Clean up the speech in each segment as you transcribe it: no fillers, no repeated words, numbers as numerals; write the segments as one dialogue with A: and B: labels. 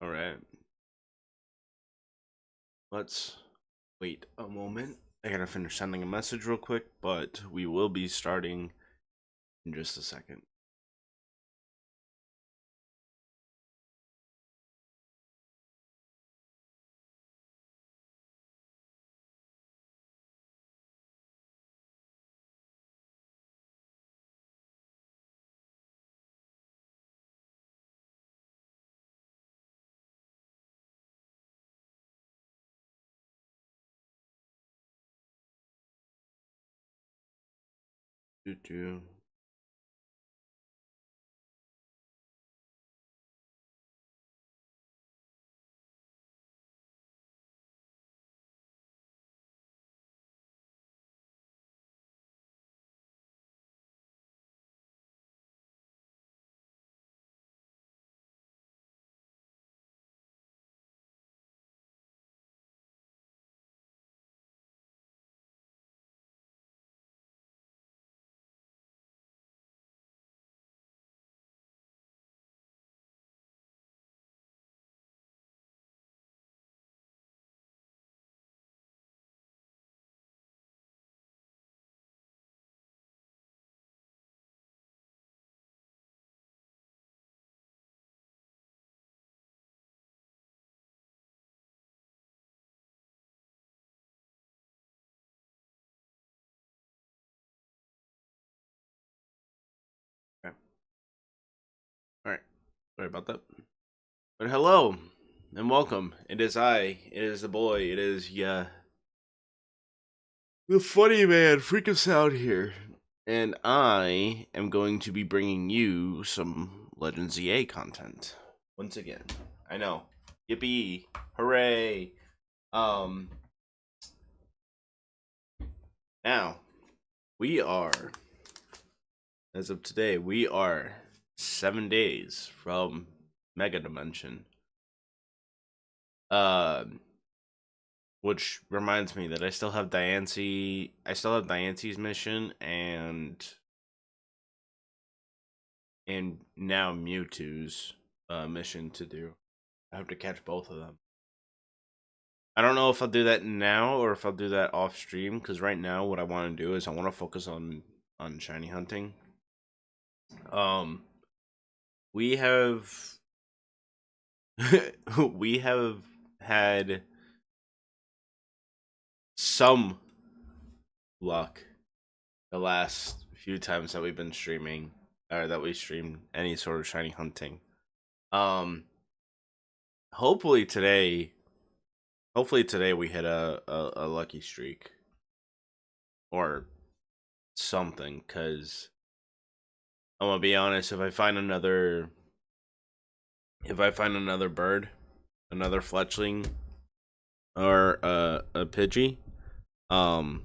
A: All right. Let's wait a moment. I gotta finish sending a message real quick, but we will be starting in just a second. Do do. Okay. All right. Sorry about that. But hello and welcome. It is I. It is the boy. It is the funny man. Freak us out here. And I am going to be bringing you some Legends EA content once again. I know. Yippee! Hooray! Um. Now we are, as of today, we are 7 days from Mega Dimension. Which reminds me that I still have Diance's mission and now Mewtwo's mission to do. I have to catch both of them. I don't know if I'll do that now or if I'll do that off stream, because right now what I want to do is I want to focus on shiny hunting. We have we have had some luck the last few times that we've been streaming, or that we streamed any sort of shiny hunting. Um hopefully today we hit a lucky streak or something, because I'm gonna be honest, if I find another bird, another fletchling, or a Pidgey, um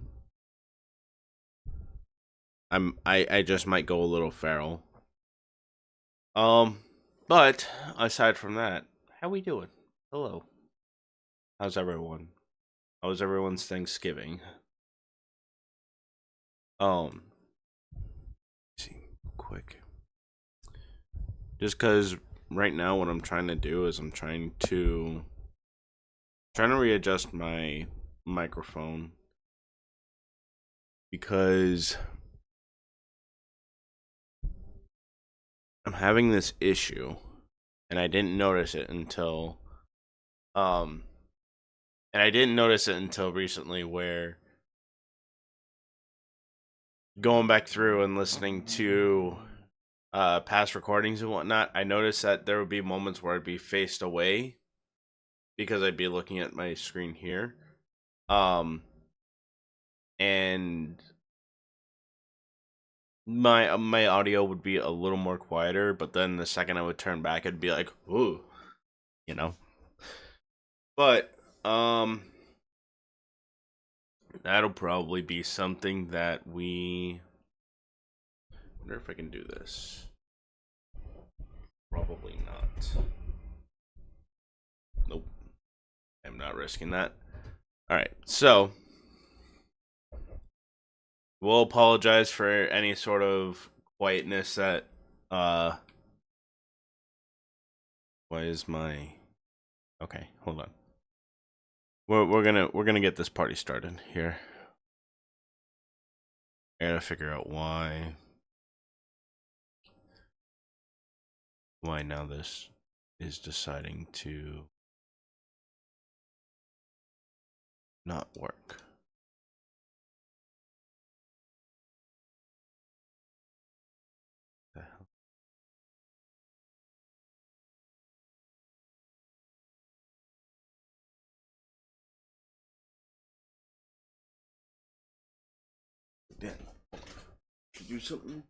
A: I just might go a little feral. But aside from that, how we doing? Hello. How's everyone? How was everyone's Thanksgiving? Um, let's see, quick. Just cause right now what I'm trying to do is I'm trying to readjust my microphone, because I'm having this issue and I didn't notice it until recently, where going back through and listening to past recordings and whatnot, I noticed that there would be moments where I'd be faced away because I'd be looking at my screen here. And my audio would be a little more quieter, but then the second I would turn back, it'd be like, ooh, you know. But that'll probably be something that I wonder if I can do this. Probably not. Nope. I'm not risking that. Alright, so we'll apologize for any sort of quietness that why is my Okay, hold on. We're gonna get this party started here. I gotta figure out why now this is deciding to not work. The hell? Damn. Do something.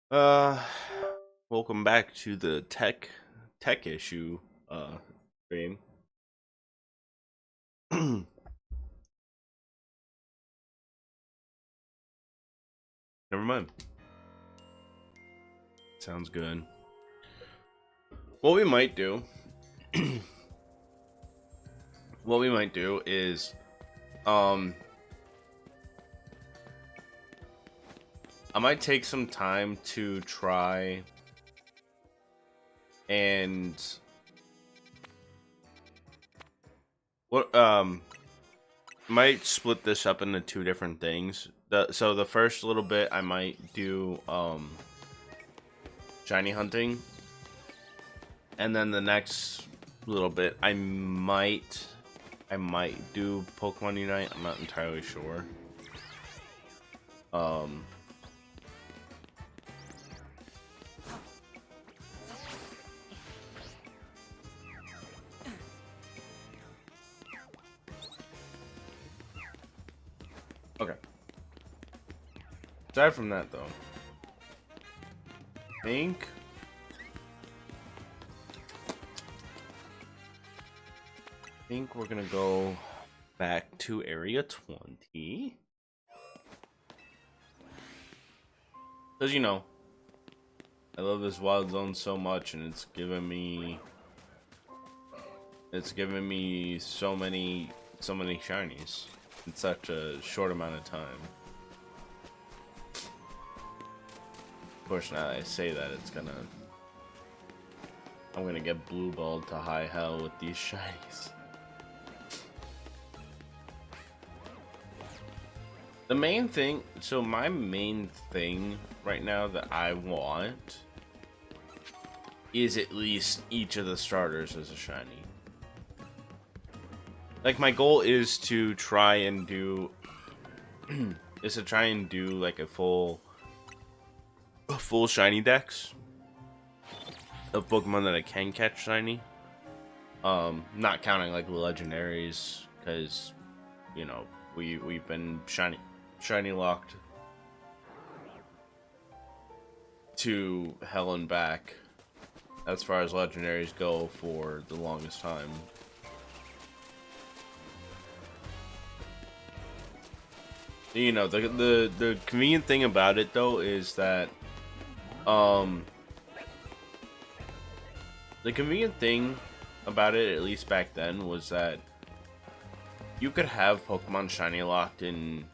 A: Uh, welcome back to the tech issue stream. Never mind. Sounds good. What we might do is I might take some time to try and might split this up into two different things. So the first little bit I might do shiny hunting, and then the next little bit I might do Pokemon Unite. I'm not entirely sure. Okay. Aside from that, though, I think we're gonna go back to Area 20. Because, you know, I love this wild zone so much, and it's given me so many shinies in such a short amount of time. Of course, now that I say that, I'm gonna get blue balled to high hell with these shinies. The main thing, so my main thing right now that I want is at least each of the starters as a shiny. Like, my goal is to try and do like a full shiny dex of Pokemon that I can catch shiny. Not counting like the legendaries, because, you know, we've been shiny locked to hell and back as far as legendaries go for the longest time. You know, the convenient thing about it though is that the convenient thing about it, at least back then, was that you could have Pokemon shiny locked in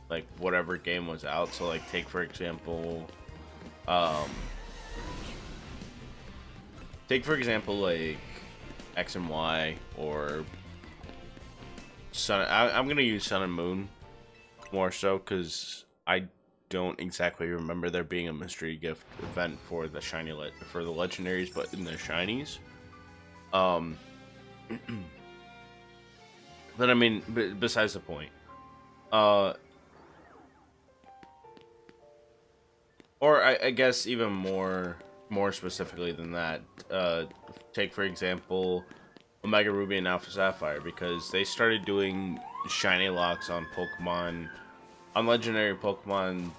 A: like whatever game was out. So like, take for example like X and Y, or Sun. I'm gonna use Sun and Moon more so because I don't exactly remember there being a mystery gift event for the for the legendaries, but in the shinies. But I mean, besides the point. Or I guess even more specifically than that, take for example Omega Ruby and Alpha Sapphire, because they started doing shiny locks on legendary Pokemon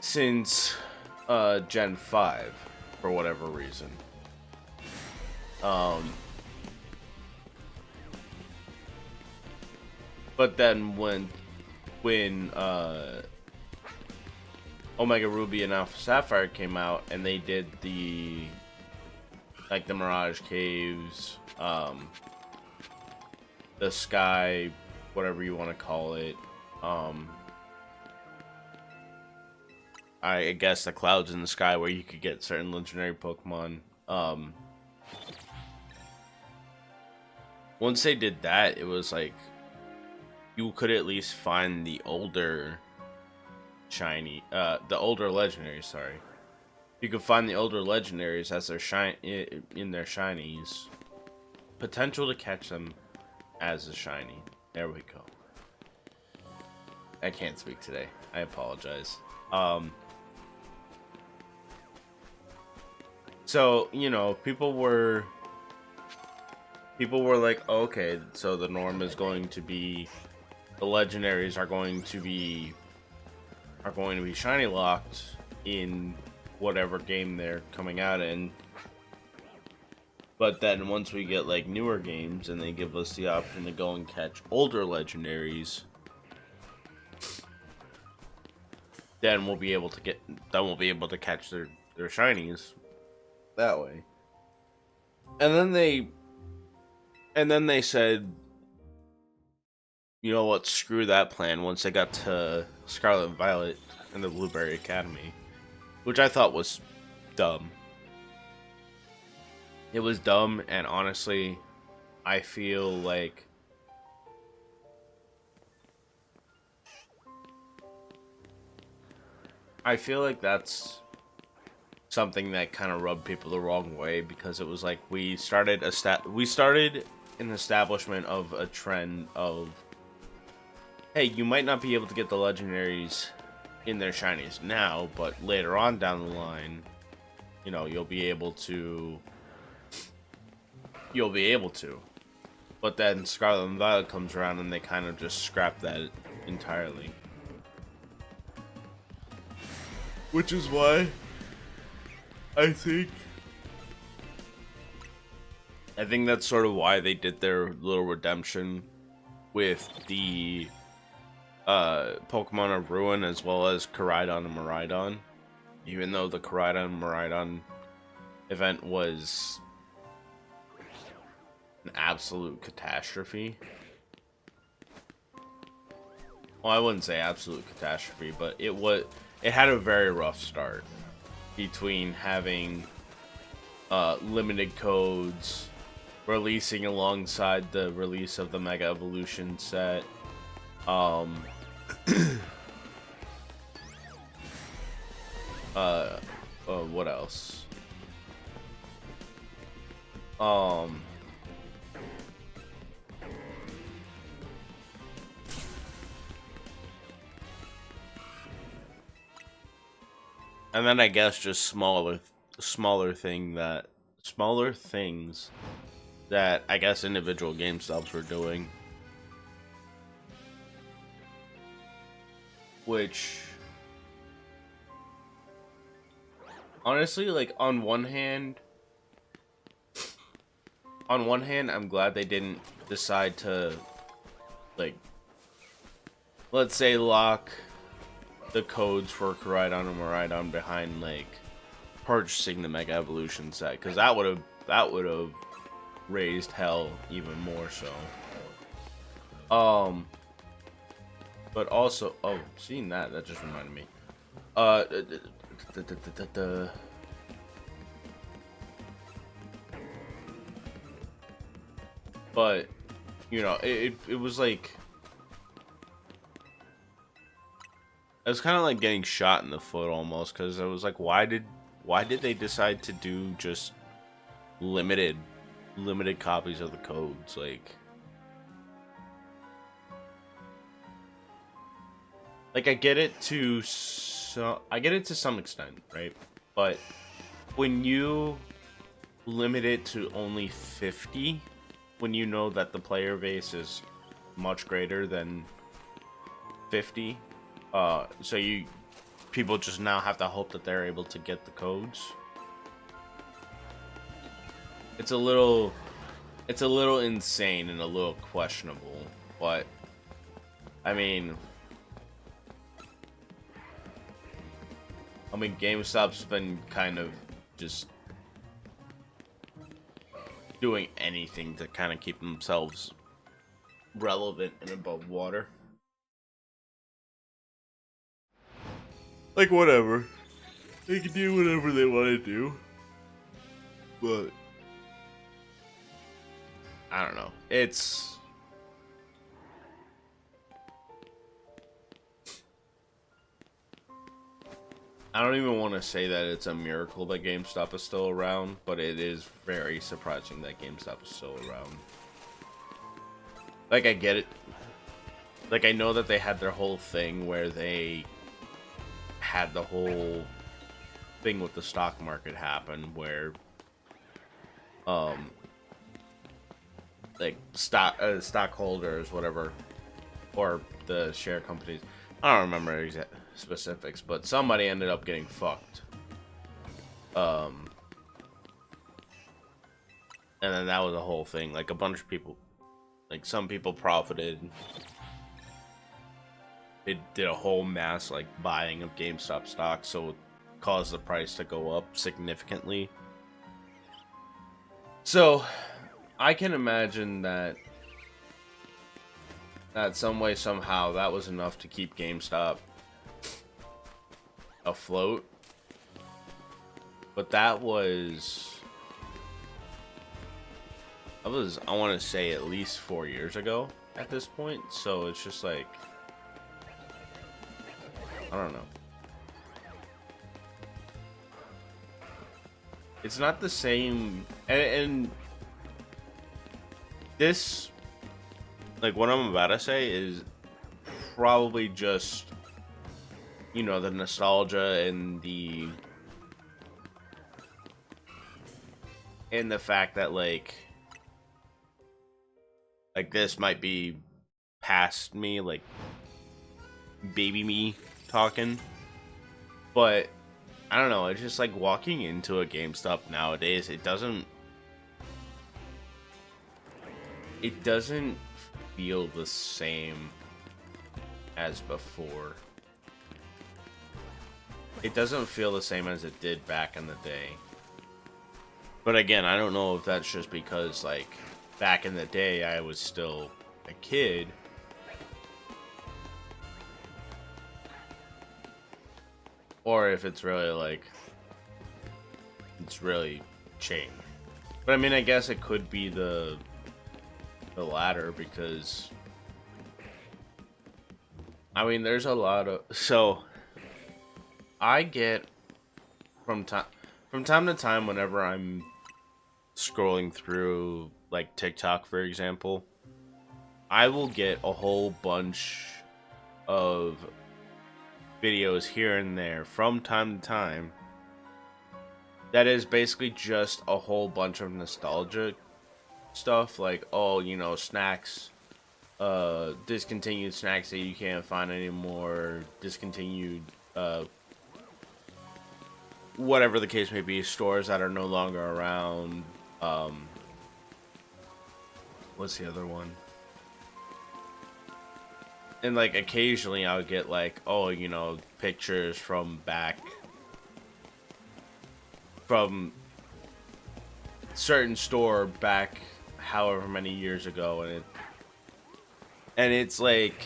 A: since Gen 5 for whatever reason. But then when Omega Ruby and Alpha Sapphire came out, and they did the Mirage Caves, the Sky, whatever you want to call it, I guess the clouds in the sky where you could get certain legendary Pokemon. Once they did that, it was like you could at least find the older the older legendaries. Sorry, you could find the older legendaries as their in their shinies. Potential to catch them as a shiny. There we go. I can't speak today. I apologize. So, you know, people were like, oh, okay, so the norm is going to be the legendaries are going to be shiny locked in whatever game they're coming out in. But then once we get like newer games and they give us the option to go and catch older legendaries, then we'll be able to catch their shinies that way. And then they said, you know what, screw that plan once they got to Scarlet and Violet and the Blueberry Academy, which I thought was dumb. It was dumb, and honestly, I feel like that's something that kind of rubbed people the wrong way, because it was like we started an establishment of a trend of, hey, you might not be able to get the legendaries in their shinies now, but later on down the line, you know, you'll be able to. But then Scarlet and Violet comes around and they kind of just scrap that entirely. Which is why I think that's sort of why they did their little redemption with the Pokemon of Ruin as well as Koraidon and Miraidon. Even though the Koraidon and Miraidon event was an absolute catastrophe. Well, I wouldn't say absolute catastrophe, but it had a very rough start between having limited codes releasing alongside the release of the Mega Evolution set. What else? And then I guess just smaller things that I guess individual GameStops were doing. Which, honestly, like, on one hand, I'm glad they didn't decide to, like, let's say lock the codes for Koraidon and Miraidon behind, like, purchasing the Mega Evolution set, because that would have raised hell even more so. But also, oh, seeing that just reminded me. But, you know, it was like, it was kind of like getting shot in the foot almost, because I was like, why did they decide to do just limited copies of the codes? Like I get it to some extent, right? But when you limit it to only 50, when you know that the player base is much greater than 50, so people just now have to hope that they're able to get the codes. It's a little insane and a little questionable, but I mean, GameStop's been kind of just doing anything to kind of keep themselves relevant and above water. Like, whatever. They can do whatever they want to do, but I don't know. I don't even want to say that it's a miracle that GameStop is still around, but it is very surprising that GameStop is still around. Like, I get it. Like, I know that they had their whole thing where they had the whole thing with the stock market happen where, like, stockholders, whatever, or the share companies, I don't remember exact specifics, but somebody ended up getting fucked. And then that was the whole thing. Like, a bunch of people, like, some people profited. It did a whole mass, like, buying of GameStop stock, so it caused the price to go up significantly. So, I can imagine that some way, somehow, that was enough to keep GameStop afloat. But that was, I want to say, at least 4 years ago at this point. So it's just like, I don't know. It's not the same, and this, like, what I'm about to say is probably just, you know, the nostalgia and the fact that, like this might be past me, like, baby me talking, but I don't know, it's just like walking into a GameStop nowadays, it doesn't feel the same as before. It doesn't feel the same as it did back in the day. But again, I don't know if that's just because, like, back in the day I was still a kid. Or if it's really, like, it's really changed. But I mean, I guess it could be the latter, because I mean, there's a lot of, so I get from time to time, whenever I'm scrolling through, like, TikTok, for example, I will get a whole bunch of videos here and there from time to time that is basically just a whole bunch of nostalgic stuff, like, oh, you know, snacks, discontinued snacks that you can't find anymore, discontinued, whatever the case may be, stores that are no longer around. What's the other one? And, like, occasionally I would get, like, oh, you know, pictures from certain store back however many years ago, and it's like,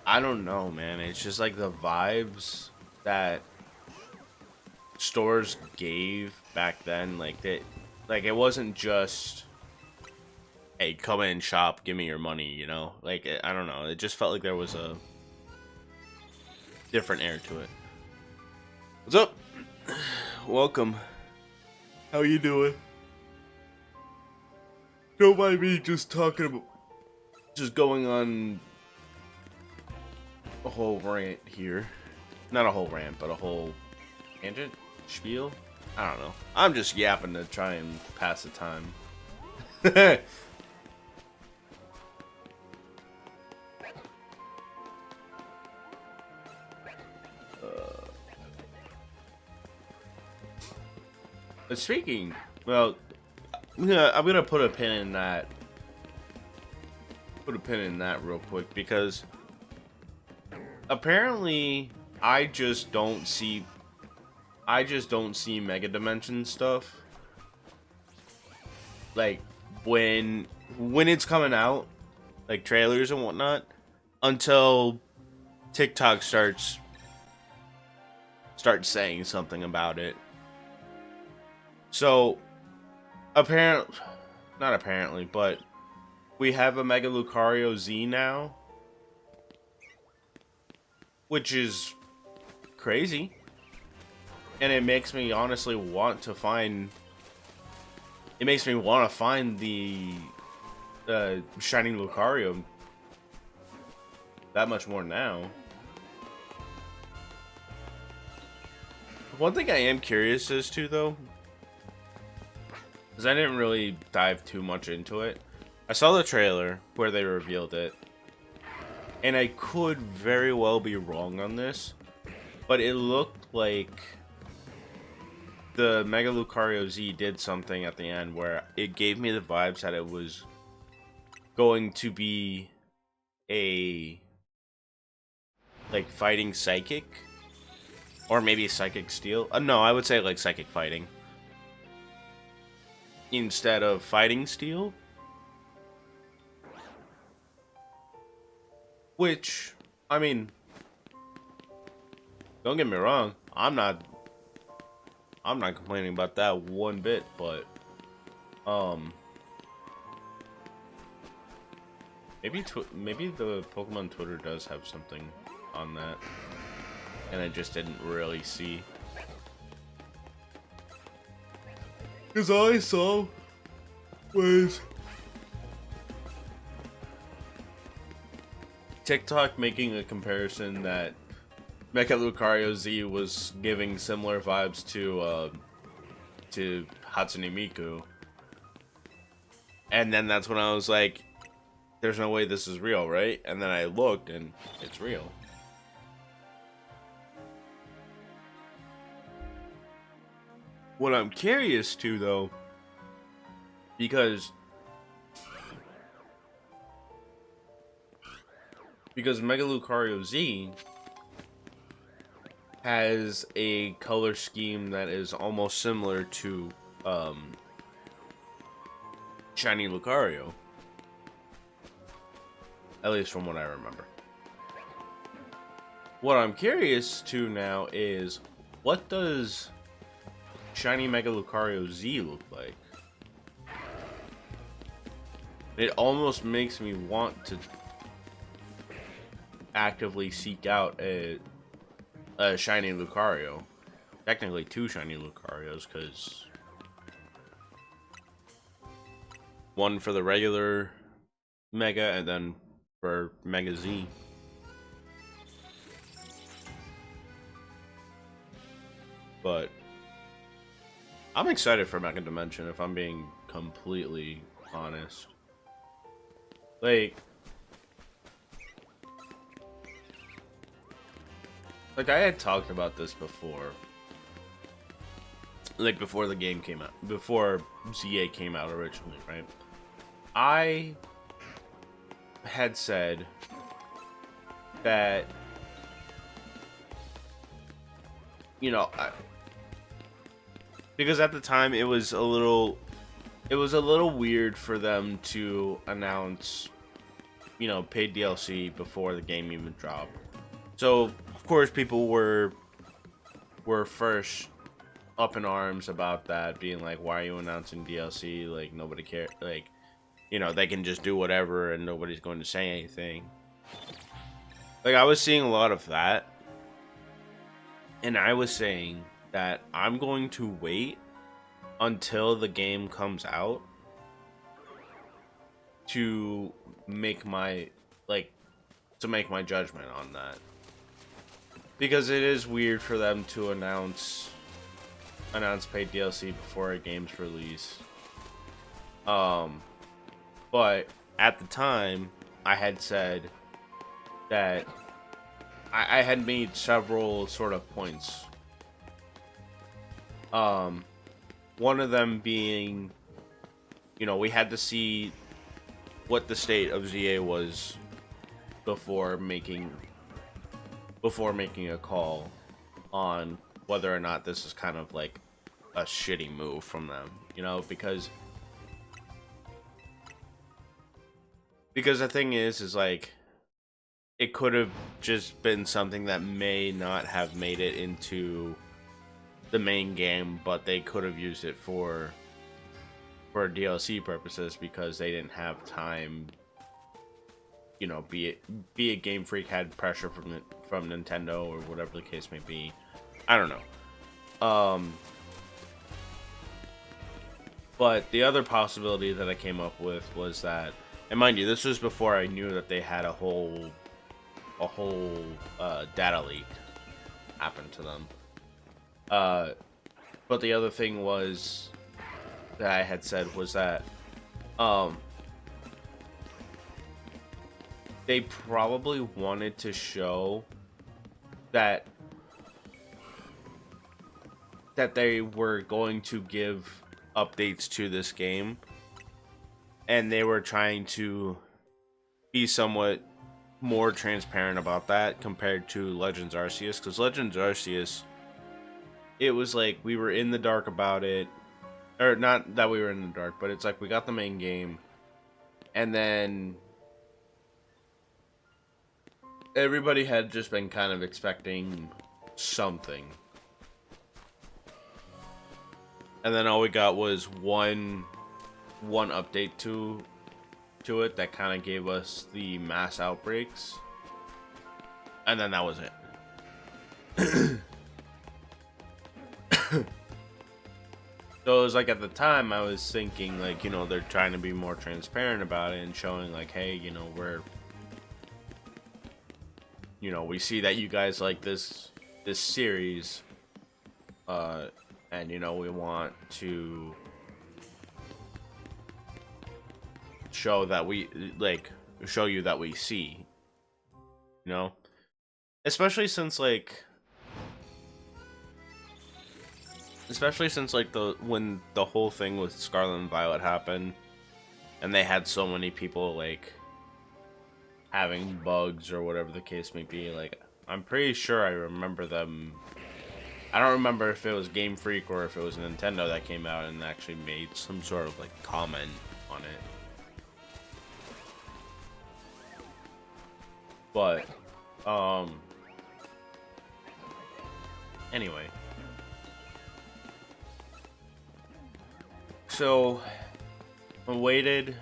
A: I don't know, man, it's just like the vibes that stores gave back then, like, that, like, it wasn't just, hey, come in, shop, give me your money, you know? Like, I don't know, it just felt like there was a different air to it. What's up? Welcome. How you doing? Don't mind me just talking about, just going on a whole rant here. Not a whole rant, but a whole tangent? Spiel? I don't know. I'm just yapping to try and pass the time. But speaking, well, I'm gonna put a pin in that. Put a pin in that real quick, because apparently I just don't see Mega Dimension stuff, like, when it's coming out, like trailers and whatnot, until TikTok starts start saying something about it. So, not apparently, but we have a Mega Lucario Z now, which is crazy. And it makes me honestly want to find... It makes me want to find the Shiny Lucario that much more now. One thing I am curious as to, though, because I didn't really dive too much into it. I saw the trailer where they revealed it, and I could very well be wrong on this, but it looked like the Mega Lucario Z did something at the end where it gave me the vibes that it was going to be a like fighting psychic, or maybe psychic steel. No, I would say like psychic fighting instead of fighting steel, which, I mean, don't get me wrong, I'm not complaining about that one bit, but maybe the Pokemon Twitter does have something on that, and I just didn't really see. Because all I saw was TikTok making a comparison that Mecha Lucario Z was giving similar vibes to Hatsune Miku. And then that's when I was like, there's no way this is real, right? And then I looked and it's real. What I'm curious to, though, because Mega Lucario Z has a color scheme that is almost similar to Shiny Lucario, at least from what I remember. What I'm curious to now is, what does Shiny Mega Lucario Z look like? It almost makes me want to actively seek out a Shiny Lucario. Technically 2 Shiny Lucarios, because one for the regular Mega and then for Mega Z. But I'm excited for Mega Dimension, if I'm being completely honest. Like I had talked about this before. Like before the game came out, before ZA came out originally, right? I had said that, you know, because at the time it was a little weird for them to announce, you know, paid DLC before the game even dropped. So of course people were first up in arms about that, being like, why are you announcing DLC? Like, nobody cares. Like, you know, they can just do whatever and nobody's going to say anything. Like, I was seeing a lot of that, and I was saying that I'm going to wait until the game comes out to make my judgment on that, because it is weird for them to announce paid DLC before a game's release. But at the time, I had said that I had made several sort of points. One of them being, you know, we had to see what the state of ZA was before making a call on whether or not this is kind of like a shitty move from them, you know, because the thing is like, it could have just been something that may not have made it into the main game, but they could have used it for DLC purposes because they didn't have time. You know, be it Game Freak had pressure from Nintendo or whatever the case may be. I don't know. But the other possibility that I came up with was that, and mind you, this was before I knew that they had a whole data leak happen to them. But the other thing was that I had said was that they probably wanted to show that they were going to give updates to this game, and they were trying to be somewhat more transparent about that compared to Legends Arceus, because Legends Arceus, it was like we were in the dark about it, or not that we were in the dark, but it's like we got the main game, and then everybody had just been kind of expecting something. And then all we got was one update to it that kind of gave us the mass outbreaks. And then that was it. So it was like, at the time I was thinking, like, you know, they're trying to be more transparent about it and showing like, hey, you know, we see that you guys like this series, and you know, we want to show you that we see, you know, especially since when the whole thing with Scarlet and Violet happened, and they had so many people like having bugs or whatever the case may be. Like, I'm pretty sure I remember them. I don't remember if it was Game Freak or if it was Nintendo that came out and actually made some sort of like comment on it. But anyway, so I waited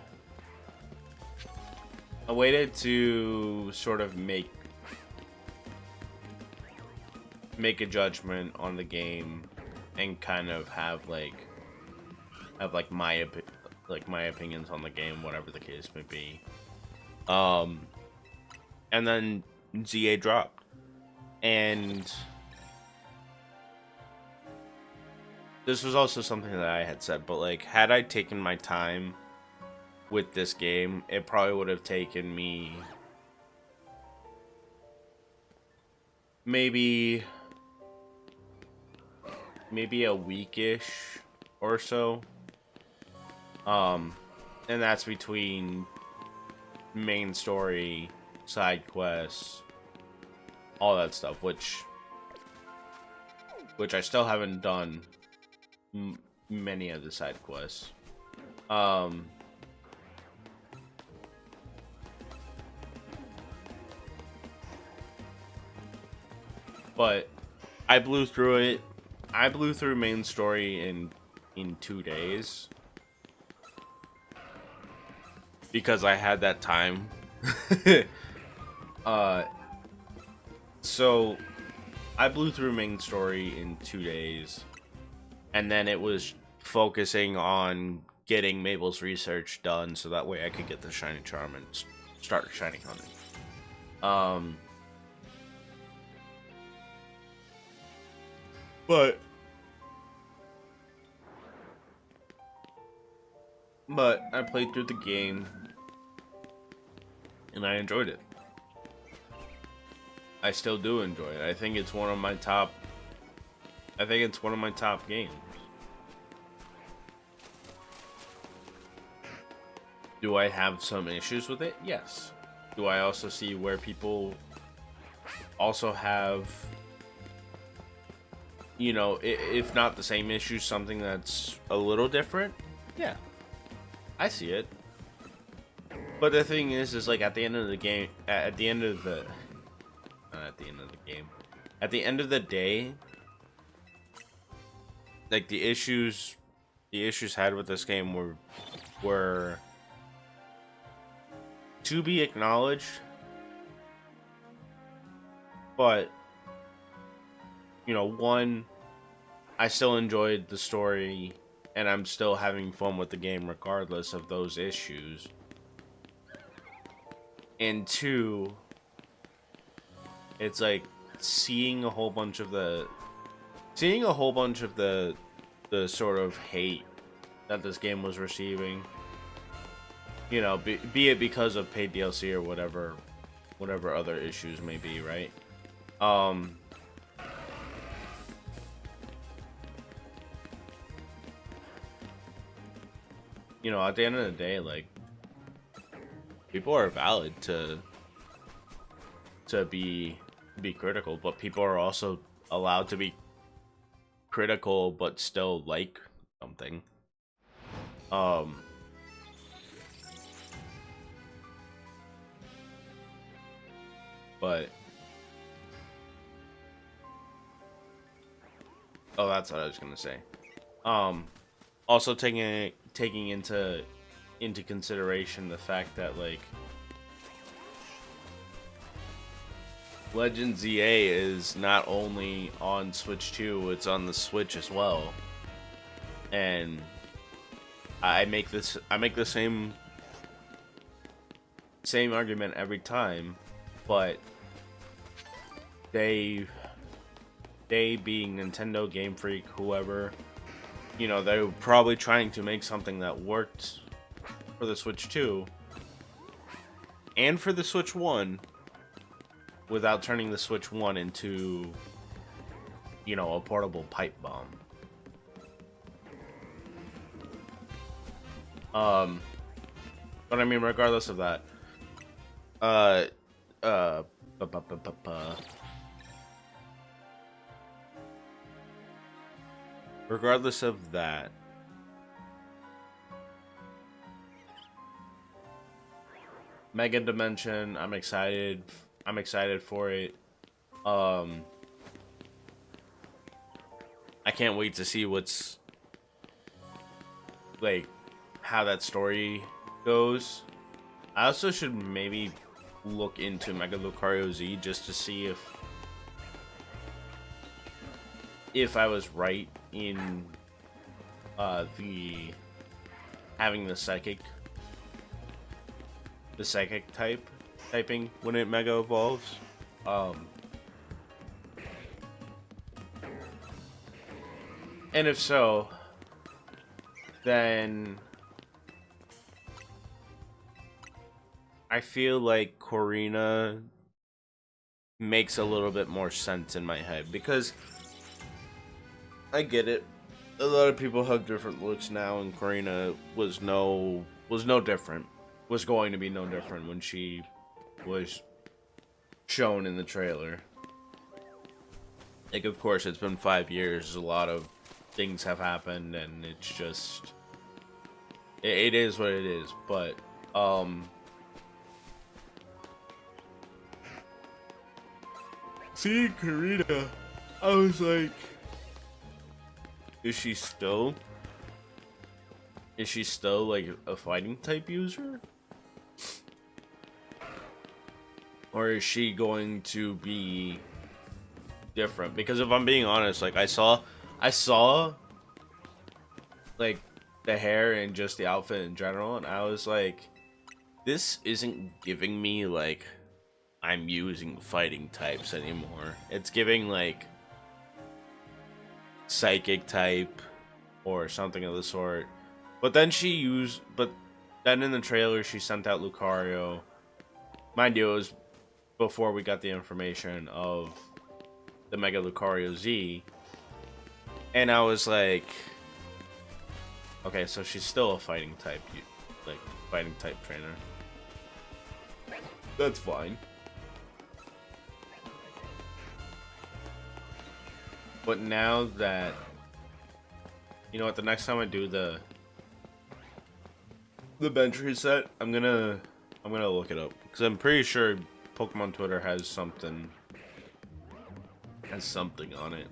A: to sort of make a judgment on the game and kind of have my opinions on the game, whatever the case may be. And then ZA dropped, and this was also something that I had said, but like, had I taken my time with this game, it probably would have taken me maybe a weekish or so, and that's between main story, side quests, all that stuff, which I still haven't done many of the side quests. But I blew through it. I blew through main story in 2 days because I had that time. So I blew through main story in 2 days, and then it was focusing on getting Mabel's research done so that way I could get the shiny charm and start shiny hunting. But I played through the game and I enjoyed it. I still do enjoy it. I think it's one of my top games. Do I have some issues with it? Yes. Do I also see where people also have, you know, if not the same issue, something that's a little different? Yeah, I see it. But the thing is like at the end of the game, at the end of the, not at the end of the game, at the end of the day, like the issues had with this game were to be acknowledged, but you know, one, I still enjoyed the story and I'm still having fun with the game regardless of those issues. And two, it's like seeing a whole bunch of the sort of hate that this game was receiving, you know, be it because of paid DLC or whatever other issues may be, right? You know, at the end of the day, like, people are valid to be critical, but people are also allowed to be critical but still like something. But oh, that's what I was gonna say. Also taking into consideration the fact that like Legends EA is not only on Switch 2, it's on the Switch as well. And I make the same argument every time, but they being Nintendo, Game Freak, whoever, you know, they're probably trying to make something that worked for the Switch 2 and for the Switch 1 without turning the Switch 1 into, you know, a portable pipe bomb. But I mean, regardless of that, regardless of that, Mega Dimension, I'm excited for it. I can't wait to see what's like how that story goes. I also should maybe look into Mega Lucario Z just to see if I was right in the having the psychic typing when it mega evolves. And if so, then I feel like Corina makes a little bit more sense in my head, because I get it. A lot of people have different looks now, and Corina was no different. Was going to be no different when she was shown in the trailer. Like, of course, it's been 5 years. A lot of things have happened, and it's just it is what it is. But seeing Corina, I was like, is she still like a fighting type user? Or is she going to be different? Because if I'm being honest, like I saw like the hair and just the outfit in general, and I was like, this isn't giving me like I'm using fighting types anymore. It's giving like psychic type or something of the sort. But then in the trailer she sent out Lucario. Mind you, it was before we got the information of the Mega Lucario Z. And I was like, okay, so she's still a fighting type, like fighting type trainer. That's fine. But now that, you know what, the next time I do the bench reset, I'm gonna I'm gonna look it up because I'm pretty sure Pokemon Twitter has something on it.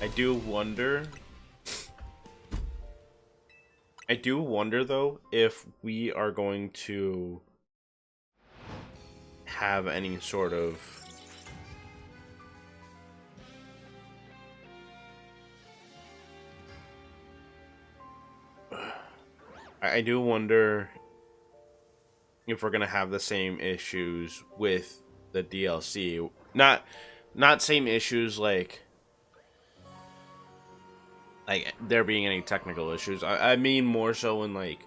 A: I do wonder though if we are going to have any sort of I do wonder if we're gonna have the same issues with the DLC. Not same issues like there being any technical issues. I mean more so in like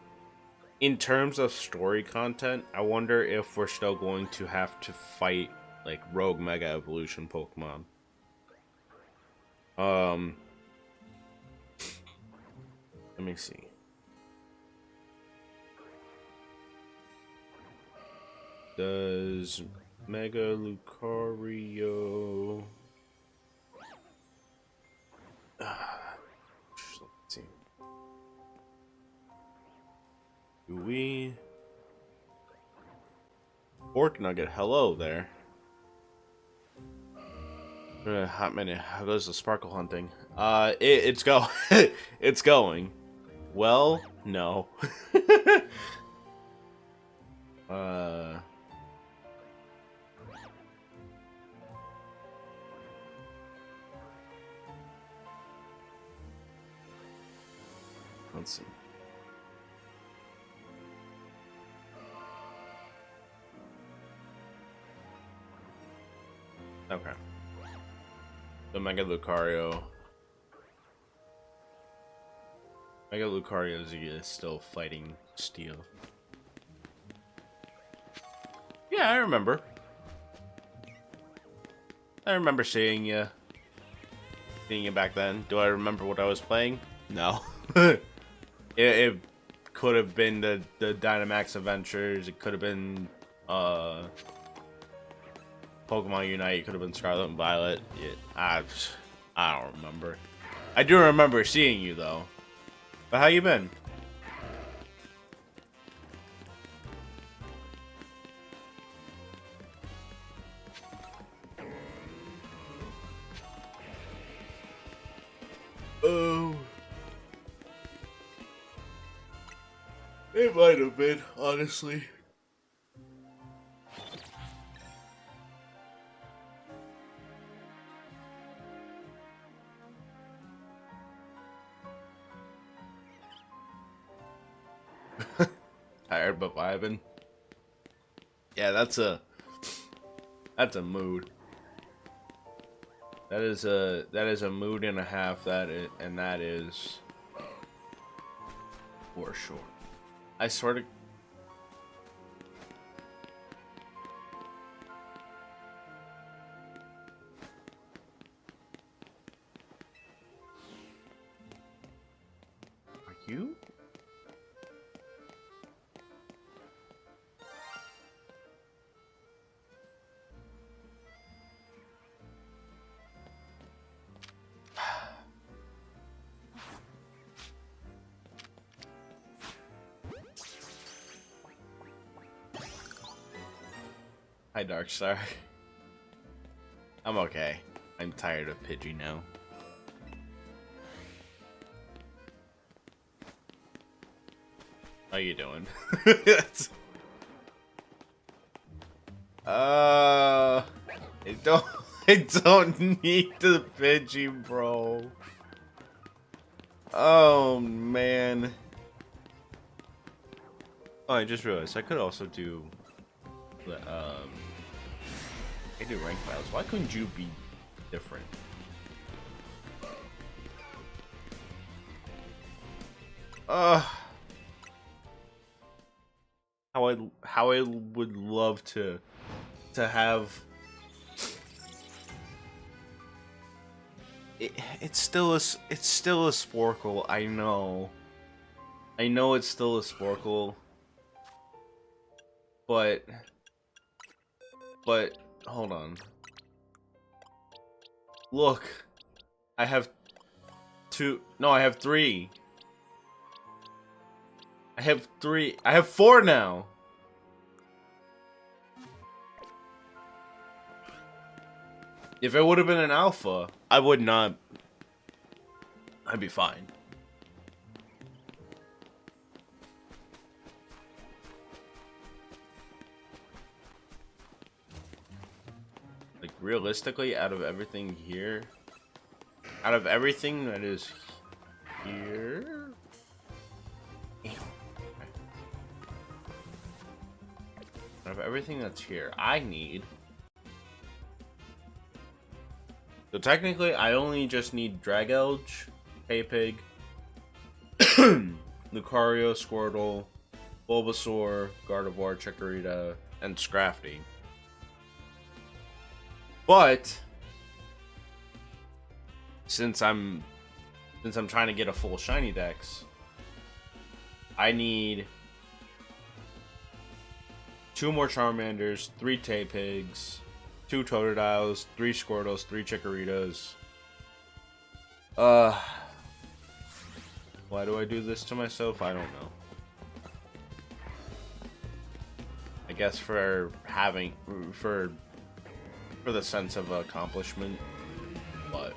A: in terms of story content. I wonder if we're still going to have to fight like rogue Mega Evolution Pokemon. Let me see. Does Mega Lucario... let's see. Do we... Fork Nugget, hello there. Hot minute. How goes the sparkle hunting? It's go. It's going. Well, no. Let's see. Okay. The Mega Lucario. Mega Lucario is still fighting Steel. Yeah, I remember. I remember seeing you back then. Do I remember what I was playing? No. It could have been the Dynamax Adventures. It could have been Pokemon Unite. It could have been Scarlet and Violet. I don't remember. I do remember seeing you though. But how you been? Oh. It might have been, honestly. Tired but vibing. Yeah, that's a mood. That is a mood and a half. That is for sure. I sort of. Are you? Hi, Darkstar. I'm okay. I'm tired of Pidgey now. How you doing? I don't. I don't need the Pidgey, bro. Oh man. Oh, I just realized I could also do. I do rank battles. Why couldn't you be different? How I would love to have. It's still a Sporkle. I know it's still a Sporkle. But hold on. Look, I have two. No, I have three. I have 3. I have 4 now. If it would have been an alpha, I would not. I'd be fine. Like, realistically, out of everything here, out of everything that is here, out of everything that's here, I need. So technically, I only just need Dragelge, Paypig, Lucario, Squirtle, Bulbasaur, Gardevoir, Chikorita, and Scrafty. But since I'm trying to get a full shiny dex, I need 2 more Charmanders, 3 Taypigs, 2 Totodiles, 3 Squirtles, 3 Chikoritas. Why do I do this to myself? I don't know. I guess for the sense of accomplishment, but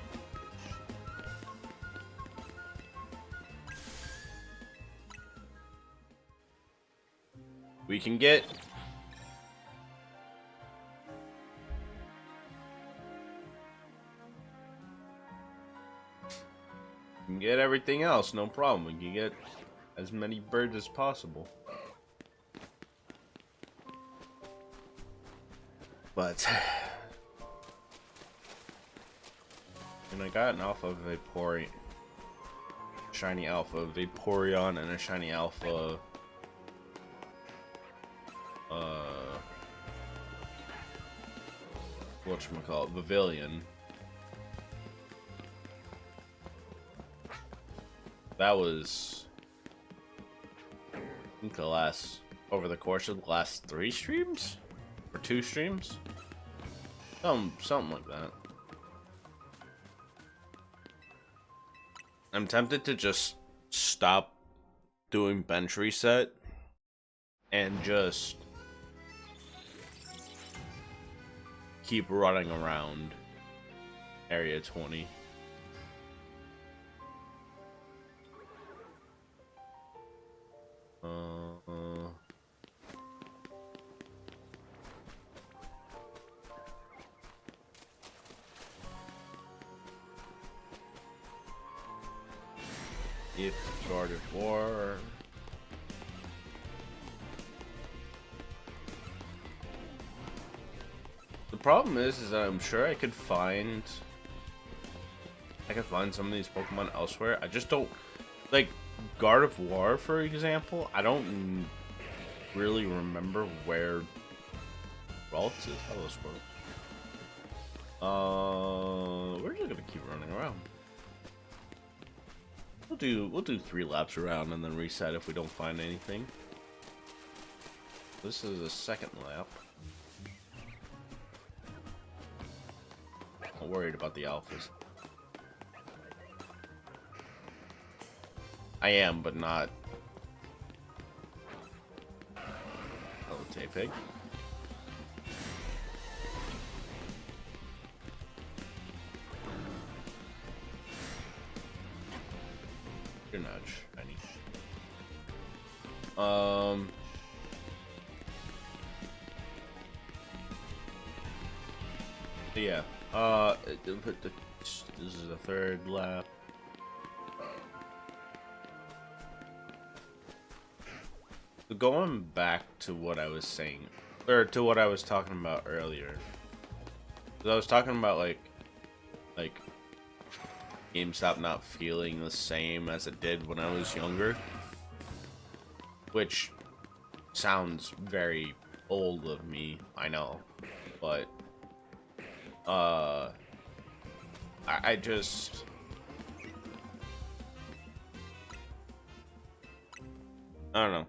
A: we can get everything else, no problem. We can get as many birds as possible. But and I got an alpha Vaporeon, shiny alpha Vaporeon, and a shiny alpha whatchamacallit, Pavilion. That was, I think, over the course of the last 3 streams? Or 2 streams? Something like that. I'm tempted to just stop doing bench reset and just keep running around Area 20. If started war. The problem is that I'm sure I could find some of these Pokemon elsewhere. I just don't, like Gardevoir, for example. I don't really remember where Ralts is. Hello, Squirtle. We're just gonna keep running around. We'll do 3 laps around and then reset if we don't find anything. This is the 2nd lap. I'm worried about the alphas. I am, but not. Oh, Taypig. You're not shiny. Yeah. This is the 3rd lap. Going back to what I was saying, or to what I was talking about earlier. I was talking about like GameStop not feeling the same as it did when I was younger, which sounds very old of me, I know, but I just I don't know,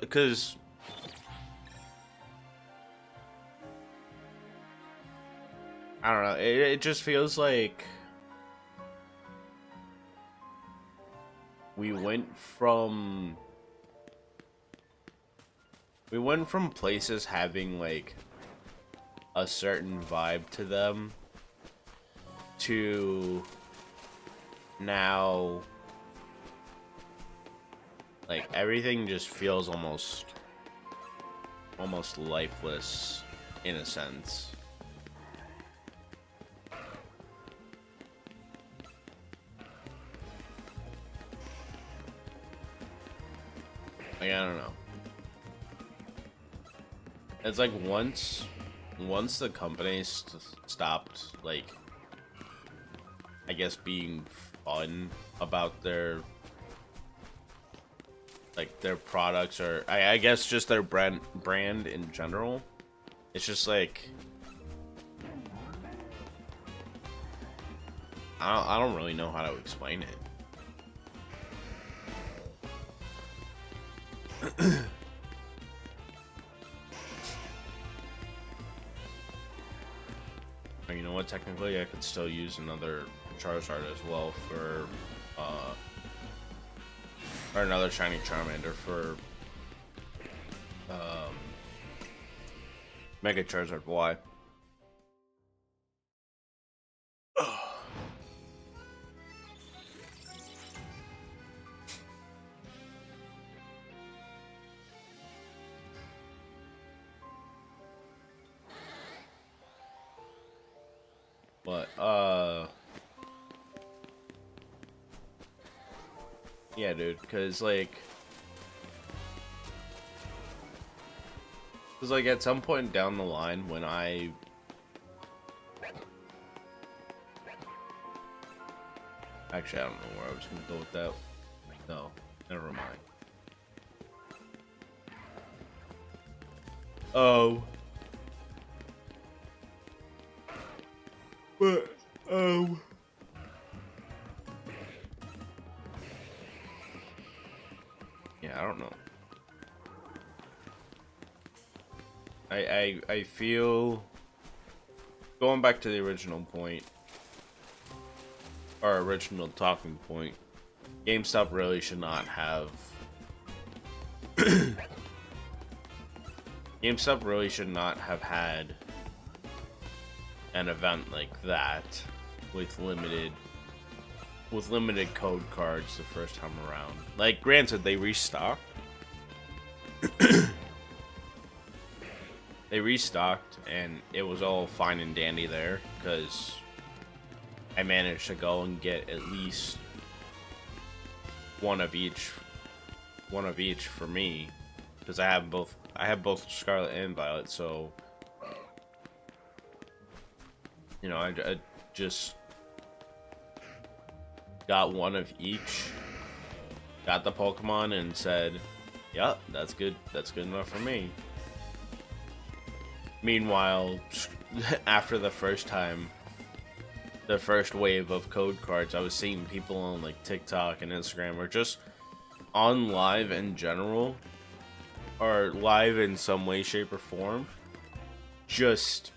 A: because I don't know, it just feels like we went from places having like a certain vibe to them to now like everything just feels almost lifeless in a sense. Like, I don't know. It's like once the company stopped, like, I guess being fun about their products, or I guess just their brand in general. It's just like I don't really know how to explain it. You know what? Technically, I could still use another Charizard as well for, or another shiny Charmander for, Mega Charizard Y. But, yeah, dude, because, like, at some point down the line when actually, I don't know where I was going to go with that. No, never mind. Oh. But, yeah, I don't know. I feel, going back to the original point, our original talking point, GameStop really should not have GameStop really should not have had an event like that with limited code cards the first time around. Like, granted, they restocked. They restocked, and it was all fine and dandy there, because I managed to go and get at least one of each for me, because I have both Scarlet and Violet, so you know, I just got one of each, got the Pokemon, and said, "Yep, that's good enough for me." Meanwhile, after the first wave of code cards, I was seeing people on like TikTok and Instagram, or just on live in general, or live in some way, shape, or form, just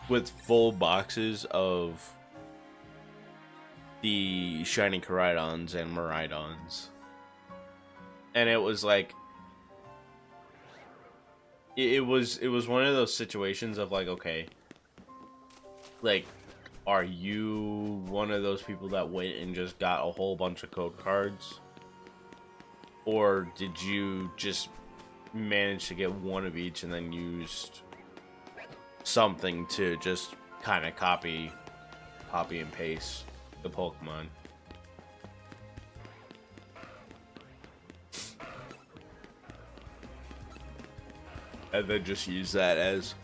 A: with full boxes of the shiny Koraidons and Miraidons. And it was like, it was one of those situations of like, okay, like, are you one of those people that went and just got a whole bunch of code cards? Or did you just manage to get one of each and then used something to just kind of copy and paste the Pokemon? And then just use that as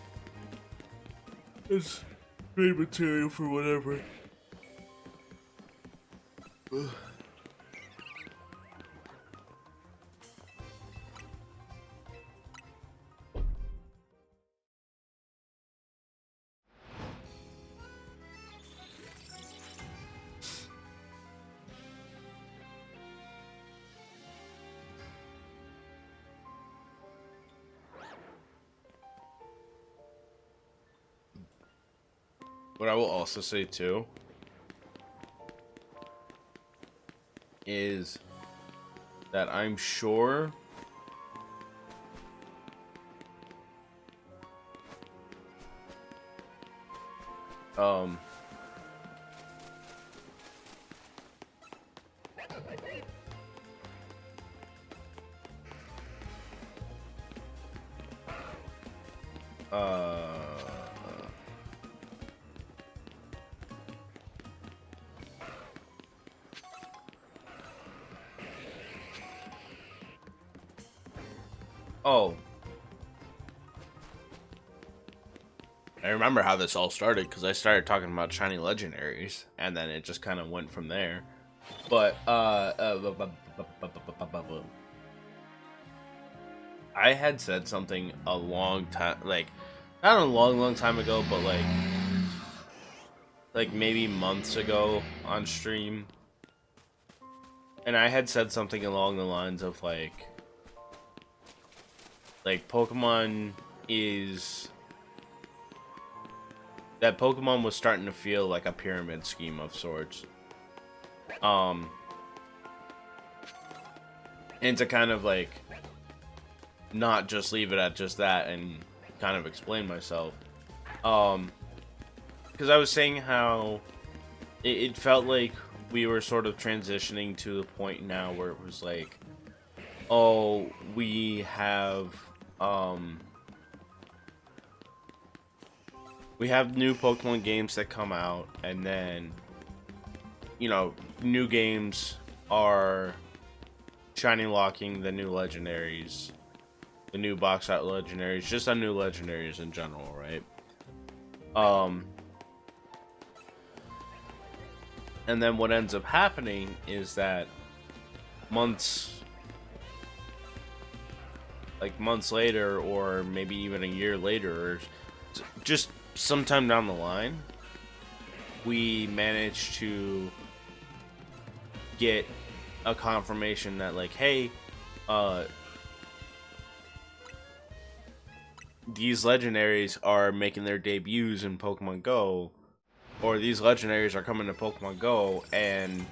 A: main material for whatever. What I will also say too is that I'm sure um uh oh, I remember how this all started because I started talking about shiny legendaries, and then it just kind of went from there. But I had said something a long time, like not a long time ago, but like maybe months ago on stream, and I had said something along the lines of Pokemon is that Pokemon was starting to feel like a pyramid scheme of sorts. And to kind of like not just leave it at just that and kind of explain myself. Because I was saying how it felt like we were sort of transitioning to the point now where it was like, oh, we have new Pokemon games that come out, and then, you know, new games are shiny locking the new legendaries, the new box out legendaries, just on new legendaries in general, right? And then what ends up happening is that months later, or maybe even a year later, or just sometime down the line, we managed to get a confirmation that like, hey, these legendaries are making their debuts in Pokemon Go, or these legendaries are coming to Pokemon Go, and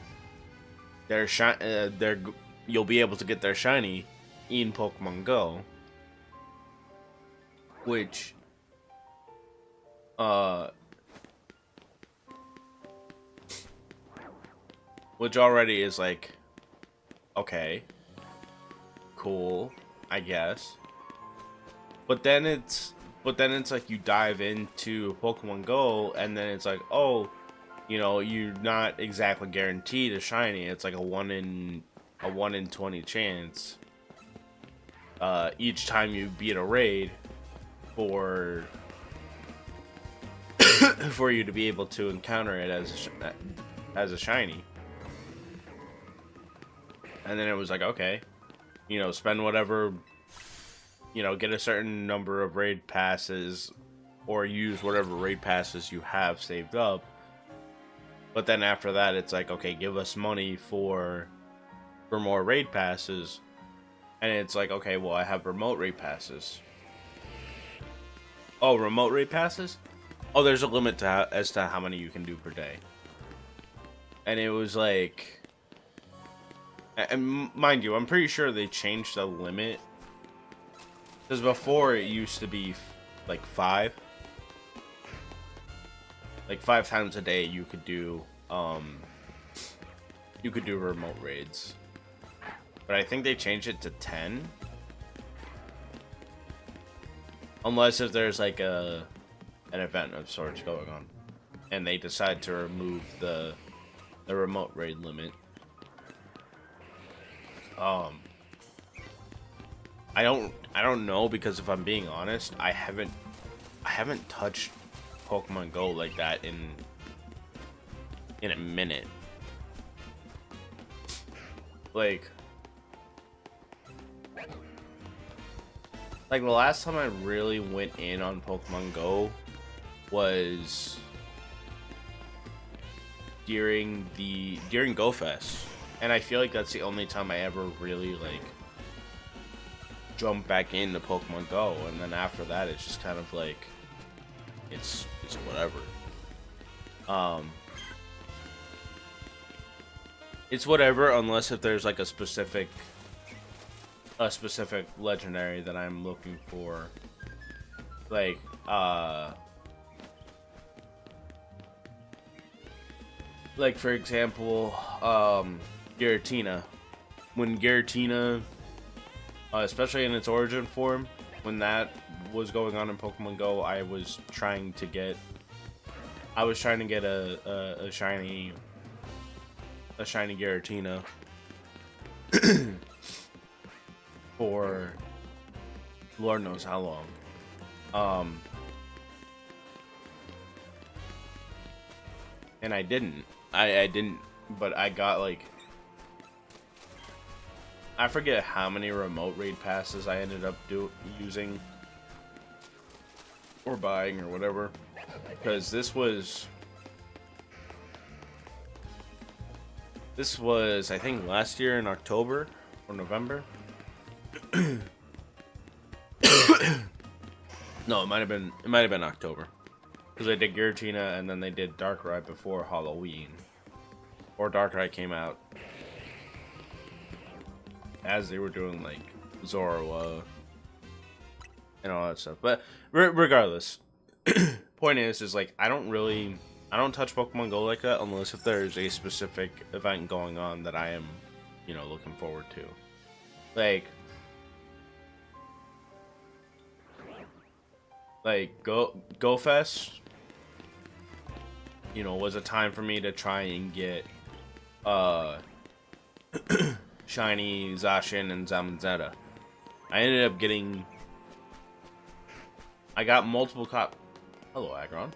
A: you'll be able to get their shiny in Pokemon Go, which already is like, okay, cool, I guess. But then it's like you dive into Pokemon Go, and then it's like, oh, you know, you're not exactly guaranteed a shiny. It's like a 1 in 20 chance each time you beat a raid for for you to be able to encounter it as a shiny. And then it was like, okay, you know, spend whatever, you know, get a certain number of raid passes, or use whatever raid passes you have saved up. But then after that, it's like, okay, give us money for more raid passes. And it's like, okay, well, I have remote raid passes. Oh, remote raid passes? Oh, there's a limit as to how many you can do per day. And it was like, and mind you, I'm pretty sure they changed the limit, because before it used to be like 5. Like 5 times a day you could do remote raids. But I think they changed it to 10. Unless if there's like an event of sorts going on, and they decide to remove the remote raid limit. I don't know, because if I'm being honest, I haven't touched Pokemon Go like that in a minute. Like the last time I really went in on Pokemon Go was during GoFest, and I feel like that's the only time I ever really like jump back into Pokemon Go. And then after that, it's just kind of like it's whatever. It's whatever, unless if there's like a specific legendary that I'm looking for. Like, for example, Giratina. When Giratina, especially in its origin form, when that was going on in Pokemon Go, I was trying to get a shiny Giratina for Lord knows how long. And I didn't. I didn't, but I got like, I forget how many remote raid passes I ended up using or buying or whatever, because this was I think last year in October or November. No, it might have been October, because they did Giratina and then they did Darkrai before Halloween, or Darkrai came out as they were doing like Zorua and all that stuff. But regardless, point is like I don't touch Pokemon Go like that unless if there's a specific event going on that I am, looking forward to. Like Go Fest, was a time for me to try and get shiny Zacian and Zamazenta. I ended up getting, I got multiple Hello, Aggron.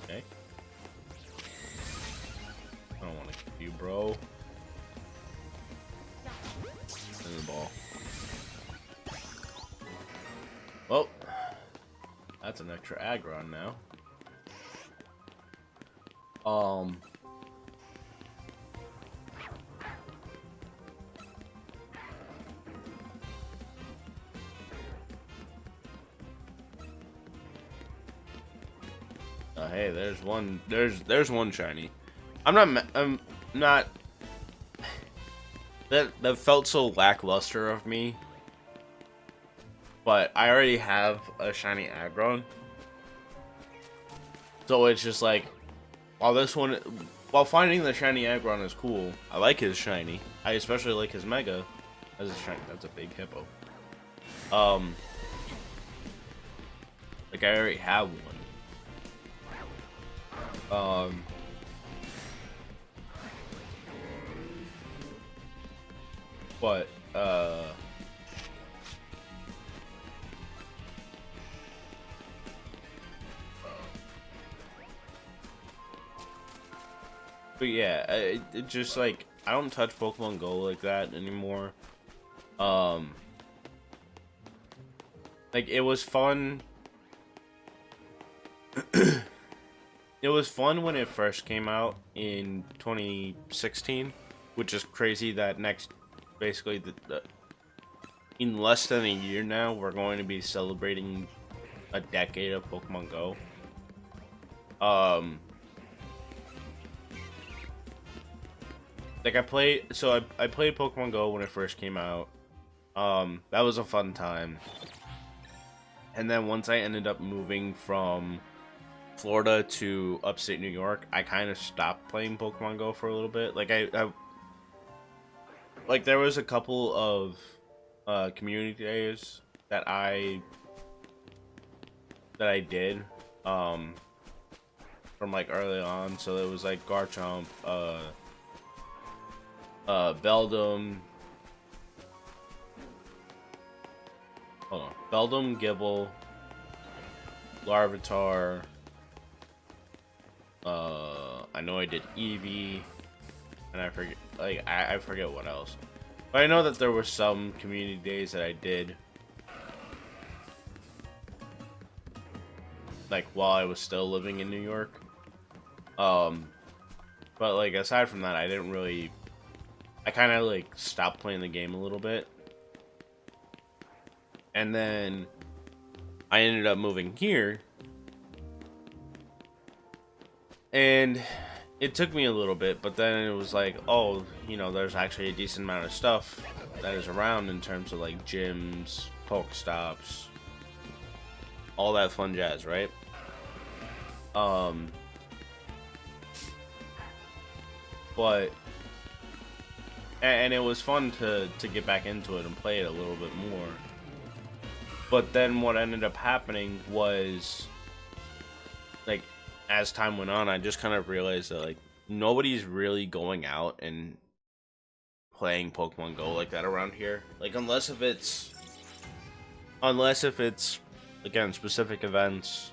A: Okay. I don't want to kill you, bro. In the ball. Well, that's an extra Aggron now. Hey, there's one shiny. I'm not. That felt so lackluster of me. But I already have a shiny Aggron. So it's just like, while finding the shiny Aggron is cool, I like his shiny. I especially like his Mega as a shiny. That's a big hippo. Like I already have one. But yeah, it just like I don't touch Pokemon Go like that anymore. Like it was fun. It was fun when it first came out in 2016, which is crazy that basically in less than a year now, we're going to be celebrating a decade of Pokemon Go. Like I played Pokemon Go when it first came out. That was a fun time. And then once I ended up moving from Florida to upstate New York, I kind of stopped playing Pokemon Go for a little bit. Like like there was a couple of community days that I did from like early on. So it was like Garchomp, Beldum, Gible, Larvitar. I know I did Eevee, and I forget, like, I forget what else. But I know that there were some community days that I did, like, while I was still living in New York. But, like, aside from that, I kind of, like, stopped playing the game a little bit. And then, I ended up moving here, and it took me a little bit, but then it was like, oh, you know, there's actually a decent amount of stuff that is around in terms of like gyms, Pokestops, all that fun jazz, right? But and it was fun to get back into it and play it a little bit more. But then what ended up happening was, like, as time went on, I just kind of realized that like nobody's really going out and playing Pokemon Go like that around here. Like unless if it's again specific events,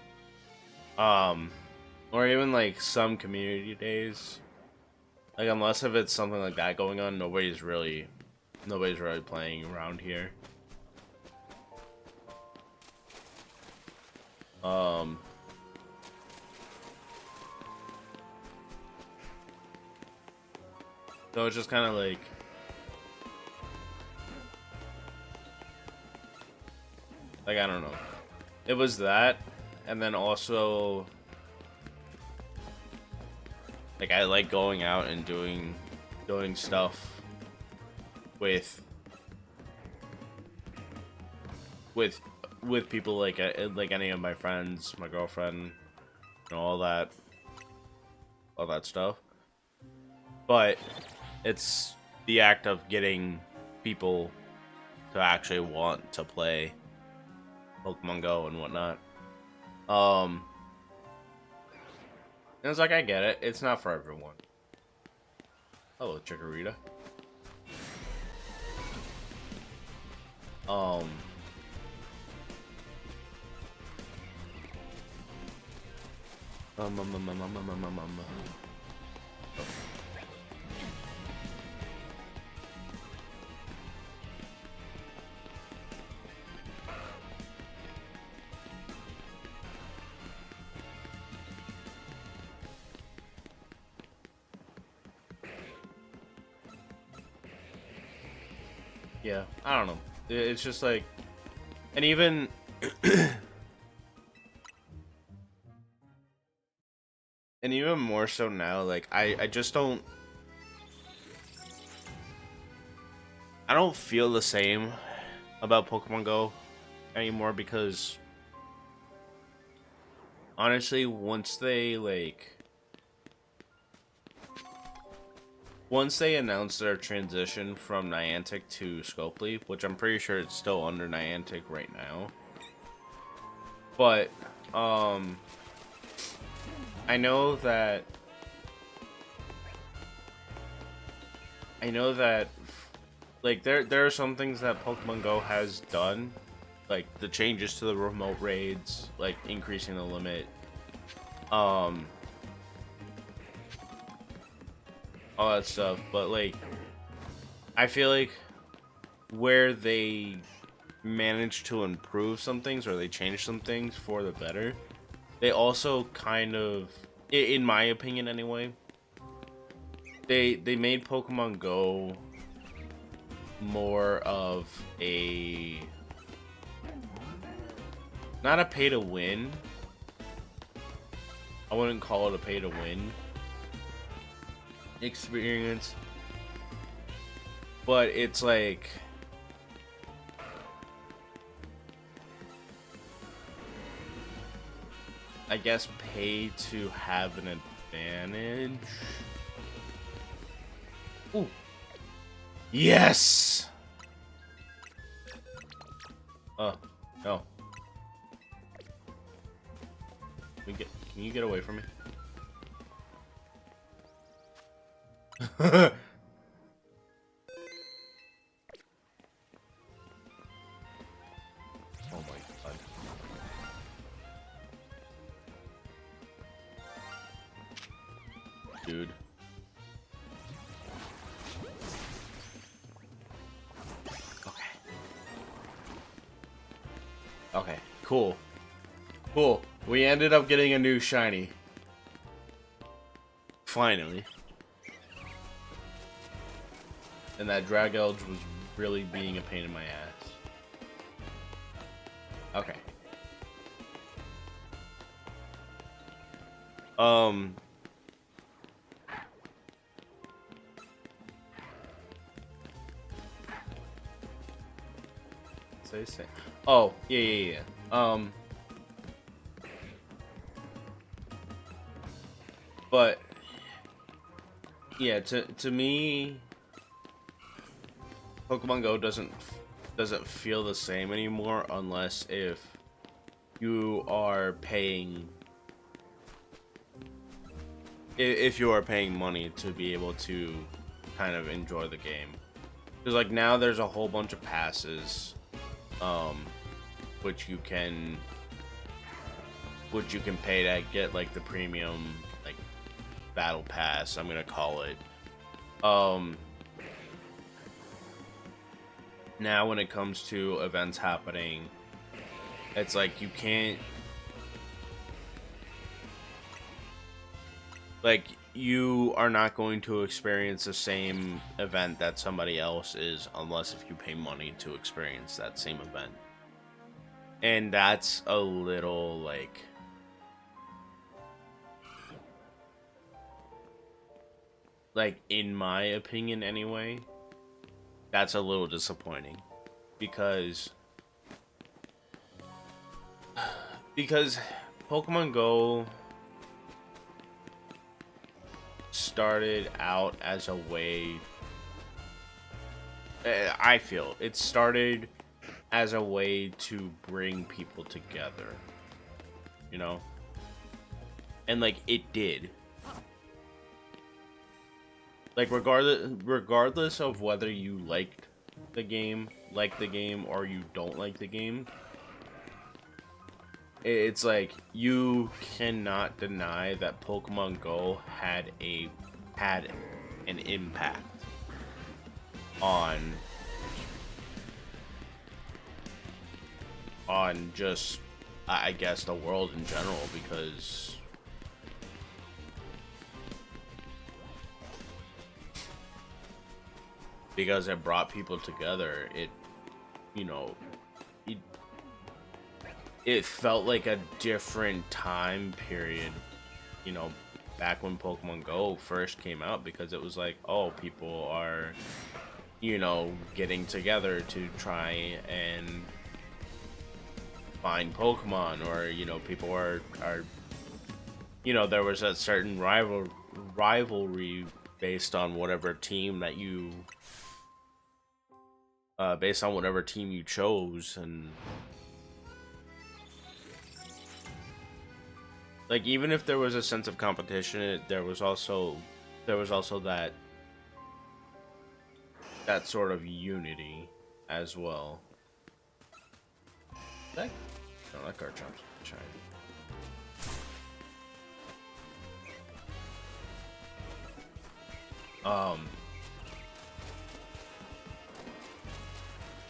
A: or even like some community days. Like unless if it's something like that going on, nobody's really playing around here. So it's just kind of like I don't know. It was that, and then also like I like going out and doing stuff with people like any of my friends, my girlfriend, you know, all that stuff. But it's the act of getting people to actually want to play Pokemon Go and whatnot. And it's like, I get it. It's not for everyone. Hello, Chikorita. Yeah, I don't know. It's just like, and even and even more so now, like I just don't feel the same about Pokemon Go anymore, because honestly, once they announced their transition from Niantic to Scopely, which I'm pretty sure it's still under Niantic right now, but I know that like there are some things that Pokemon Go has done, like the changes to the remote raids, like increasing the limit, all that stuff, but like I feel like where they managed to improve some things, or they changed some things for the better, they also kind of, in my opinion anyway, they made Pokemon Go more of a, not a pay to win. I wouldn't call it a pay to win experience, but it's like, I guess, pay to have an advantage. Ooh. Yes! Oh, no. Can you get away from me? Oh my god. Dude. Okay, cool. Cool. We ended up getting a new shiny. Finally. And that Dragelge was really being a pain in my ass. Okay. Um, say. Oh, yeah. But yeah, to me, Pokemon Go doesn't feel the same anymore unless if you are paying if you are paying money to be able to kind of enjoy the game. Because like now there's a whole bunch of passes, um, which you can pay to get like the premium like battle pass, I'm gonna call it. Now when it comes to events happening, it's like you can't, like, you are not going to experience the same event that somebody else is unless if you pay money to experience that same event. And that's a little like in my opinion anyway, that's a little disappointing because Pokemon Go started out as a way, I feel it started as a way to bring people together, you know, and like it did, like regardless of whether you like the game or you don't like the game, it's like you cannot deny that Pokemon Go had an impact on just, I guess, the world in general, because it brought people together. It, you know, it felt like a different time period, you know, back when Pokemon Go first came out, because it was like, oh, people are, you know, getting together to try and find Pokemon, or, you know, people are you know, there was a certain rivalry based on whatever team that you based on whatever team you chose. And like, even if there was a sense of competition, there was also that sort of unity as well. That, no, that Garchomp's trying.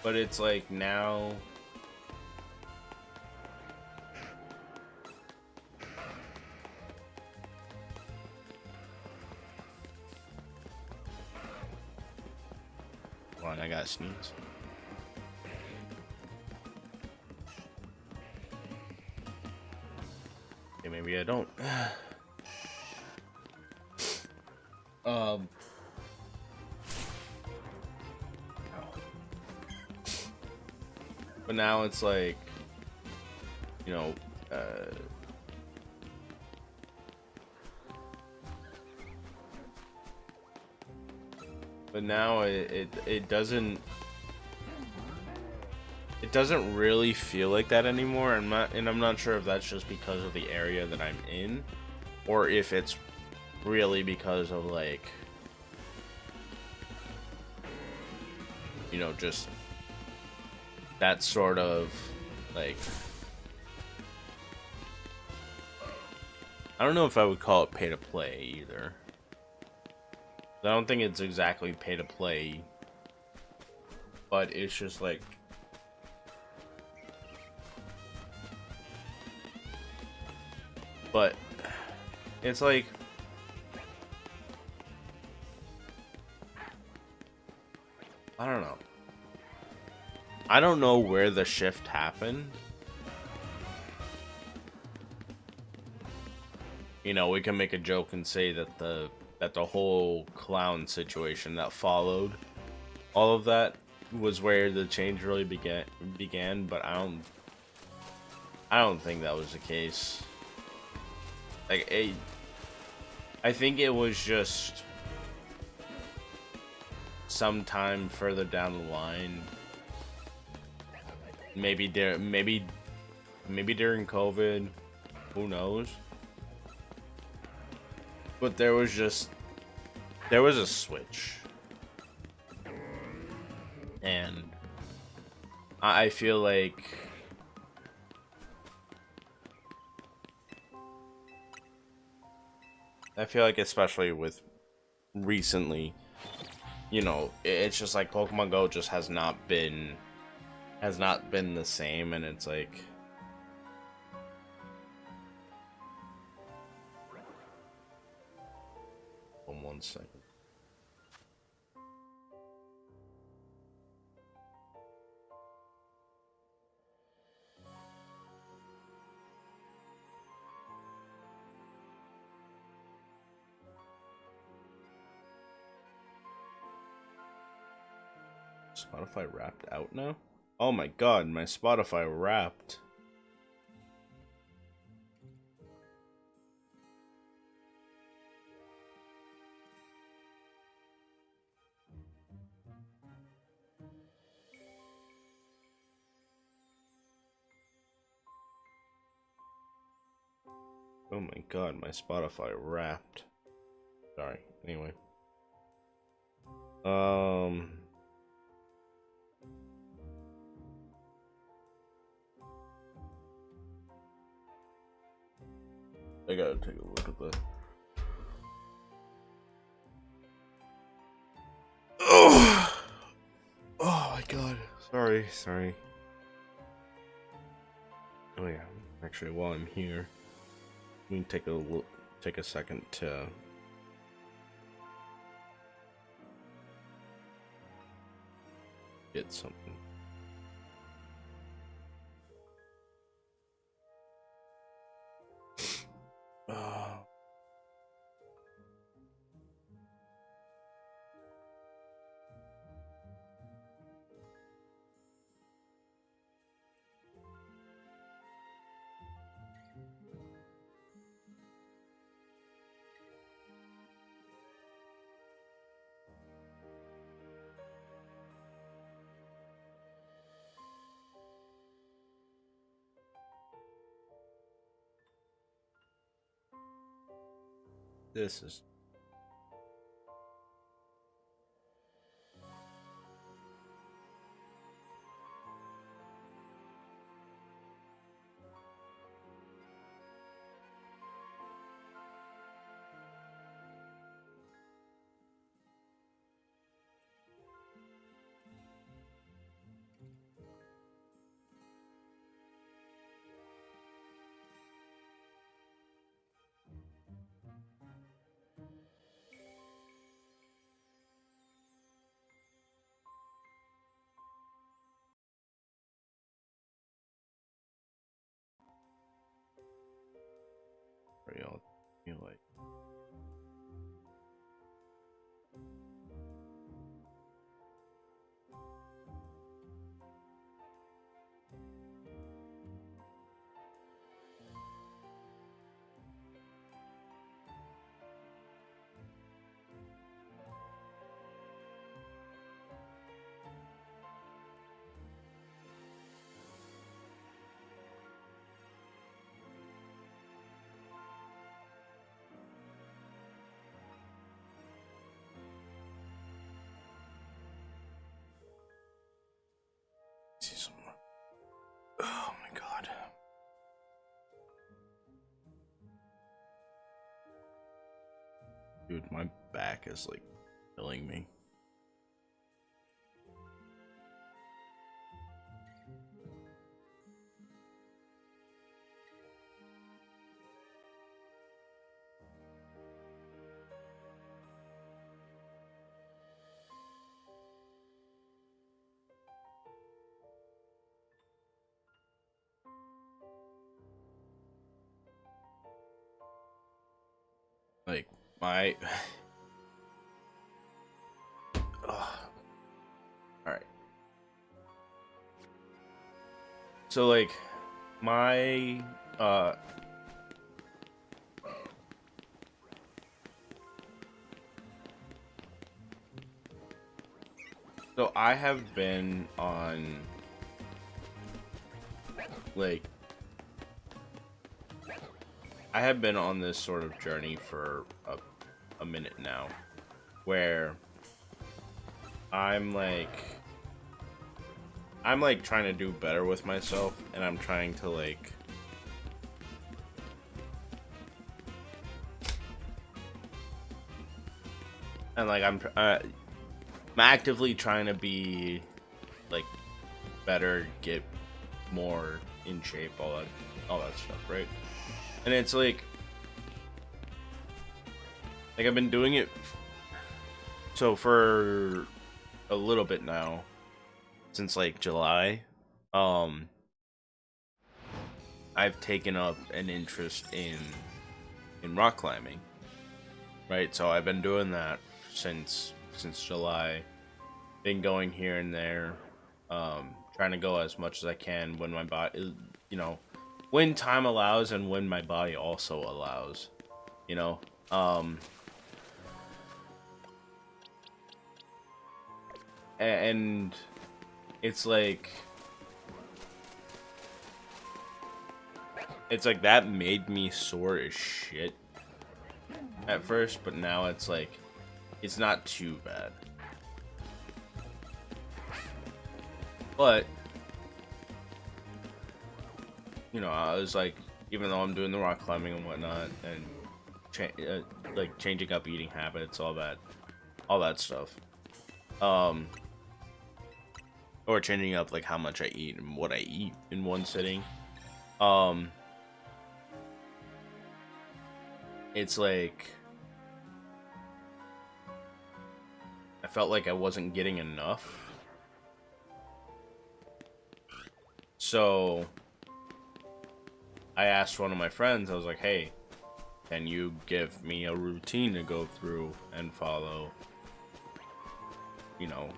A: But it's like now, hold on, I gotta sneeze. Okay, maybe I don't. But now it's like, you know, but now it doesn't really feel like that anymore. I'm not sure if that's just because of the area that I'm in, or if it's really because of, like, you know, just that sort of, like, I don't know if I would call it pay to play either. I don't think it's exactly pay to play, but it's just like, but it's like, I don't know. I don't know where the shift happened. we can make a joke and say that the whole clown situation that followed all of that was where the change really began, but I don't think that was the case. Like, I think it was just sometime further down the line. Maybe during COVID, who knows? But there was a switch. And I feel like especially with recently, it's just like Pokemon Go just has not been the same, and it's like one second. Spotify Wrapped out now? Oh my god, my Spotify Wrapped. Oh my god, my Spotify Wrapped. Sorry. Anyway. I gotta take a look at that. Oh, oh my god. Sorry. Oh yeah. Actually, while I'm here, we can take a second to get something. This is real. Feel like see some. Oh my god. Dude, my back is like killing me. like my all right. So like my so I have been on like I have been on this sort of journey for a minute now where I'm like trying to do better with myself, and I'm trying to like I'm actively trying to be like better, get more in shape, all that stuff, right? And it's like I've been doing it so for a little bit now, since like July. I've taken up an interest in rock climbing, right? So I've been doing that since July. Been going here and there, trying to go as much as I can when my body, you know, when time allows and when my body also allows, you know. And it's like that made me sore as shit at first, but now it's like it's not too bad. But you know, I was like, even though I'm doing the rock climbing and whatnot, and like changing up eating habits, all that stuff, or changing up like how much I eat and what I eat in one sitting, it's like I felt like I wasn't getting enough. So I asked one of my friends, I was like, hey, can you give me a routine to go through and follow? You know,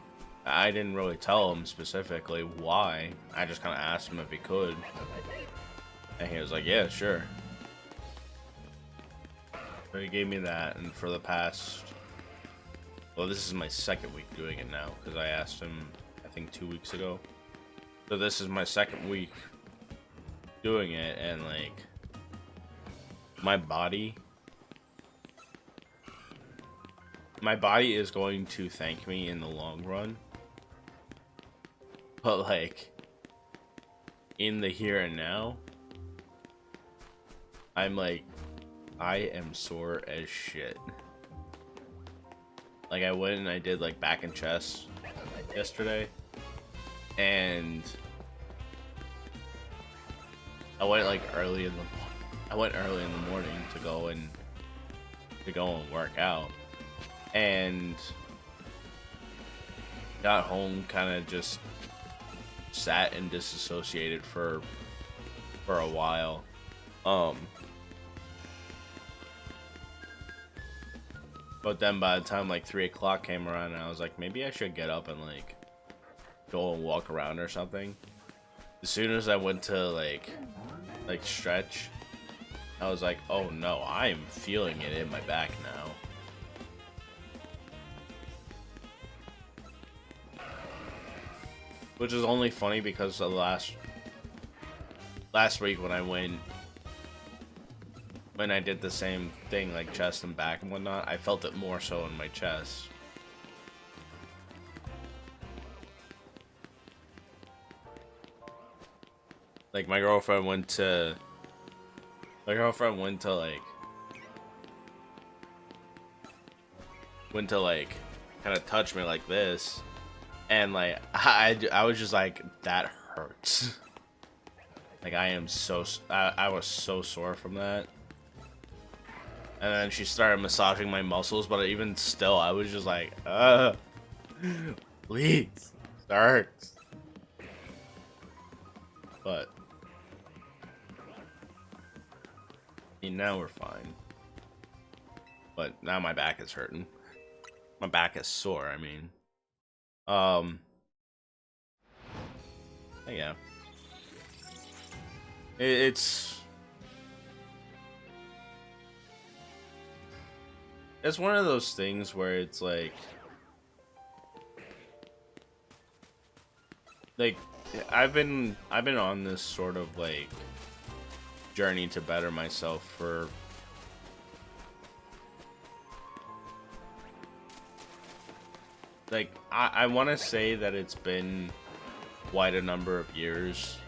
A: I didn't really tell him specifically why. I just kind of asked him if he could. And he was like, yeah, sure. So he gave me that, and for the past... Well, this is my second week doing it now, because I asked him, I think 2 weeks ago. So this is my second week doing it, and like my body is going to thank me in the long run, but like in the here and now, I'm like, I am sore as shit. Like I went and I did like back and chest yesterday, and I went early in the morning to go and work out, and got home, kind of just sat and disassociated for a while. But then by the time like 3 o'clock came around, I was like, maybe I should get up and like go and walk around or something. As soon as I went to like stretch, I was like, oh no, I am feeling it in my back now. Which is only funny because of the last week when I did the same thing, like chest and back and whatnot, I felt it more so in my chest. Like my girlfriend went to kind of touch me like this, and like I was just like, that hurts. Like I was so sore from that. And then she started massaging my muscles, but even still, I was just like, please, it hurts. But now we're fine. but now my back is hurting. My back is sore, I mean. Um, yeah. It's one of those things where it's like I've been on this sort of like journey to better myself for like I want to say that it's been quite a number of years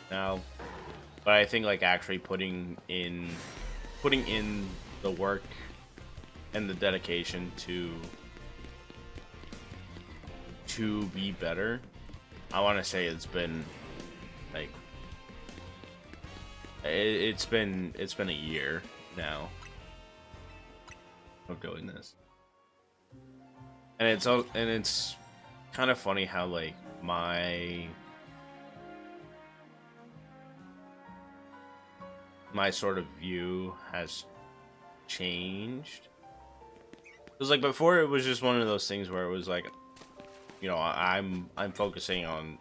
A: now, but I think like actually putting in the work and the dedication to be better, I want to say it's been like it's been a year now of doing this, and it's kind of funny how like my sort of view has changed. Because like before, it was just one of those things where it was like, you know, I'm focusing on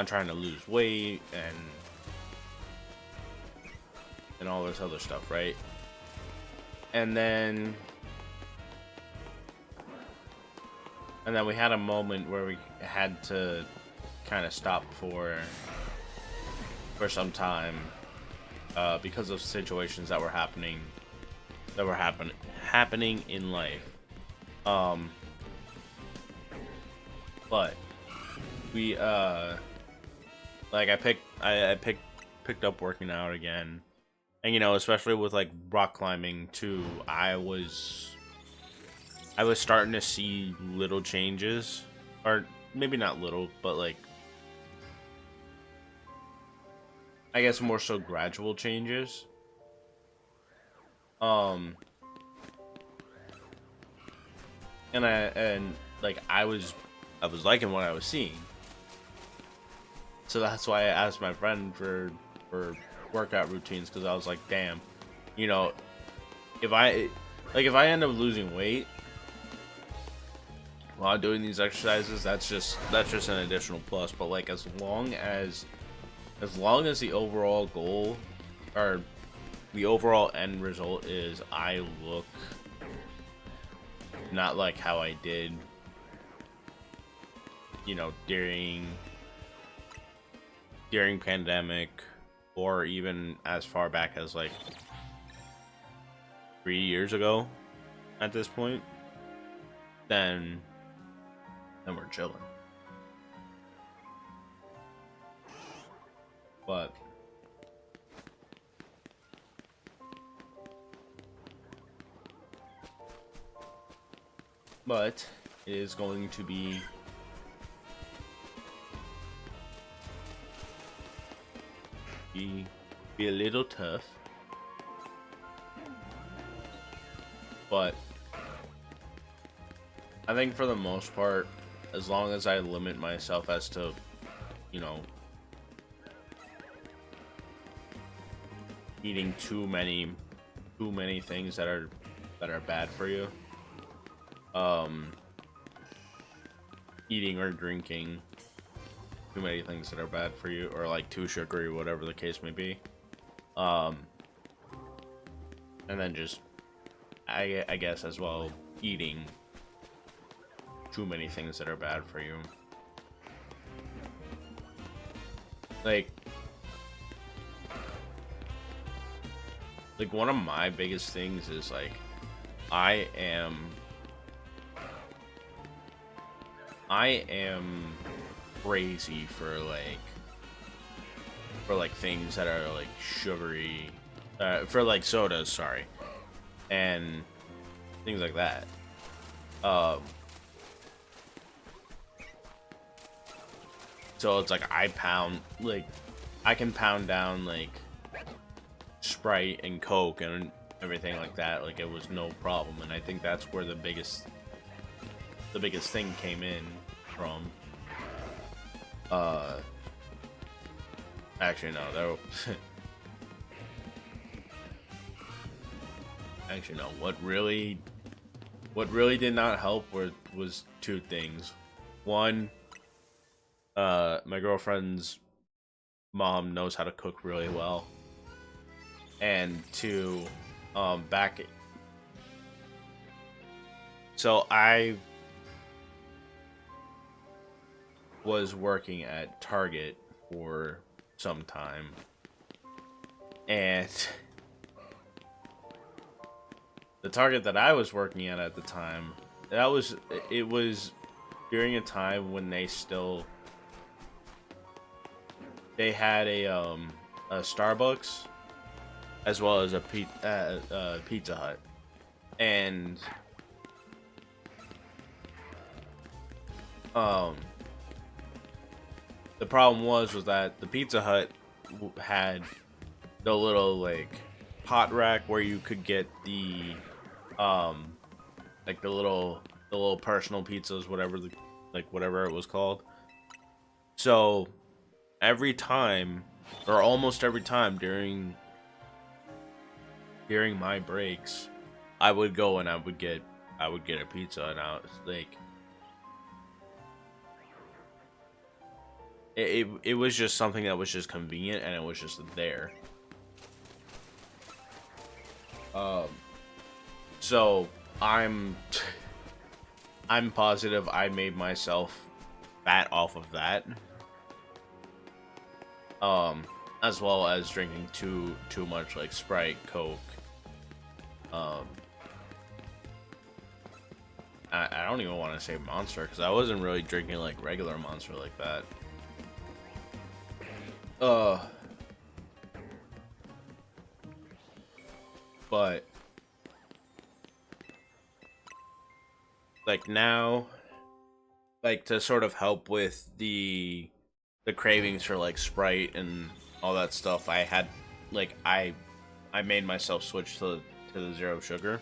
A: trying to lose weight and all this other stuff, right? And then we had a moment where we had to kind of stop for some time because of situations that were happening in life. But we like I picked up working out again, and you know, especially with like rock climbing too, I was starting to see little changes, or maybe not little, but like I guess more so gradual changes. And like I was liking what I was seeing. So that's why I asked my friend for workout routines, because I was like, damn, you know, if I end up losing weight while doing these exercises, that's just an additional plus. But like as long as the overall goal or the overall end result is I look not like how I did, you know, during pandemic, or even as far back as like 3 years ago at this point, then we're chilling. But it is going to be a little tough, but I think for the most part, as long as I limit myself as to, you know, eating too many things that are bad for you, eating or drinking too many things that are bad for you, or like too sugary, whatever the case may be, and then just I guess as well eating too many things that are bad for you. Like one of my biggest things is like I am crazy for things that are like sugary, for like sodas, sorry, and things like that. So it's like I can pound down like Sprite and Coke and everything like that, like it was no problem. And I think that's where the biggest thing came in from. Actually no, actually no. What really did not help was two things. One, my girlfriend's mom knows how to cook really well, and two, back. So I was working at Target for some time, and the Target that I was working at the time, it was during a time when they had a Starbucks as well as a Pizza Hut, and the problem was that the Pizza Hut had the little like pot rack where you could get the like the little personal pizzas, whatever it was called. So every time, or almost every time during my breaks, I would go and I would get a pizza, and I was like, it was just something that was just convenient, and it was just there. So I'm positive I made myself fat off of that. As well as drinking too much like Sprite, Coke. I don't even want to say Monster, because I wasn't really drinking like regular Monster like that. But like now, like to sort of help with the cravings for like Sprite and all that stuff, I had like I made myself switch to the zero sugar.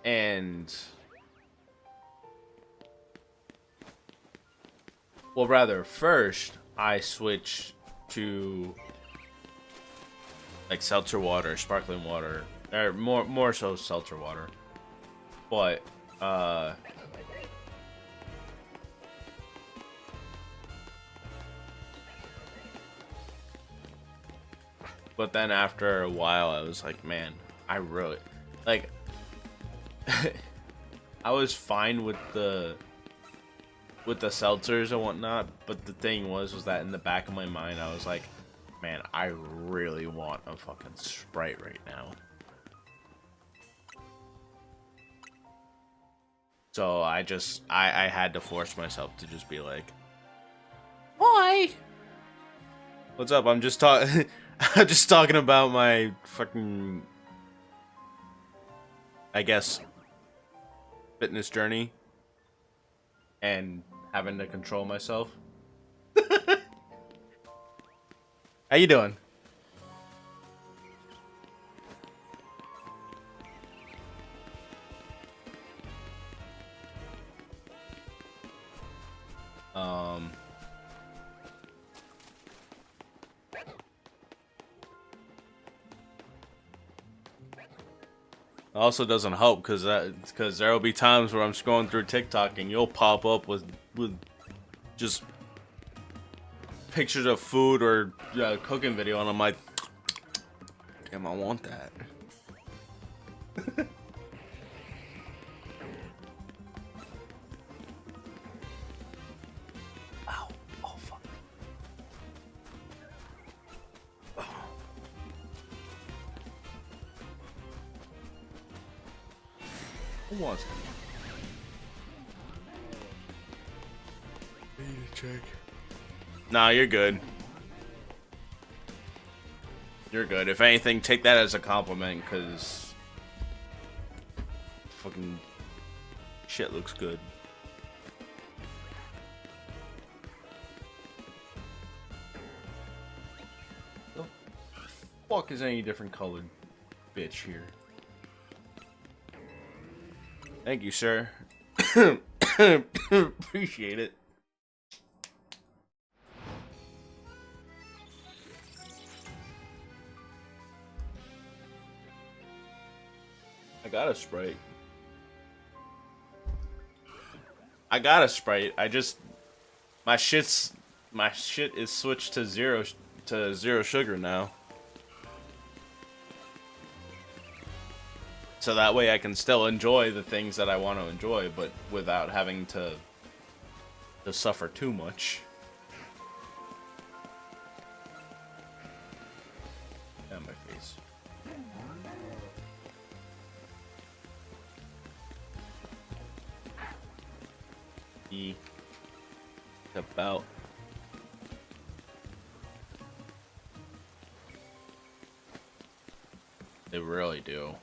A: And well, rather, first I switched to like seltzer water, sparkling water, or more so seltzer water. But then after a while, I was like, man, I really like I was fine with the seltzers and whatnot, but the thing was that in the back of my mind, I was like, man, I really want a fucking Sprite right now. So I had to force myself to just be like, why? What's up? I'm just talking I'm just talking about my fucking, I guess, fitness journey and having to control myself. How you doing? Also doesn't help because there'll be times where I'm scrolling through TikTok and you'll pop up with just pictures of food or cooking video, and I'm like, damn, I want that. Ow. Oh, fuck. Oh. Who wants it? I need to check. Nah, you're good. You're good. If anything, take that as a compliment, because fucking shit looks good. The fuck is any different colored bitch here? Thank you, sir. Appreciate it. got a Sprite. I got a Sprite. I just my shit is switched to zero sugar now. So that way I can still enjoy the things that I want to enjoy, but without having to suffer too much. Yeah, my face. About. They really do.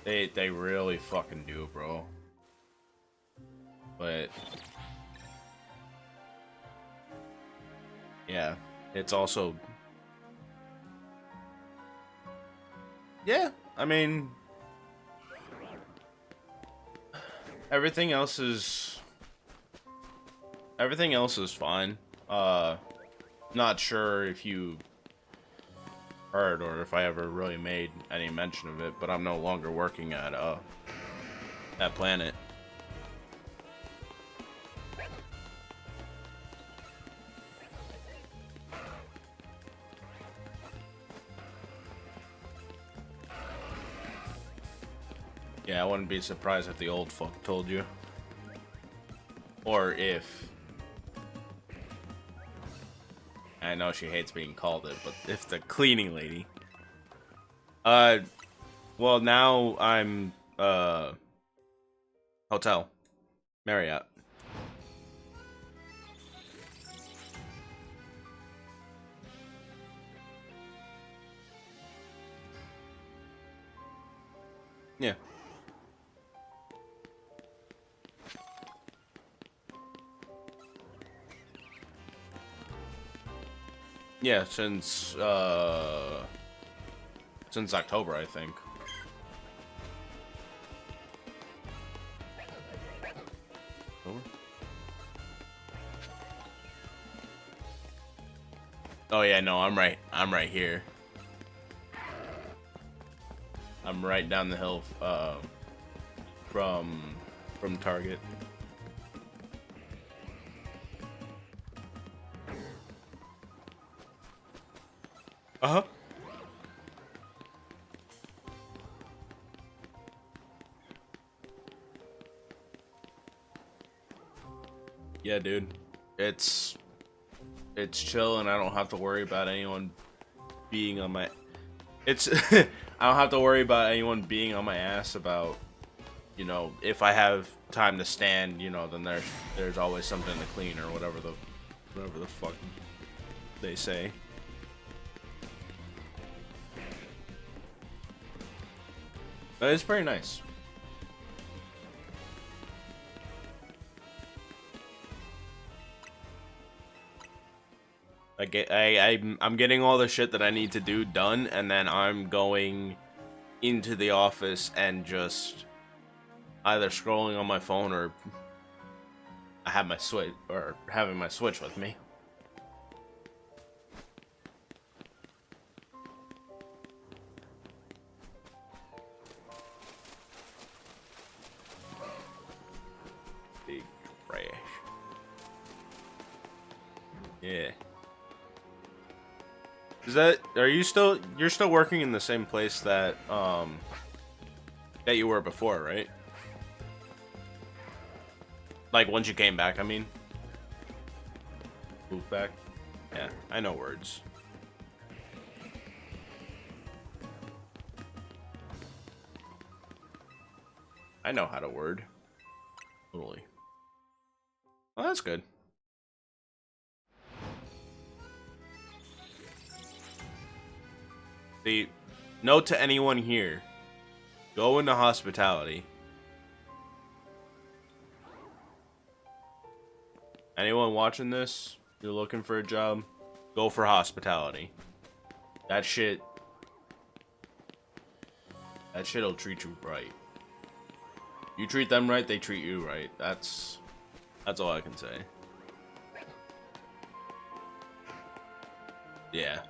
A: They really fucking do, bro. But yeah, it's also, yeah, I mean, everything else is fine. Not sure if you heard or if I ever really made any mention of it, but I'm no longer working at that planet. Yeah, I wouldn't be surprised if the old fuck told you. Or if... I know she hates being called it, but if the cleaning lady... well, now I'm, hotel. Marriott. Yeah. Yeah, since October, I think. October? Oh yeah, no, I'm right here. I'm right down the hill, from Target. Uh-huh. Yeah, dude. It's chill and I don't have to worry about anyone being on my... It's... I don't have to worry about anyone being on my ass about, you know, if I have time to stand, you know, then there's always something to clean or whatever the fuck they say. But it's pretty nice. I'm getting all the shit that I need to do done, and then I'm going into the office and just either scrolling on my phone or I have my Switch or having my Switch with me. Big trash. Yeah. You're still working in the same place that you were before, right? Like once you came back, I mean. Moved back? Yeah, I know words. I know how to word. Totally. Well, that's good. The note to anyone here: go into hospitality. Anyone watching this, you're looking for a job, go for hospitality. That shit'll treat you right. You treat them right, they treat you right. That's all I can say. Yeah.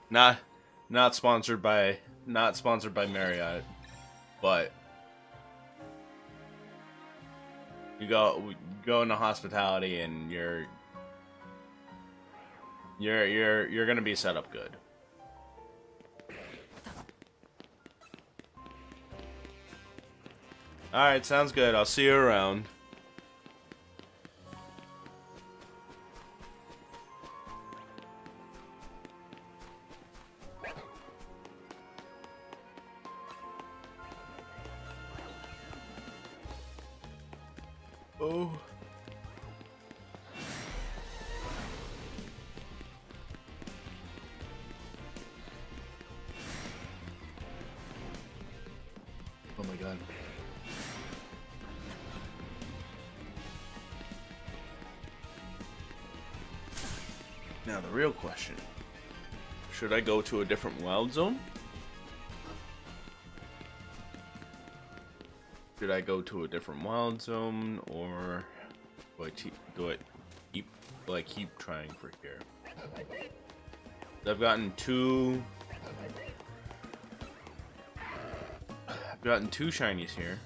A: not not sponsored by Marriott, but you go into hospitality and you're gonna be set up good. All right, sounds good. I'll see you around. Oh. Oh my god. Now the real question. Should I go to a different wild zone? Should I go to a different wild zone, or do I keep trying for here? I've gotten two shinies here.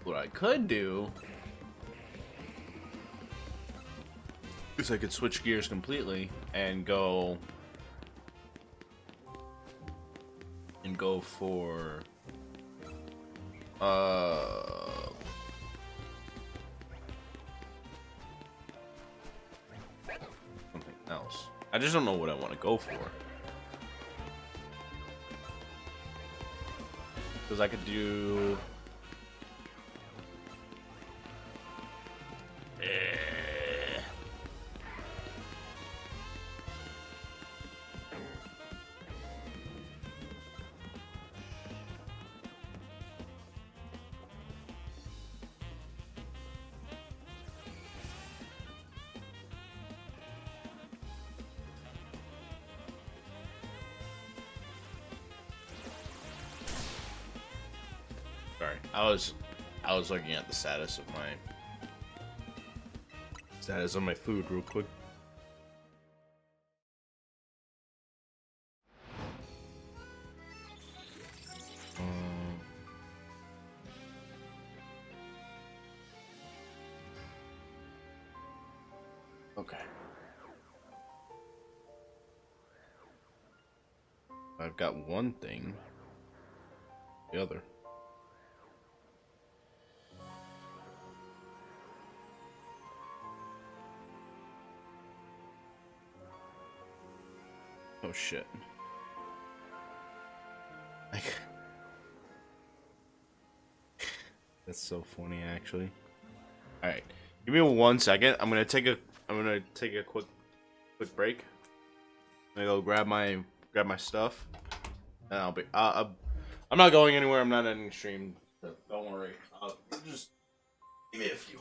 A: What I could do is I could switch gears completely and go for something else. I just don't know what I want to go for. Because I could do sorry. I was looking at the status of my food real quick. Okay. I've got one thing. The other. Oh shit. That's so funny actually. Alright. Give me 1 second. I'm gonna take a quick break. I'm gonna go grab my stuff. And I'm not going anywhere, I'm not ending stream. So don't worry. Just give me a few.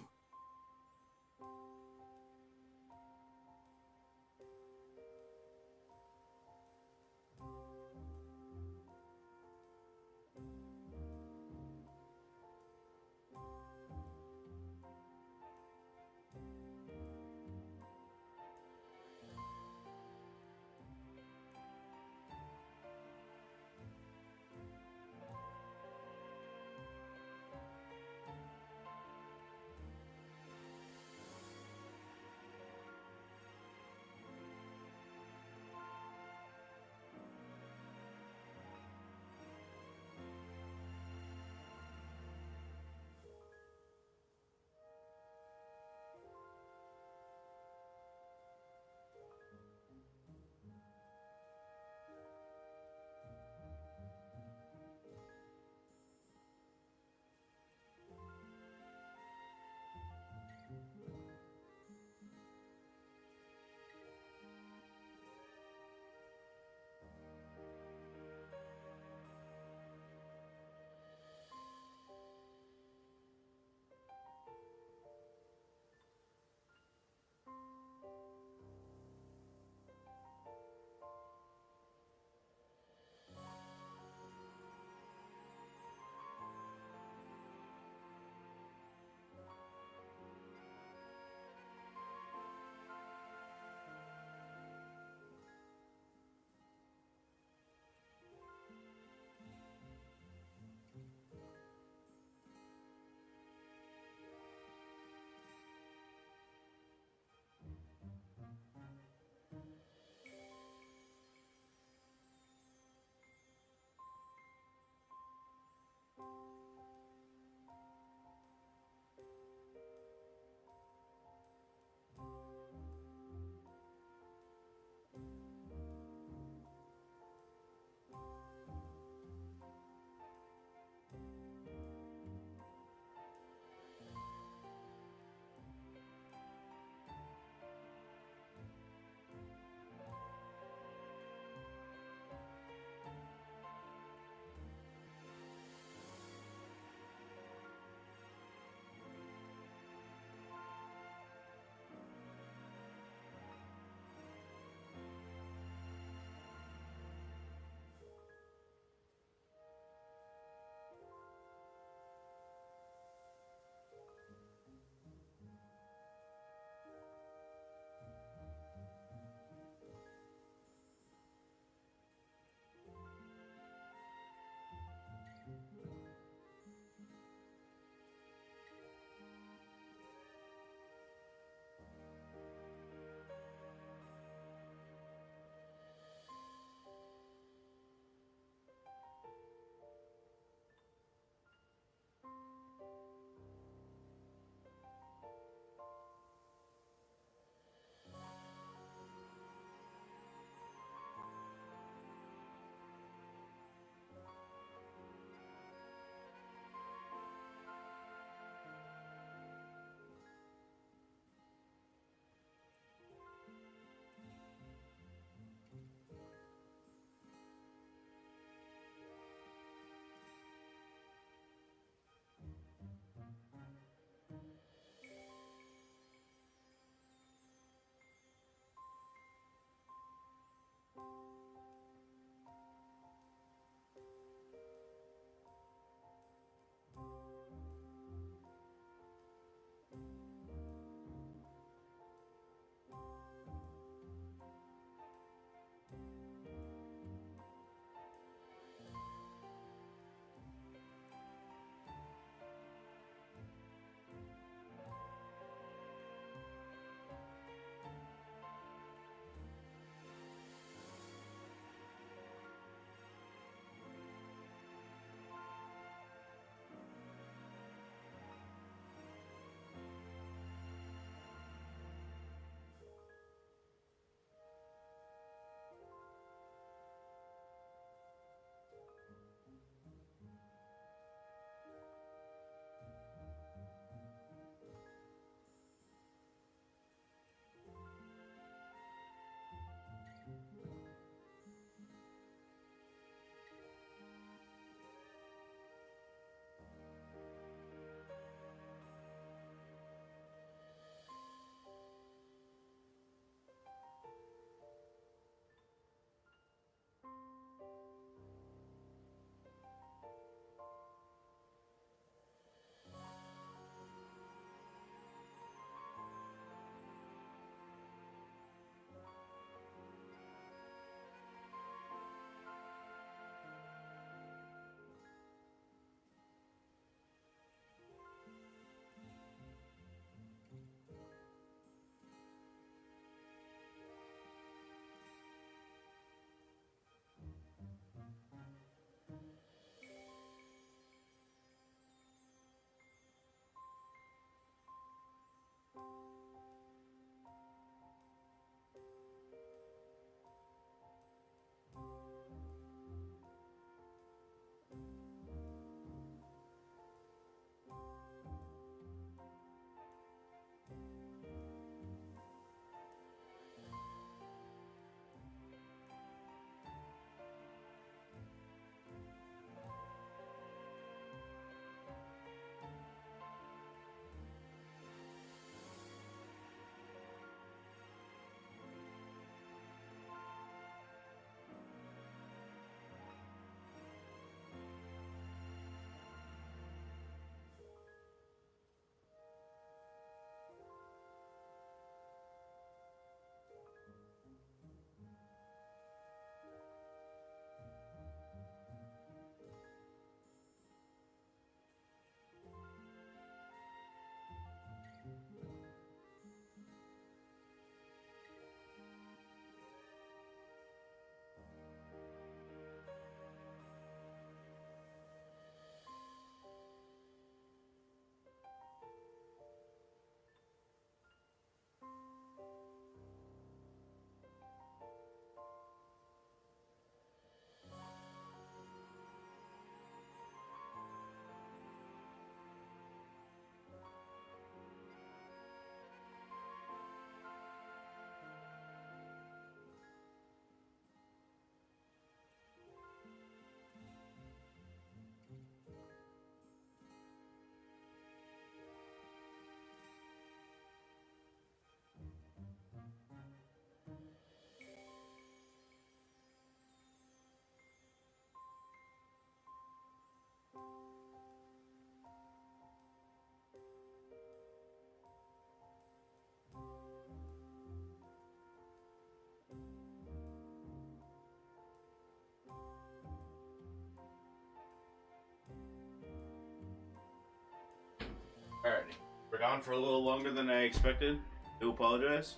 A: on for a little longer than I expected. I do apologize.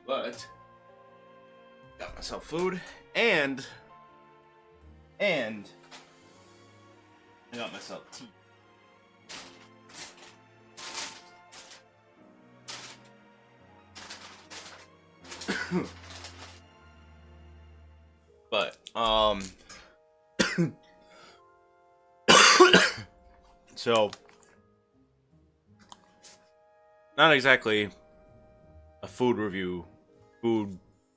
A: But got myself food and I got myself tea. But so not exactly a food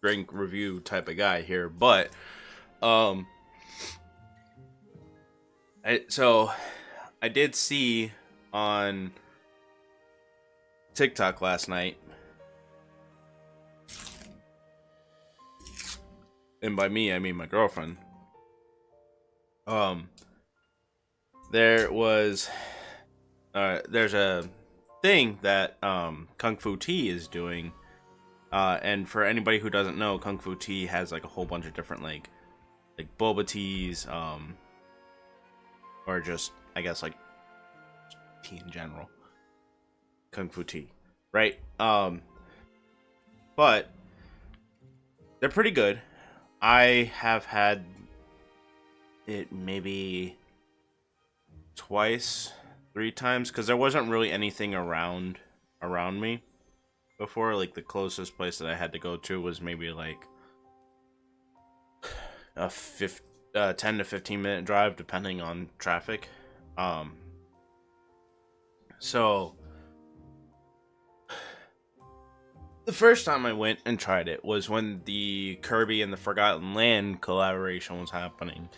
A: drink review type of guy here, but I did see on TikTok last night, and by me I mean my girlfriend. There's a thing that Kung Fu Tea is doing, and for anybody who doesn't know, Kung Fu Tea has like a whole bunch of different like boba teas, or just I guess like tea in general. Kung Fu Tea, right? But they're pretty good. I have had it maybe twice, 3 times, because there wasn't really anything around me before. Like the closest place that I had to go to was maybe like a 10 to 15 minute drive depending on traffic. So the first time I went and tried it was when the Kirby and the Forgotten Land collaboration was happening.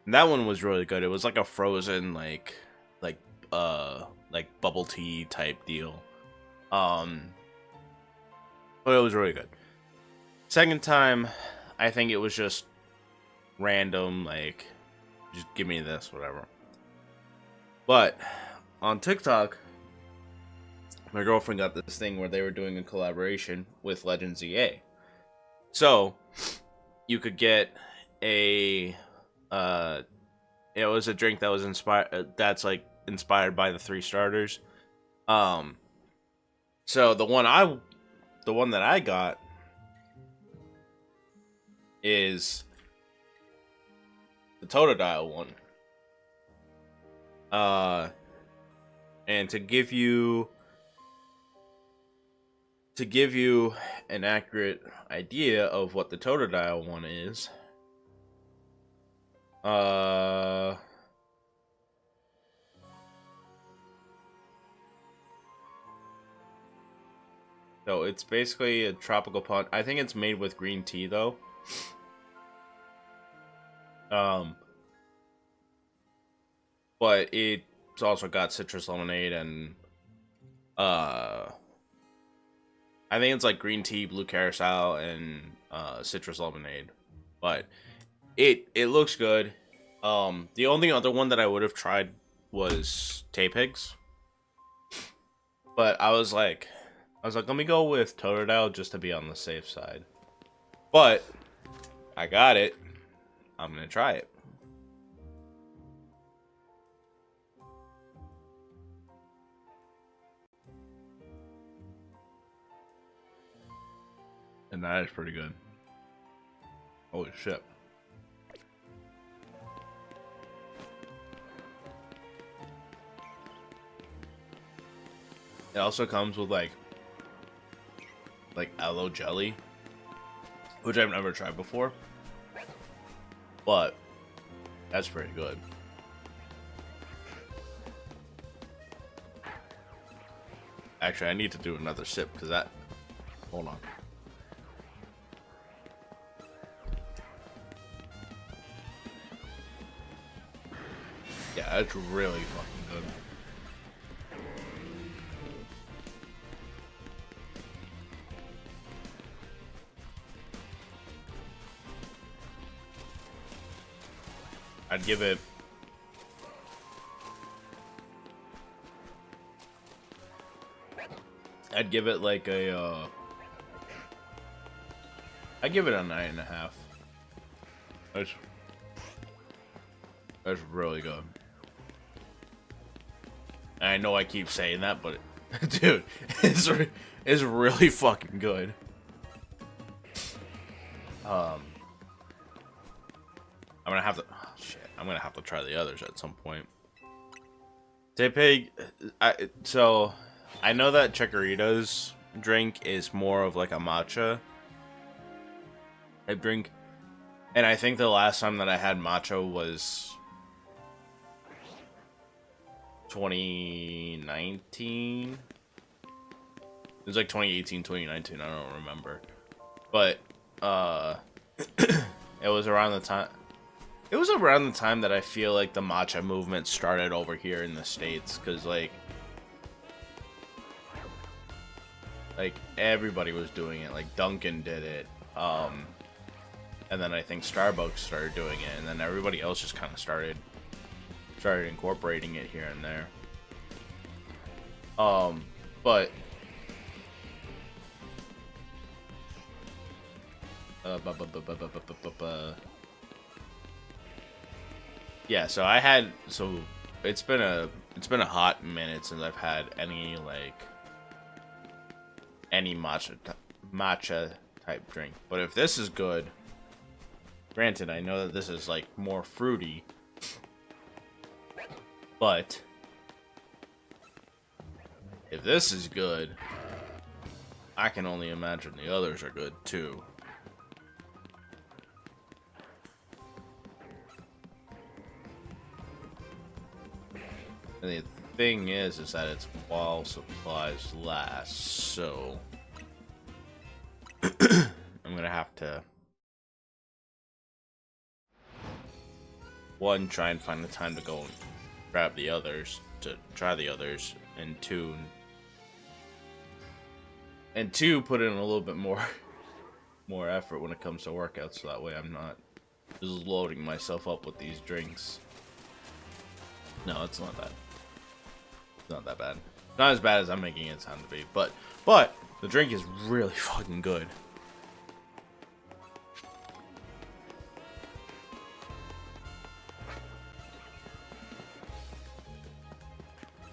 A: And that one was really good. It was like a frozen like bubble tea type deal. But it was really good. Second time, I think it was just random, like just give me this, whatever. But on TikTok, my girlfriend got this thing where they were doing a collaboration with Legends EA. So you could get it was a drink that was inspired by the 3 starters. So the one that I got is the Totodile one. And to give you an accurate idea of what the Totodile one is, so it's basically a tropical punch. I think it's made with green tea though. But it's also got citrus lemonade and I think it's like green tea, blue carousel, and citrus lemonade. But it looks good. The only other one that I would have tried was Tay Pigs. But I was like, let me go with Totodile just to be on the safe side. But I got it. I'm gonna try it. And that is pretty good. Holy shit. It also comes with like aloe jelly, which I've never tried before. But that's pretty good. Actually, I need to do another sip because that... Hold on. Yeah, that's really fucking good. I'd give it... like a, I'd give it a 9.5. That's really good. And I know I keep saying that, but dude, it's really fucking good. I'm gonna have to. Oh, shit, I'm gonna have to try the others at some point. Teipig, so I know that Chikorita's drink is more of like a matcha type drink, and I think the last time that I had matcha was 2019. It was like 2018, 2019. I don't remember, but it was around the time. It was around the time that I feel like the matcha movement started over here in the States, because like everybody was doing it. Like Dunkin' did it, and then I think Starbucks started doing it, and then everybody else just kind of started incorporating it here and there. But yeah, so it's been a hot minute since I've had any matcha type drink. But if this is good, granted, I know that this is like more fruity, but if this is good, I can only imagine the others are good too. And the thing is that it's while supplies last, so I'm gonna have to one, try and find the time to go and grab the others, to try the others, and two, put in a little bit more effort when it comes to workouts, so that way I'm not just loading myself up with these drinks. No, it's not that. It's not that bad. Not as bad as I'm making it sound to be, but the drink is really fucking good.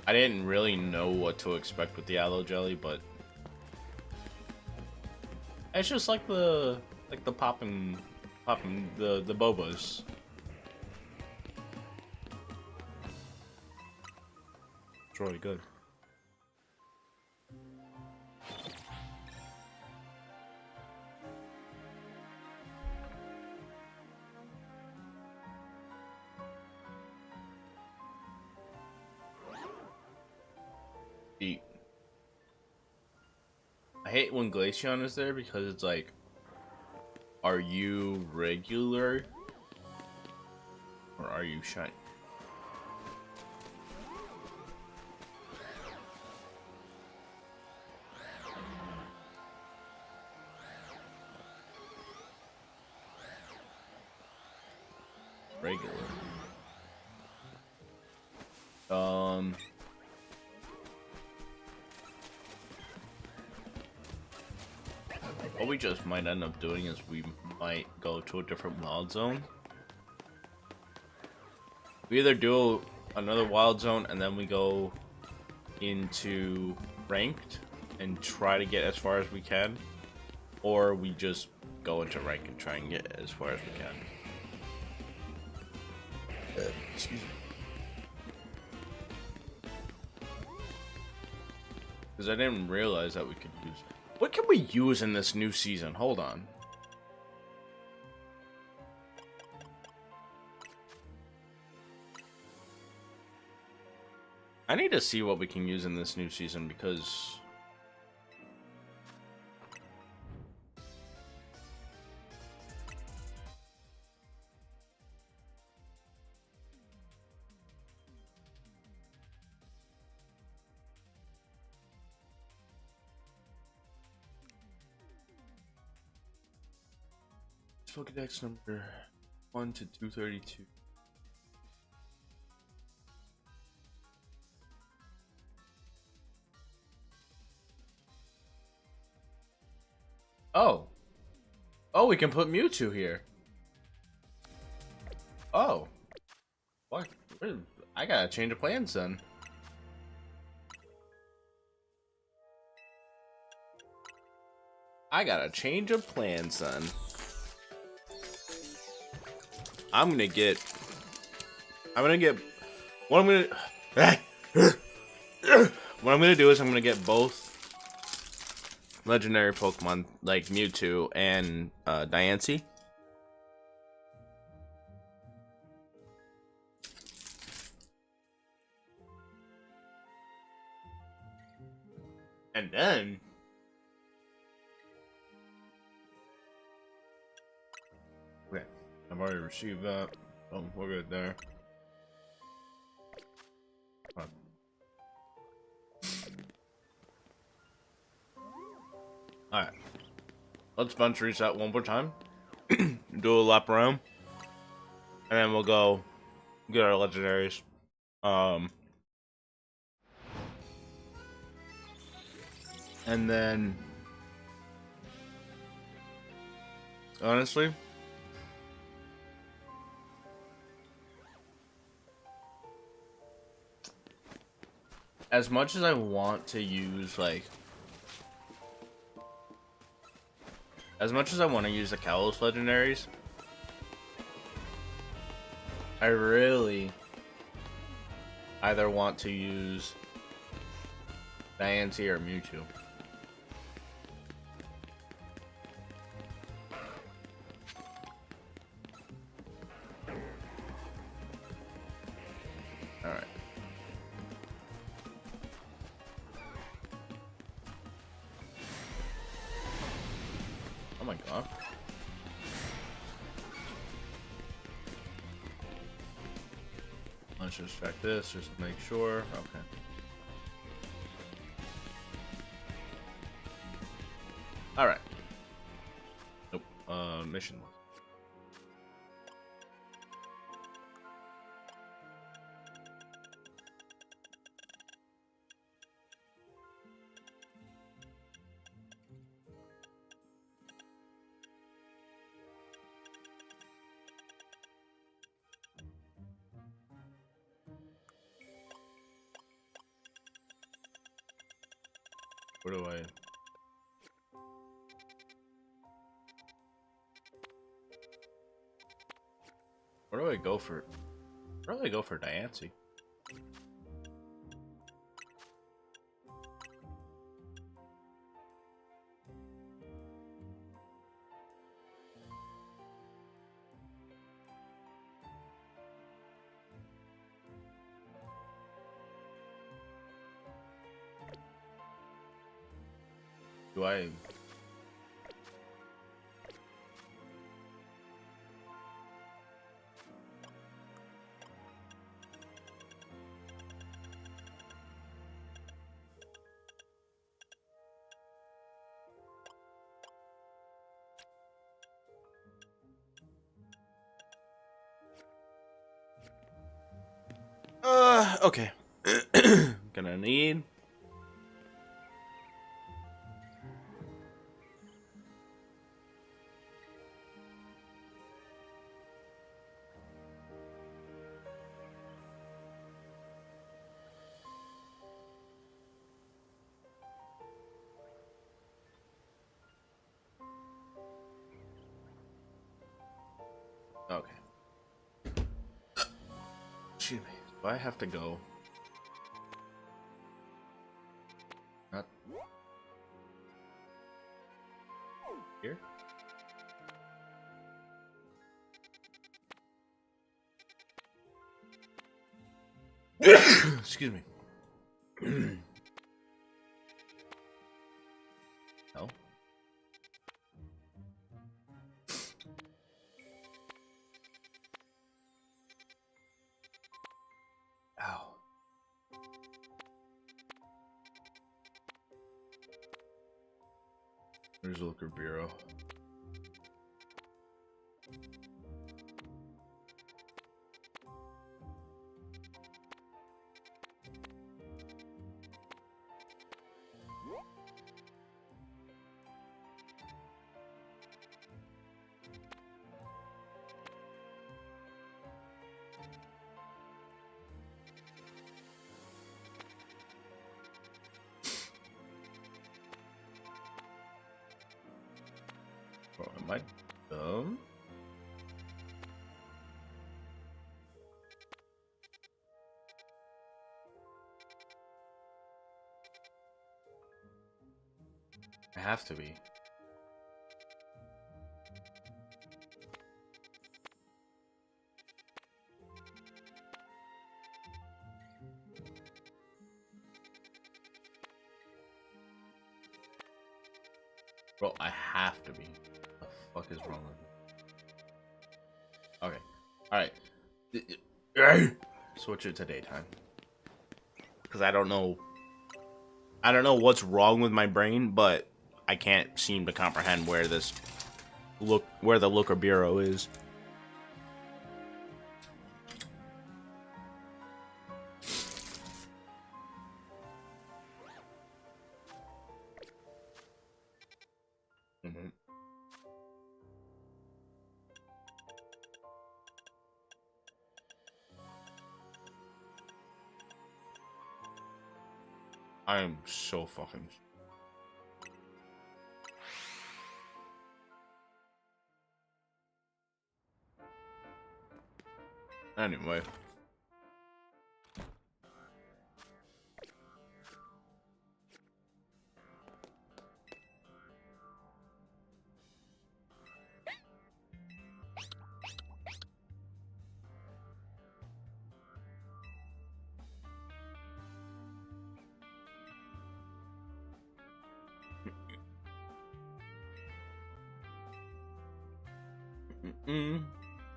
A: I didn't really know what to expect with the aloe jelly, but it's just like the popping the bobas. It's really good. I hate when Glaceon is there because it's like, are you regular or are you shiny? Regular. What we just might end up doing is we might go to a different wild zone. We either do another wild zone and then we go into ranked and try to get as far as we can, or we just go into rank and try and get as far as we can. Excuse me. Because I didn't realize that we could use... What can we use in this new season? Hold on. I need to see what we can use in this new season because... Pokedex number 1 to 232. Oh. Oh, we can put Mewtwo here. Oh. What? I gotta change the plans then. I got a change of plan, son. I'm gonna get what I'm gonna what I'm gonna do is I'm gonna get both legendary Pokemon like Mewtwo and Diancie. And then okay, I've already received that. Oh, we're good there. Alright. Let's bunch reset one more time. Do a lap around. And then we'll go get our legendaries. And then honestly, as much as I want to use as much as I want to use the Kalos legendaries, I really either want to use Diancie or Mewtwo. Alright. Oh my god. Let's just check this just to make sure. Okay. Alright. Nope. Mission. Where do I... Where do I go for... Where do I go for Diancie? Do I... Okay. Gonna need... Okay. Excuse me. Do I have to go? Not here? Excuse me. No. Ow. There's Looker Bureau. Oh, am I dumb? I have to be. Bro, I have to be. What the fuck is wrong with me? Okay. Alright. Switch it to daytime. Because I don't know what's wrong with my brain, but I can't seem to comprehend where the Looker Bureau is. I am so fucking. Anyway.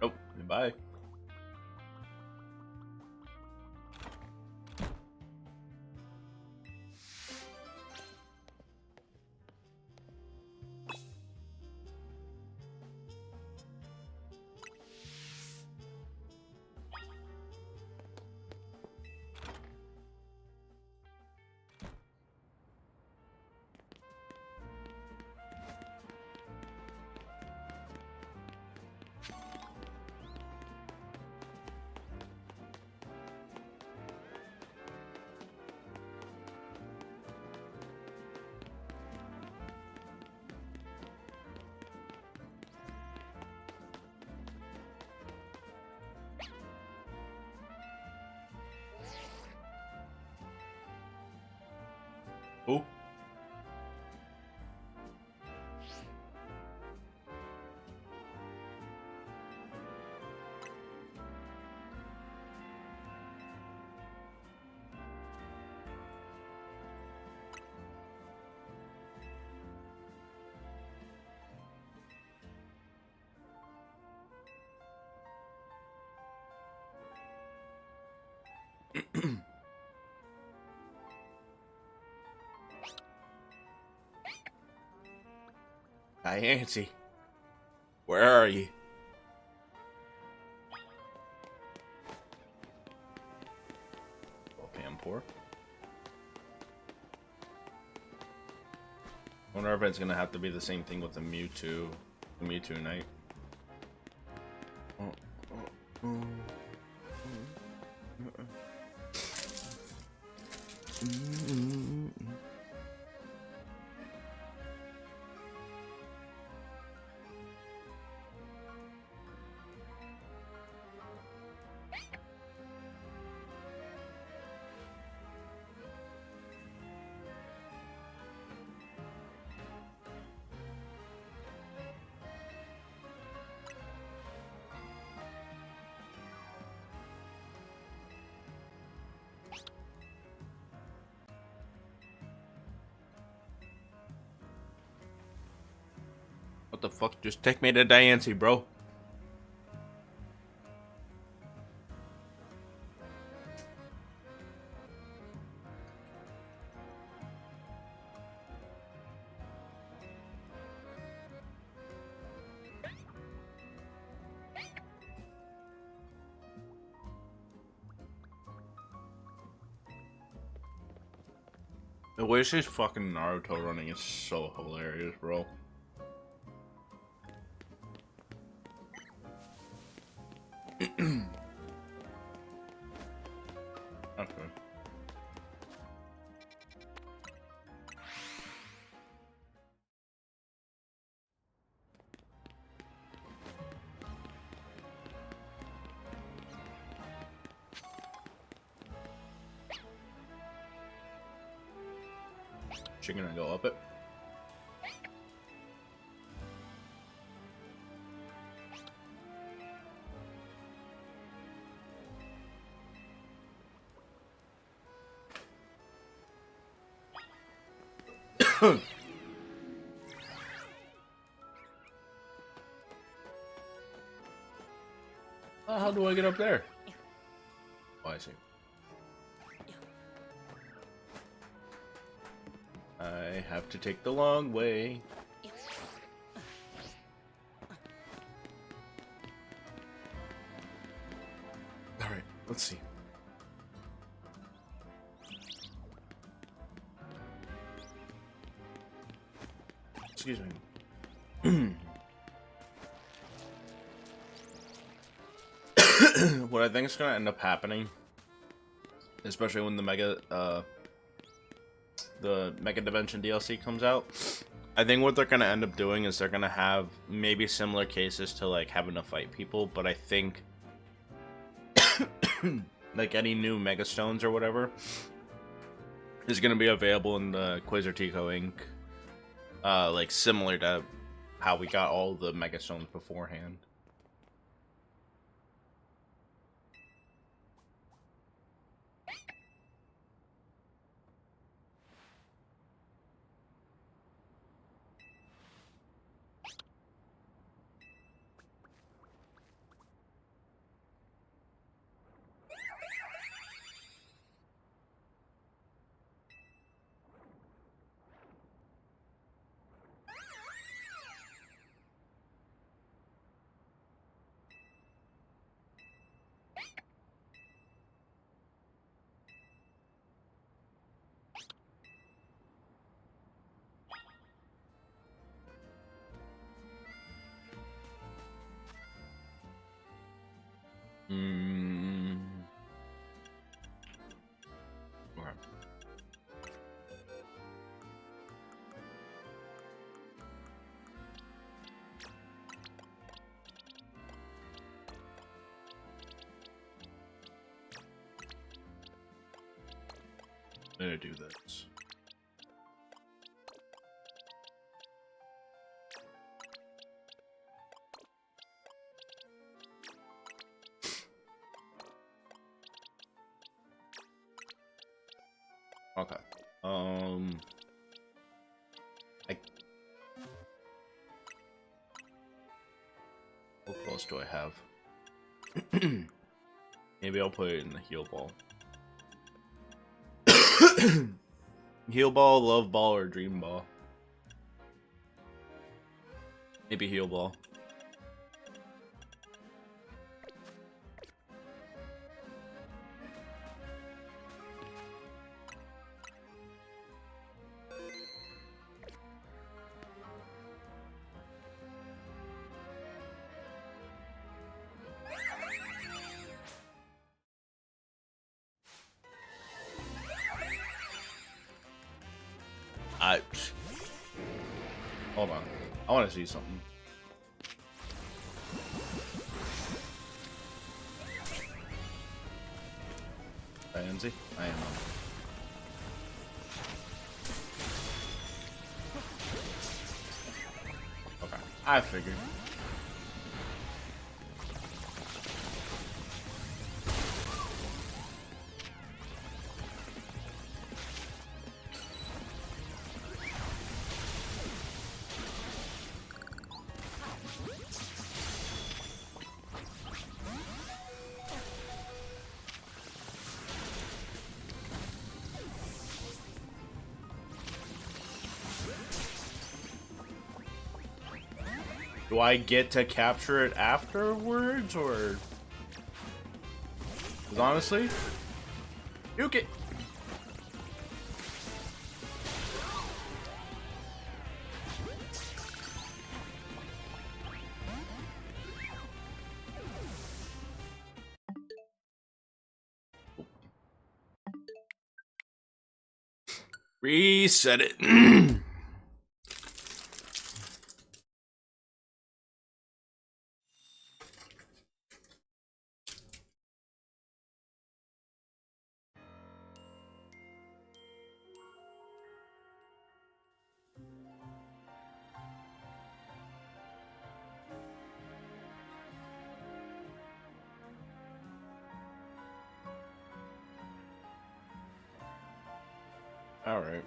A: Oh, goodbye. Oh. Hi, Nancy. Where are you? Okay, I'm poor. I wonder if it's gonna have to be the same thing with the Mewtwo Knight. What the fuck? Just take me to Diancie, bro. The way she's fucking Naruto running is so hilarious, bro. Okay. Chicken and go up it. How do I get up there? Oh, I see. I have to take the long way. Alright, let's see. Excuse me. What I think is gonna end up happening, especially when the Mega Dimension DLC comes out, I think what they're gonna end up doing is they're gonna have maybe similar cases to like having to fight people, but I think like any new Mega Stones or whatever is gonna be available in the Quasartico Inc. Like similar to how we got all the Mega Stones beforehand. Okay. I'm gonna do this. Okay. What close do I have? Maybe I'll put it in the heal ball. Heal ball, love ball, or dream ball. Maybe heal ball. Hold on. I want to see something. Fancy? I am. Okay. I figured. Do I get to capture it afterwards, or? Because honestly, you get. Reset it. All right.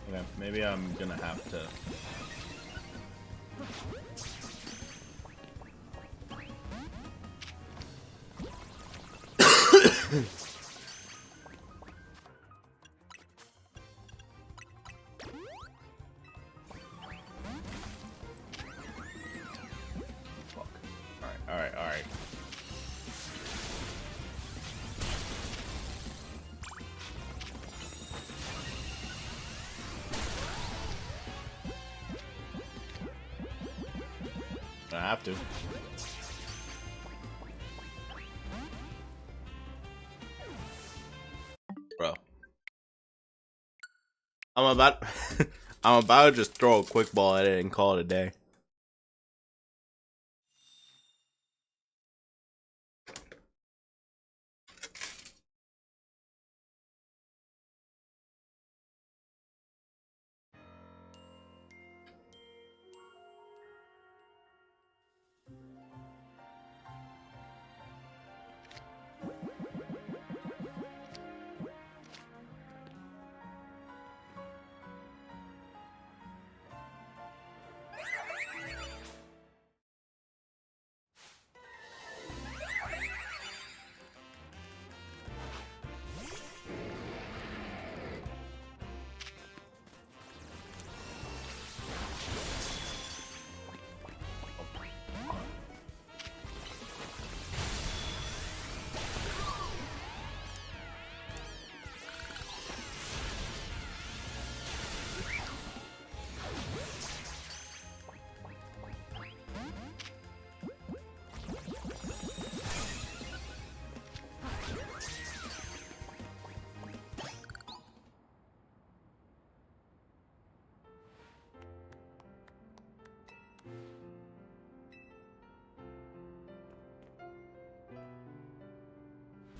A: Okay, maybe I'm gonna have to. Fuck. Alright. I have to. Bro. I'm about I'm about to just throw a quick ball at it and call it a day.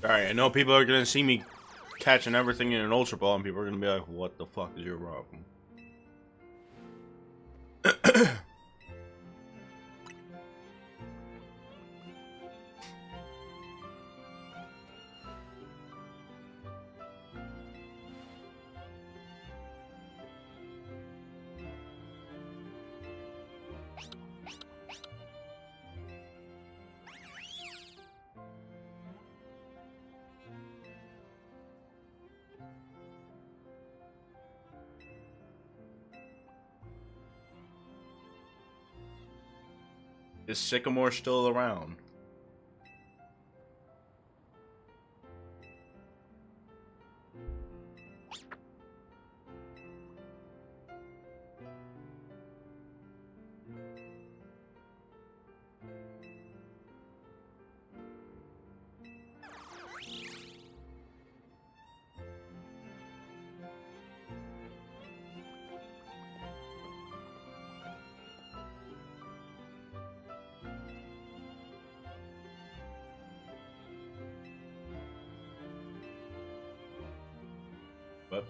A: Alright, I know people are gonna see me catching everything in an Ultra Ball, and people are gonna be like, what the fuck is your problem? Is Sycamore still around? But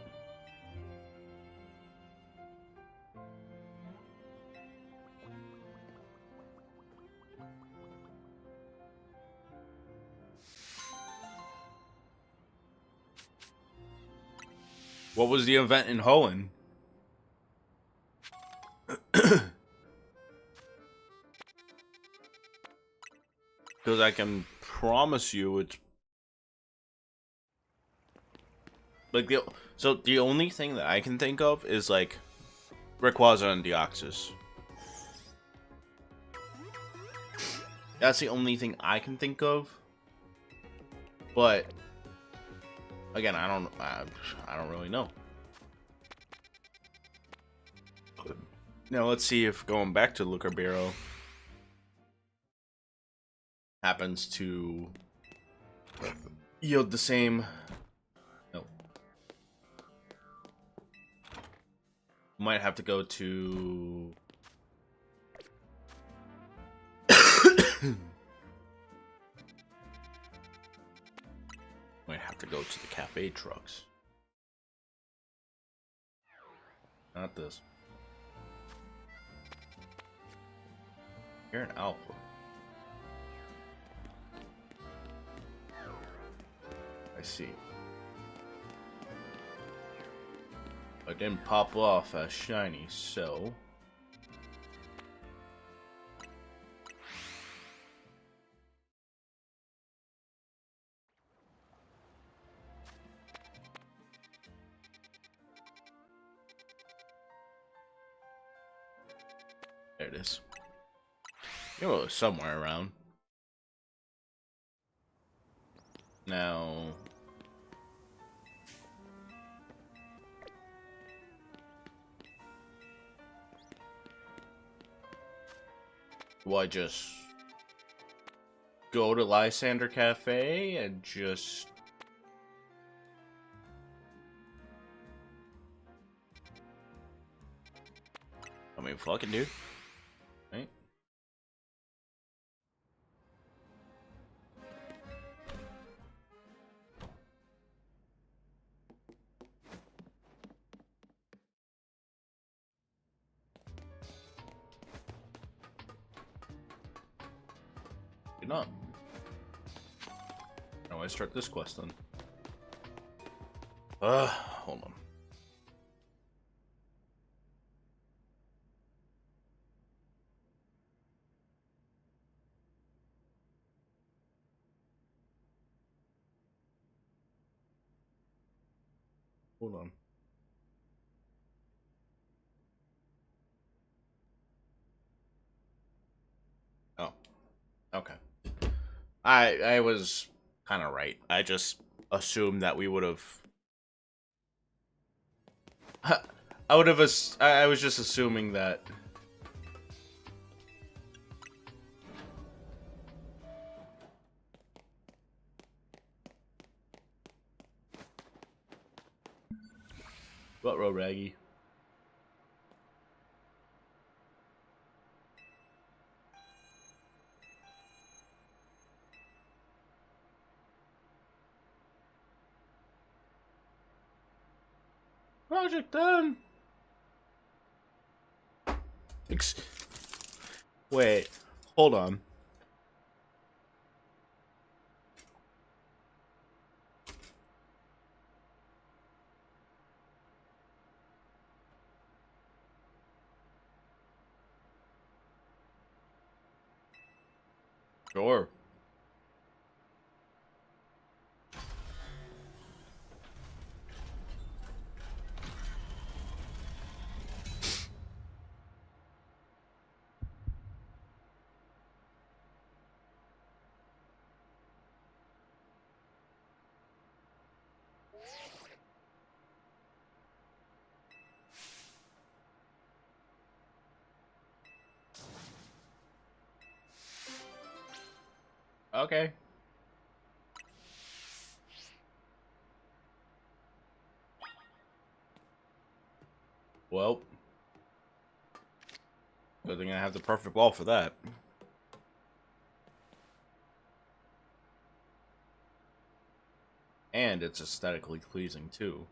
A: what was the event in Hoenn? Because I can promise you it's like the only thing that I can think of is like Rayquaza and Deoxys. That's the only thing I can think of. But again, I don't really know. Now let's see if going back to Liquor Bureau happens to yield the same. No. Might have to go to. Might have to go to the cafe trucks. Not this. You're an alpha. I see. I didn't pop off as shiny, so. There it is. It was somewhere around. Now. Do I just go to Lysander Cafe and just. I mean, fucking dude. Right? Good not. How do I start this quest then? Hold on. Hold on. Oh, okay. I was kind of right. I just assumed that we would have. I would have. I was just assuming that. What row, Raggy? Project done. Wait, hold on. Sure. Okay. Well, good thing I have the perfect wall for that. And it's aesthetically pleasing too.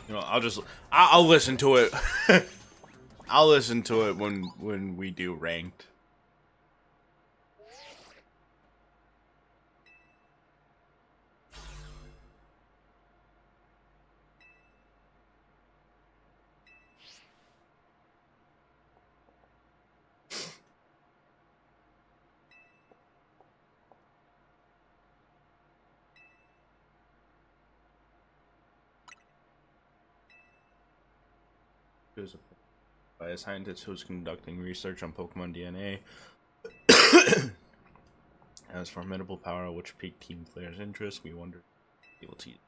A: You know, I'll listen to it. I'll listen to it when we do ranked. It was by a scientist who was conducting research on Pokemon DNA. Has formidable power, which piqued Team Player's interest. We wondered if he will teach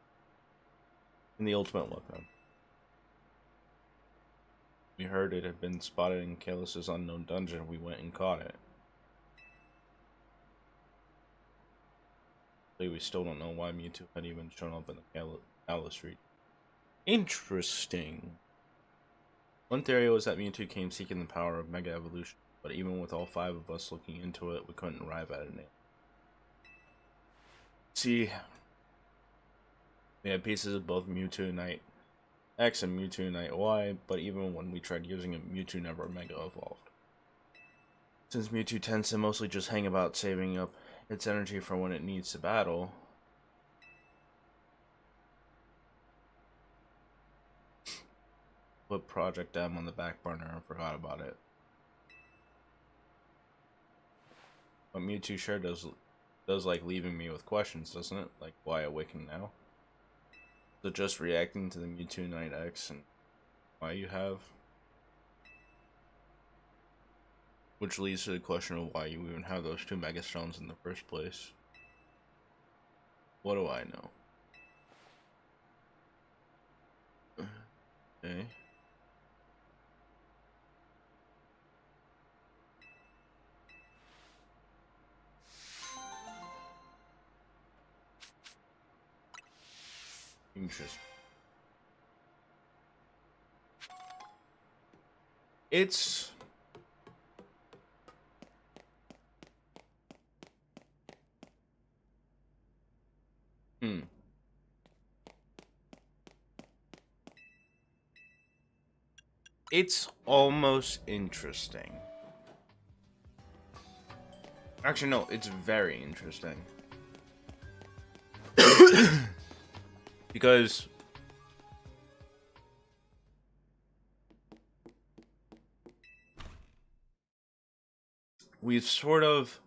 A: in the ultimate weapon. We heard it had been spotted in Kalus's unknown dungeon. We went and caught it. We still don't know why Mewtwo had even shown up in the Kalos region. Interesting. One theory was that Mewtwo came seeking the power of Mega Evolution, but even with all 5 of us looking into it, we couldn't arrive at a name. See, we had pieces of both Mewtwo Unite X and Mewtwo Unite Y, but even when we tried using it, Mewtwo never Mega Evolved. Since Mewtwo tends to mostly just hang about saving up its energy for when it needs to battle, put Project M on the back burner and forgot about it. But Mewtwo sure does like leaving me with questions, doesn't it? Like, why awaken now? So just reacting to the Mewtwo Unite X and why you have? Which leads to the question of why you even have those 2 Mega Stones in the first place. What do I know? Okay. Interesting. It's it's almost interesting. Actually, no, it's very interesting. Because we've sort of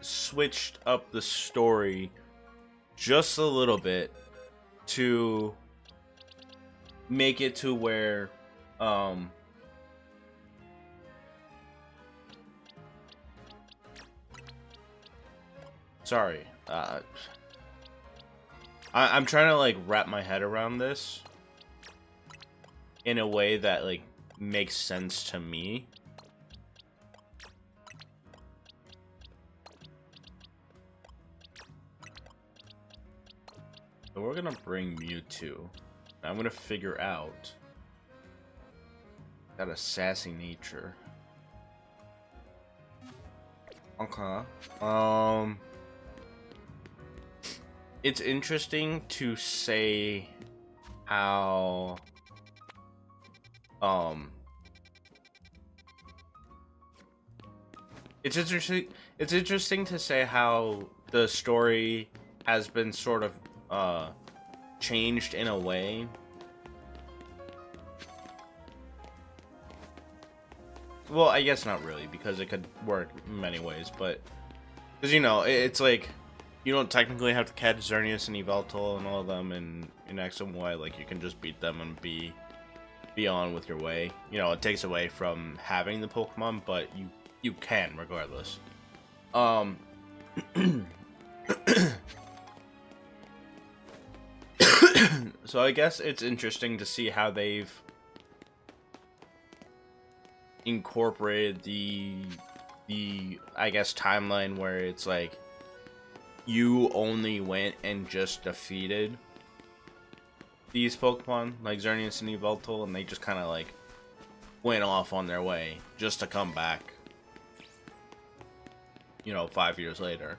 A: switched up the story just a little bit to make it to where sorry, I'm trying to like wrap my head around this in a way that like makes sense to me. So we're gonna bring Mewtwo. I'm gonna figure out that a sassy nature. Okay. It's interesting to say how it's interesting to say how the story has been sort of changed in a way well, I guess not really, because it could work in many ways, but because you know it's like you don't technically have to catch Xerneas and Yveltal and all of them in X and Y. Like, you can just beat them and be on with your way. You know, it takes away from having the Pokemon, but you can regardless. So I guess it's interesting to see how they've incorporated the I guess timeline where it's like you only went and just defeated these Pokemon like Xerneas and Yveltal, and they just kind of like went off on their way just to come back, you know, 5 years later.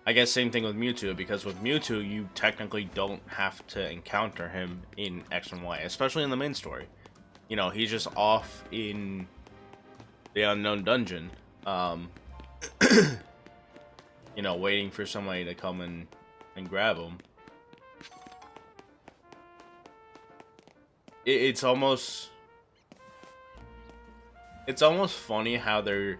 A: I guess same thing with Mewtwo, because with Mewtwo you technically don't have to encounter him in X and Y, especially in the main story. You know, he's just off in the unknown dungeon, you know, waiting for somebody to come and grab him. It's almost funny how their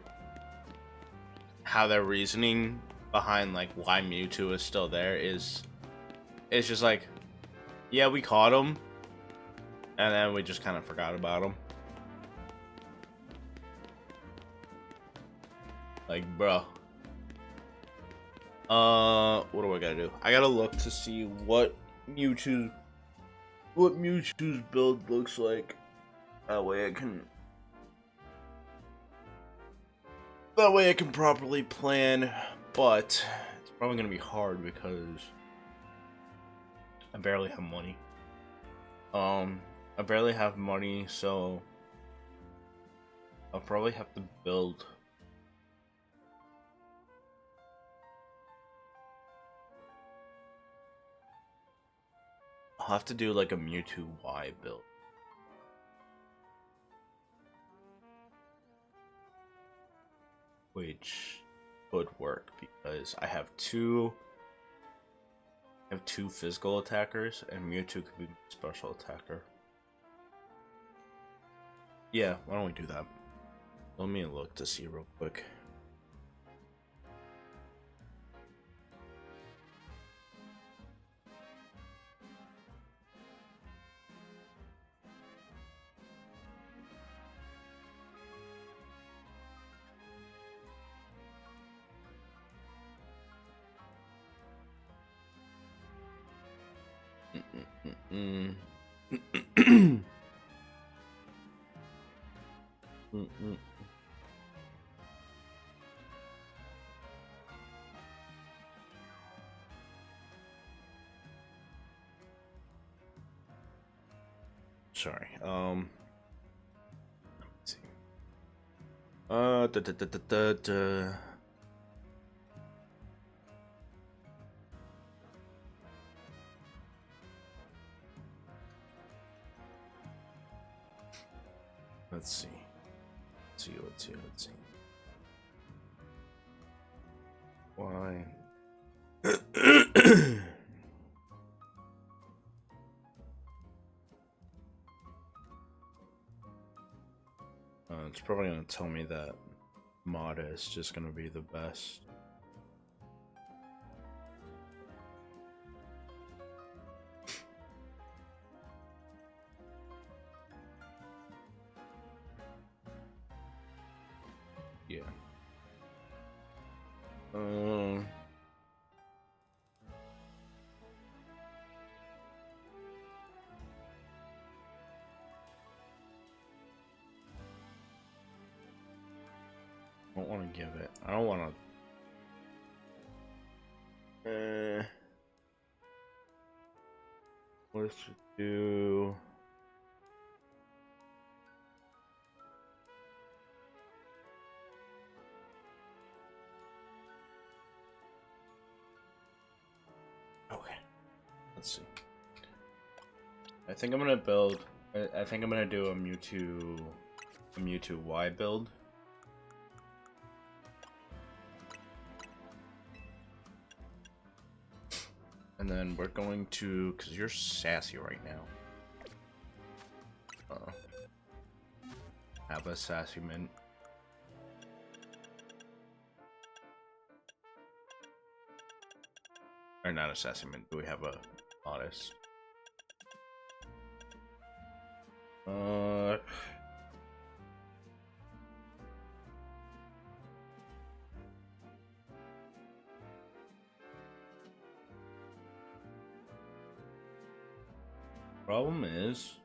A: reasoning behind like why Mewtwo is still there is it's just like, yeah, we caught him, and then we just kind of forgot about him. Like, bro. What do I gotta do? I gotta look to see what Mewtwo's build looks like. That way I can properly plan, but it's probably gonna be hard because I barely have money. I barely have money, so I'll probably have to build. I'll have to do like a Mewtwo Y build. Which would work because I have two physical attackers and Mewtwo could be special attacker. Yeah, why don't we do that? Let me look to see real quick. Sorry. Let's see. Let's see. Let's see. Why? It's probably gonna tell me that Mada is just gonna be the best. Yeah. I don't want to give it. I don't want to. Let's do. Okay. Let's see. I think I'm gonna build. I think I'm gonna do a Mewtwo Y build. And then we're going to, because you're sassy right now. Have a sassy mint. Or not a sassy mint, do we have a modest? Problem is,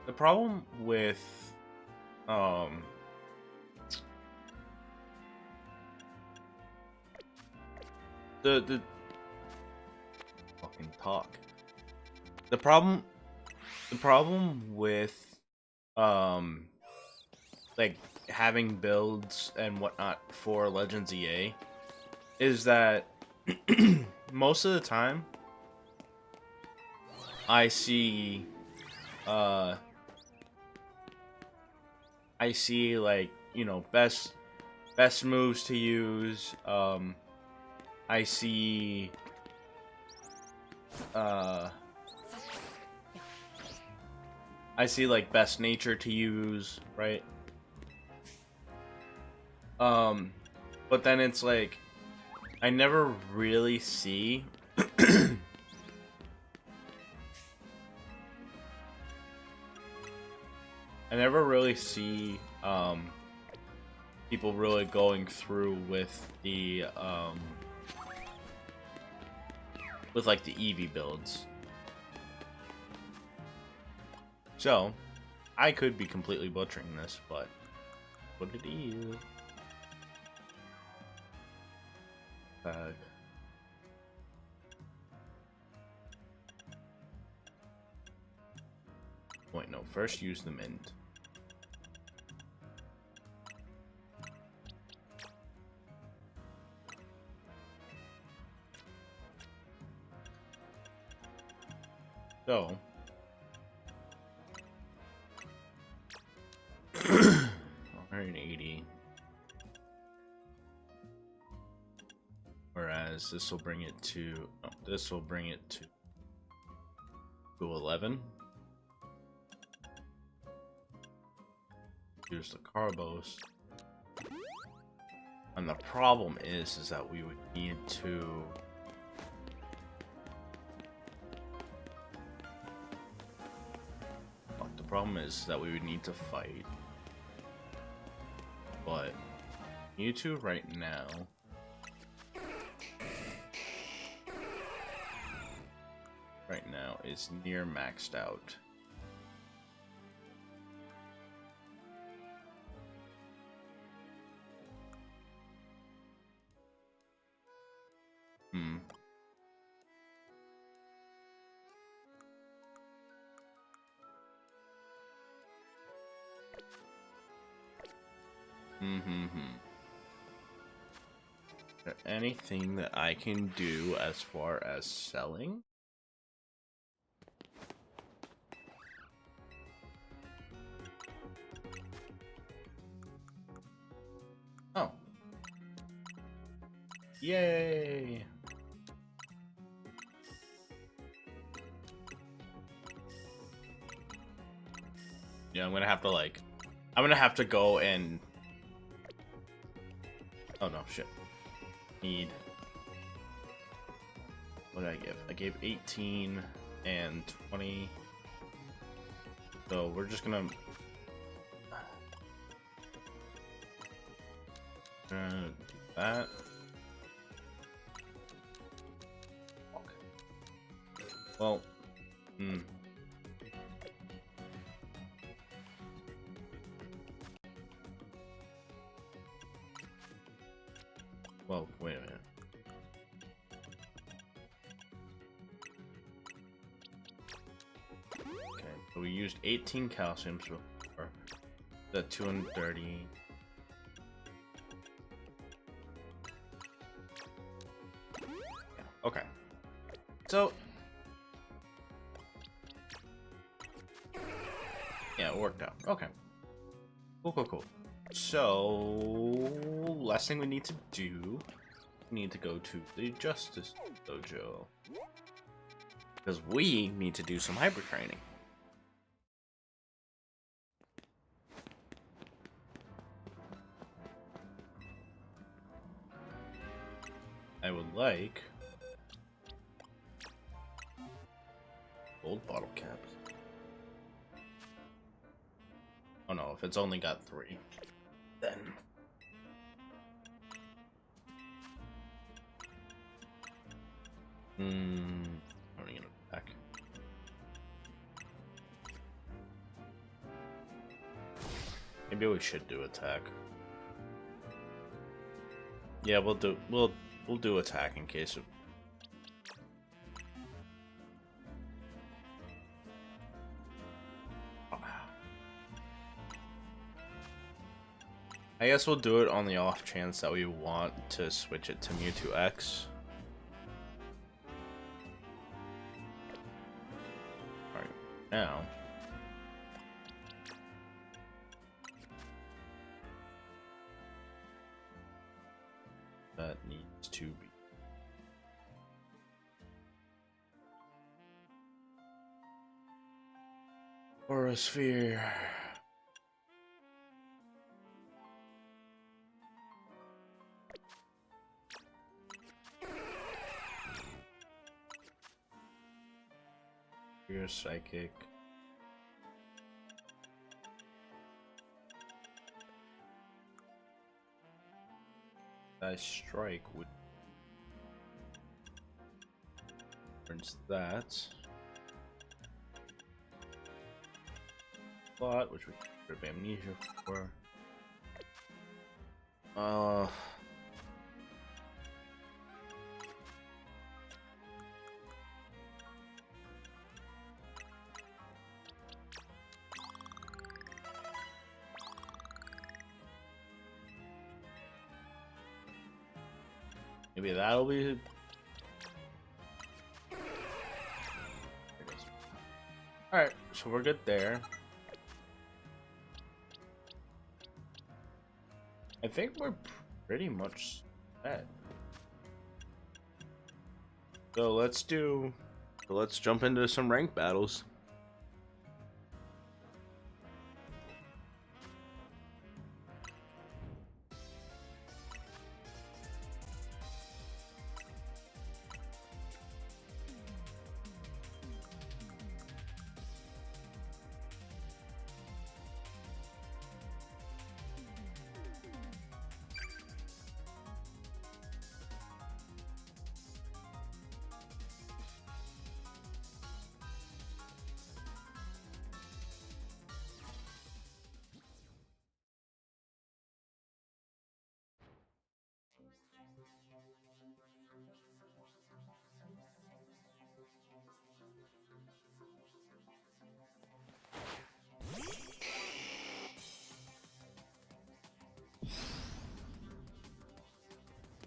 A: the problem with the fucking talk. The problem with like having builds and whatnot for Legends EA is that most of the time I see like, you know, best moves to use. I see I see like best nature to use, right? But then it's like I never really see I never really see people really going through with the with like the Eevee builds. So I could be completely butchering this, but what it is. Wait, no. First, use the mint. So, 180. Whereas this will bring it to. Oh, this will bring it to 11. Use the Carbos. And the problem is that we would need to. The problem is that we would need to fight. But Mewtwo right now. Right now is near maxed out. Is there anything that I can do as far as selling? Oh. Yay! Yeah, I'm gonna have to like... I'm gonna have to go and... Oh no, shit. Need... What did I give? I gave 18 and 20. So we're just gonna... do that. Okay. Well, Well, wait a minute. Okay, so we used 18 calcium for the 230. Okay. So yeah, it worked out. Okay. Cool. So last thing we need to do, we need to go to the Justice Dojo. Because we need to do some hyper training. I would like gold bottle caps. Oh no, if it's only got 3, then only gonna attack. Maybe we should do attack. Yeah, we'll do attack in case of. I guess we'll do it on the off chance that we want to switch it to Mewtwo X. Alright, now. That needs to be. Or a sphere. You're psychic. I strike would turns that. Plot, which we could have amnesia for. Maybe that'll be. Alright, so we're good there. I think we're pretty much set. So let's jump into some rank battles.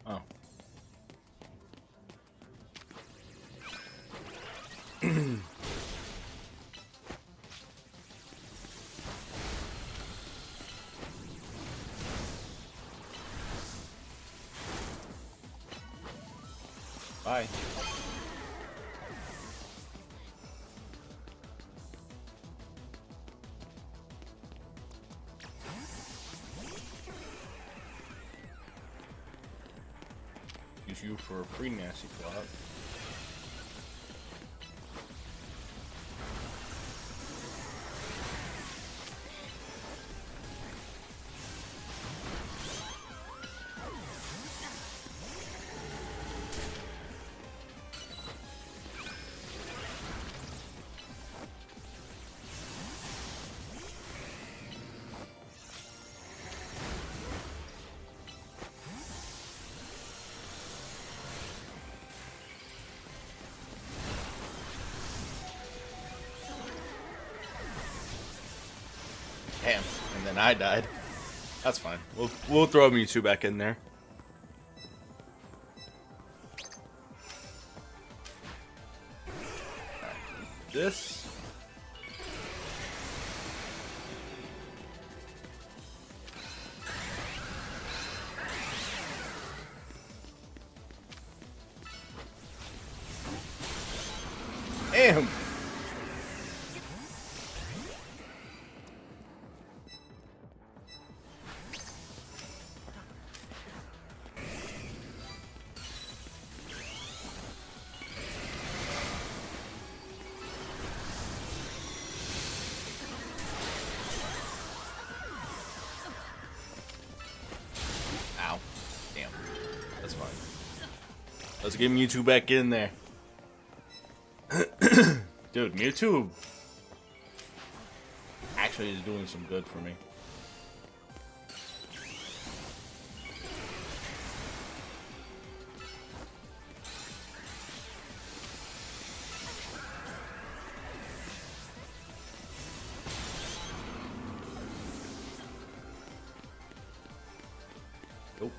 A: Oh. Bye. Use you for a free nasty plot. Damn, and then I died. That's fine. We'll throw Mewtwo back in there. This. Damn. Ow. Damn. That's fine. Let's get Mewtwo back in there. Dude, Mewtwo actually is doing some good for me. Nope.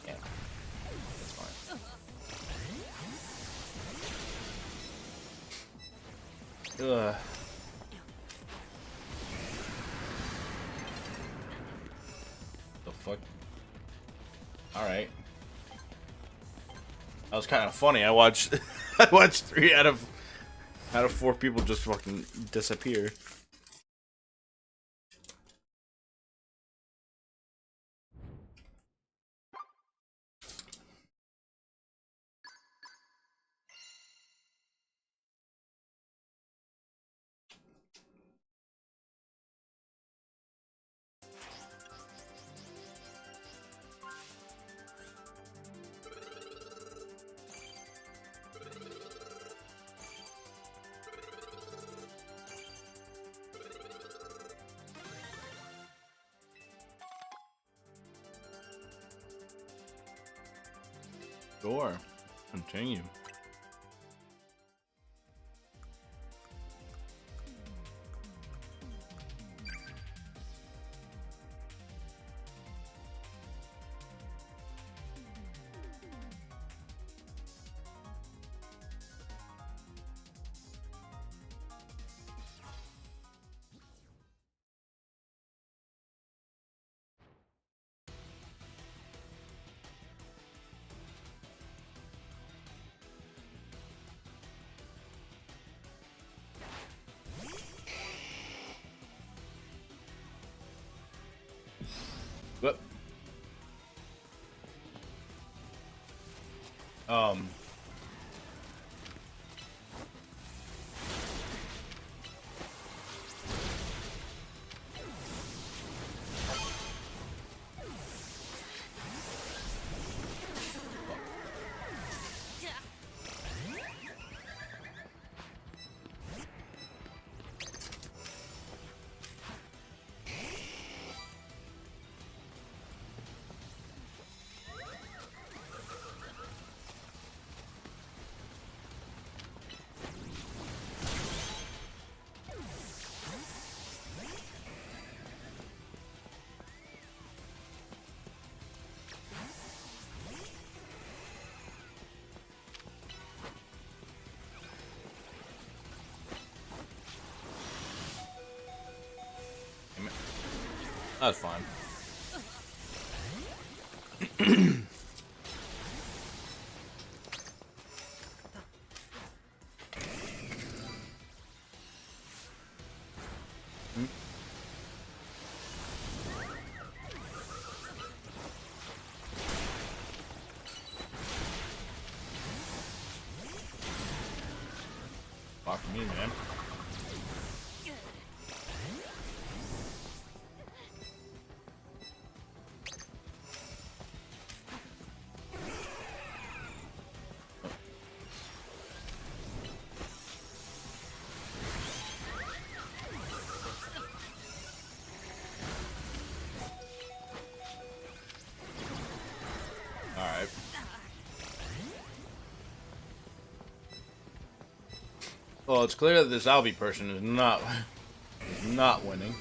A: Yeah, that's fine. Ugh. The fuck? All right. That was kind of funny. I watched I watched 3 out of 4 people just fucking disappear. Sure. Continue. But um that's fine. Fuck me, man. Alright. Well, it's clear that this Albie person is not winning.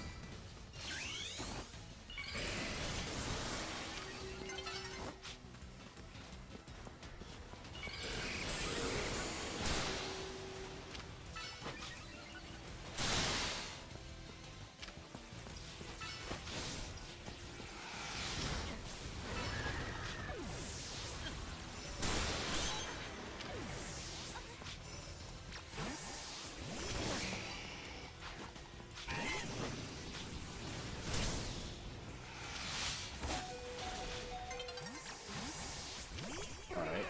A: Alright.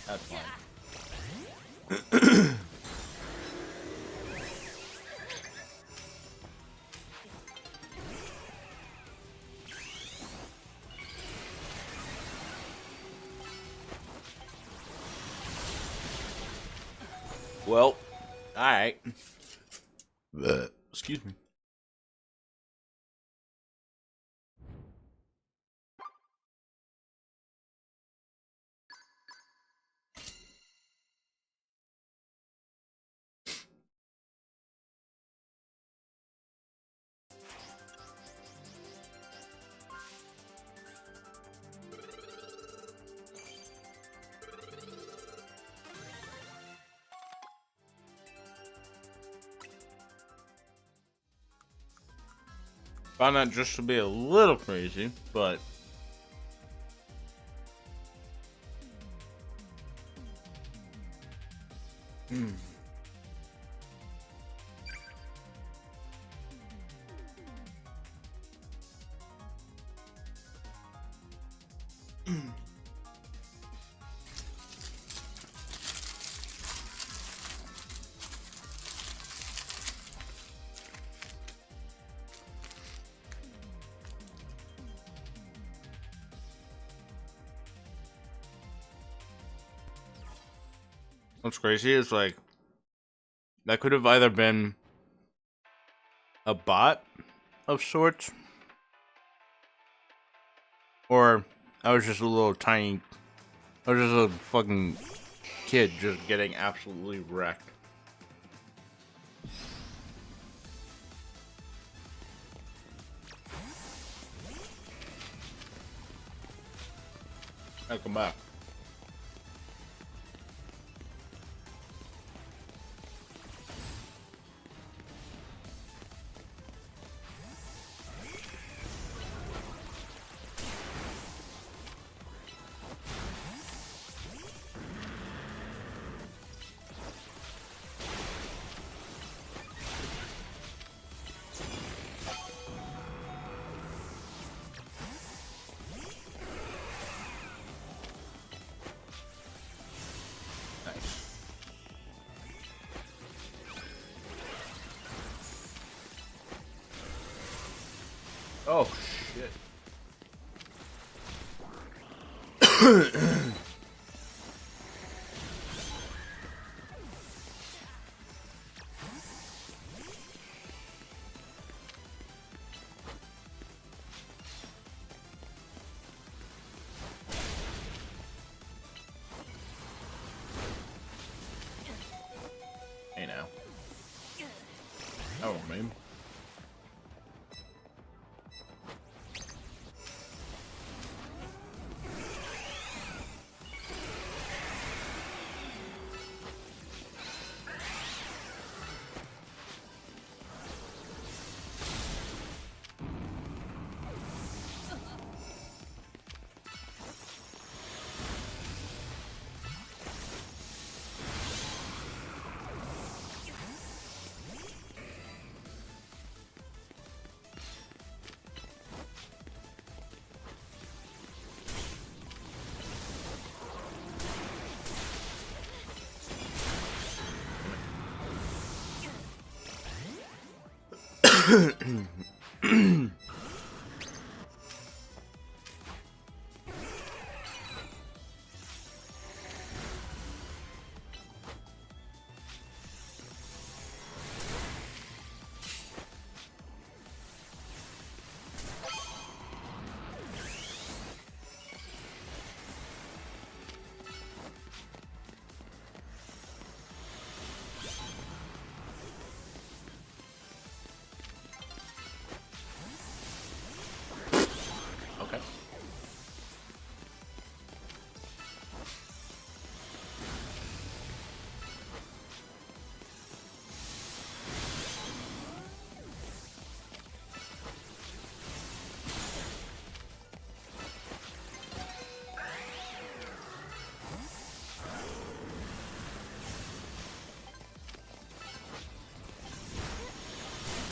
A: That's fine. Well, alright. Excuse me. Found that just to be a little crazy, but what's crazy is like that could have either been a bot of sorts, or I was just a little tiny, I was just a fucking kid just getting absolutely wrecked. I'll come back. Oh shit. Hey now. Oh man. Okay.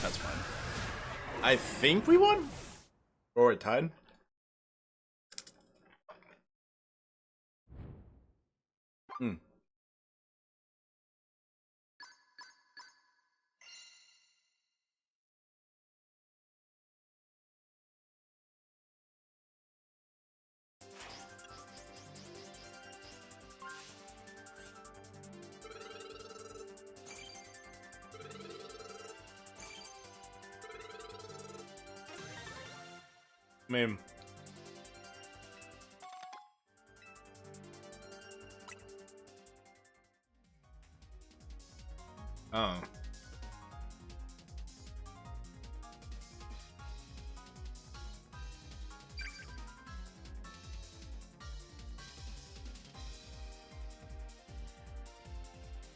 A: That's fine. I think we won? Or we're tied? Hmm. I mean, oh.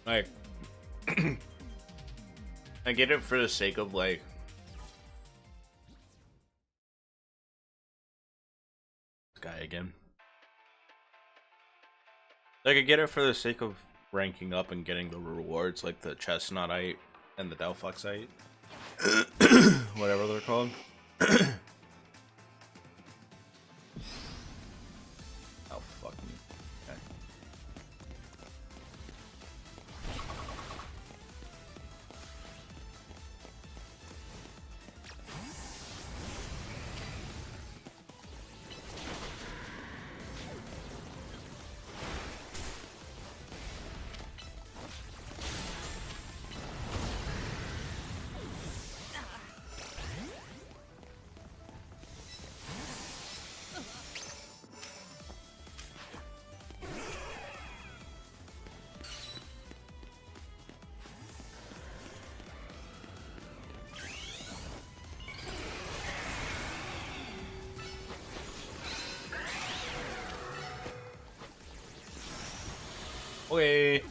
A: Like, I get it for the sake of, like, Like I get it for the sake of ranking up and getting the rewards, like the chestnutite and the delphoxite, whatever they're called. Oh fuck me. Okay. Okay.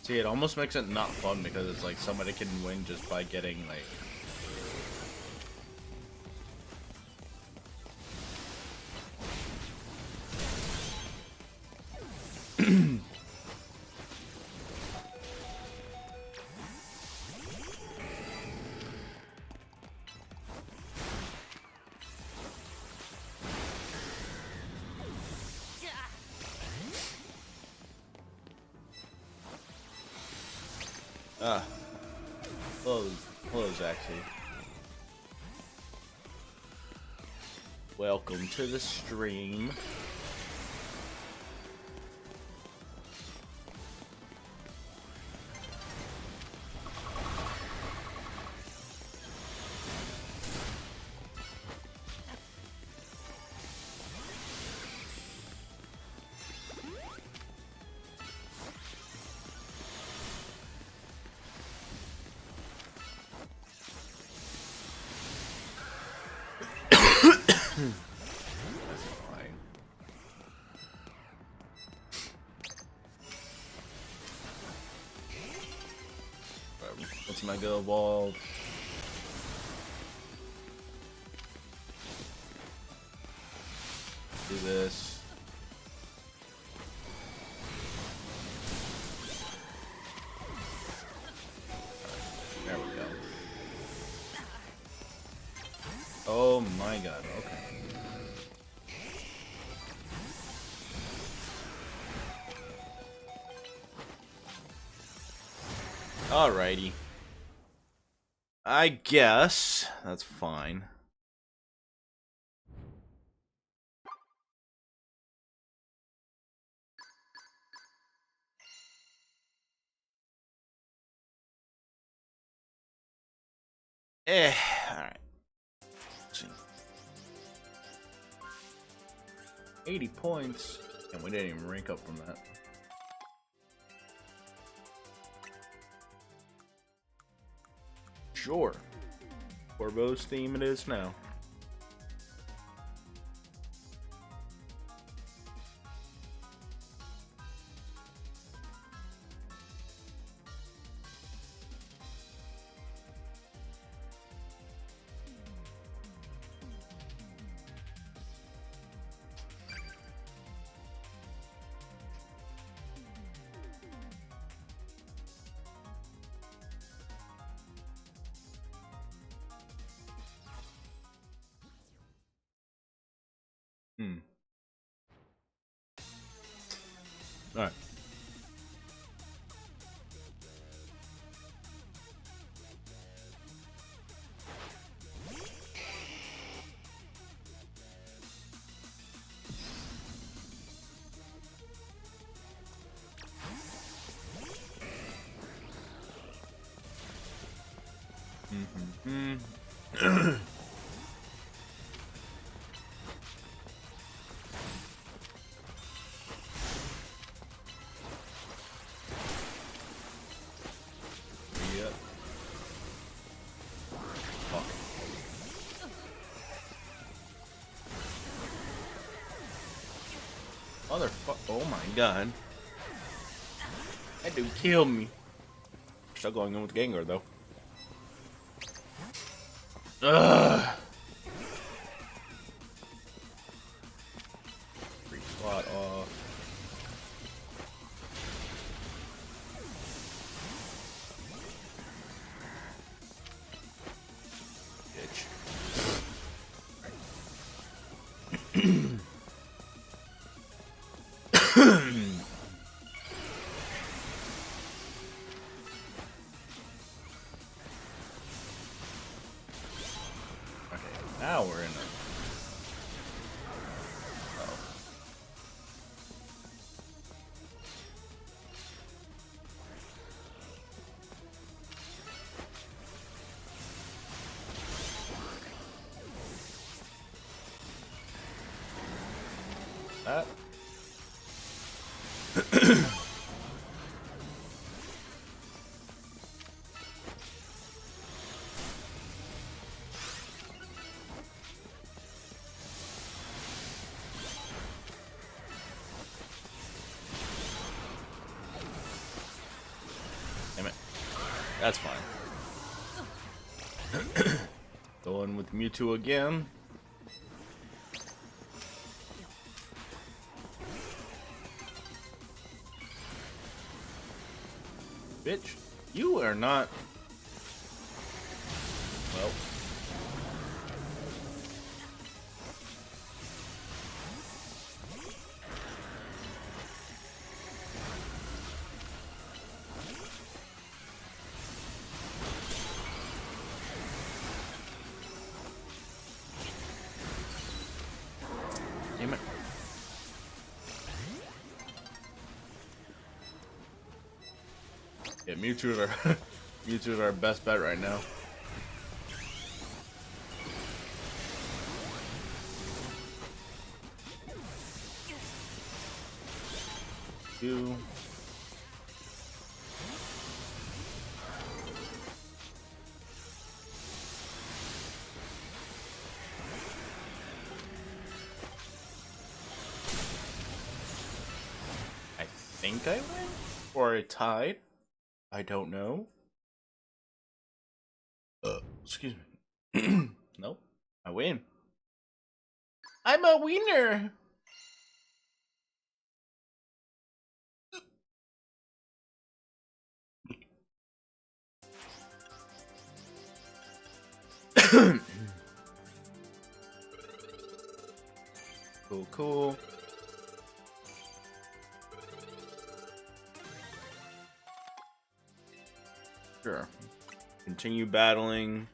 A: See, it almost makes it not fun because it's like somebody can win just by getting like hello, hello, Zaxi. Welcome to the stream. What's my go evolve? Do this. There we go. Oh my god, okay. Alrighty. I guess that's fine. Alright. 80 points, and we didn't even rank up from that. Sure. Corvo's theme it is now. Alright. Yep. Motherfucker. Oh my god. That dude killed me. Still going in with Gengar though. Ugh. Free slot off. Bitch. Now we're in a... Oh. That. Damn it. That's fine. Going with Mewtwo again. Bitch, you are not... Well... Damn it. Yeah, Mewtwo is our Mewtwo is our best bet right now. Two. I think I win? Or a tied? I don't know. Excuse me. Nope. I win. I'm a winner. Cool, cool. Sure. Continue battling.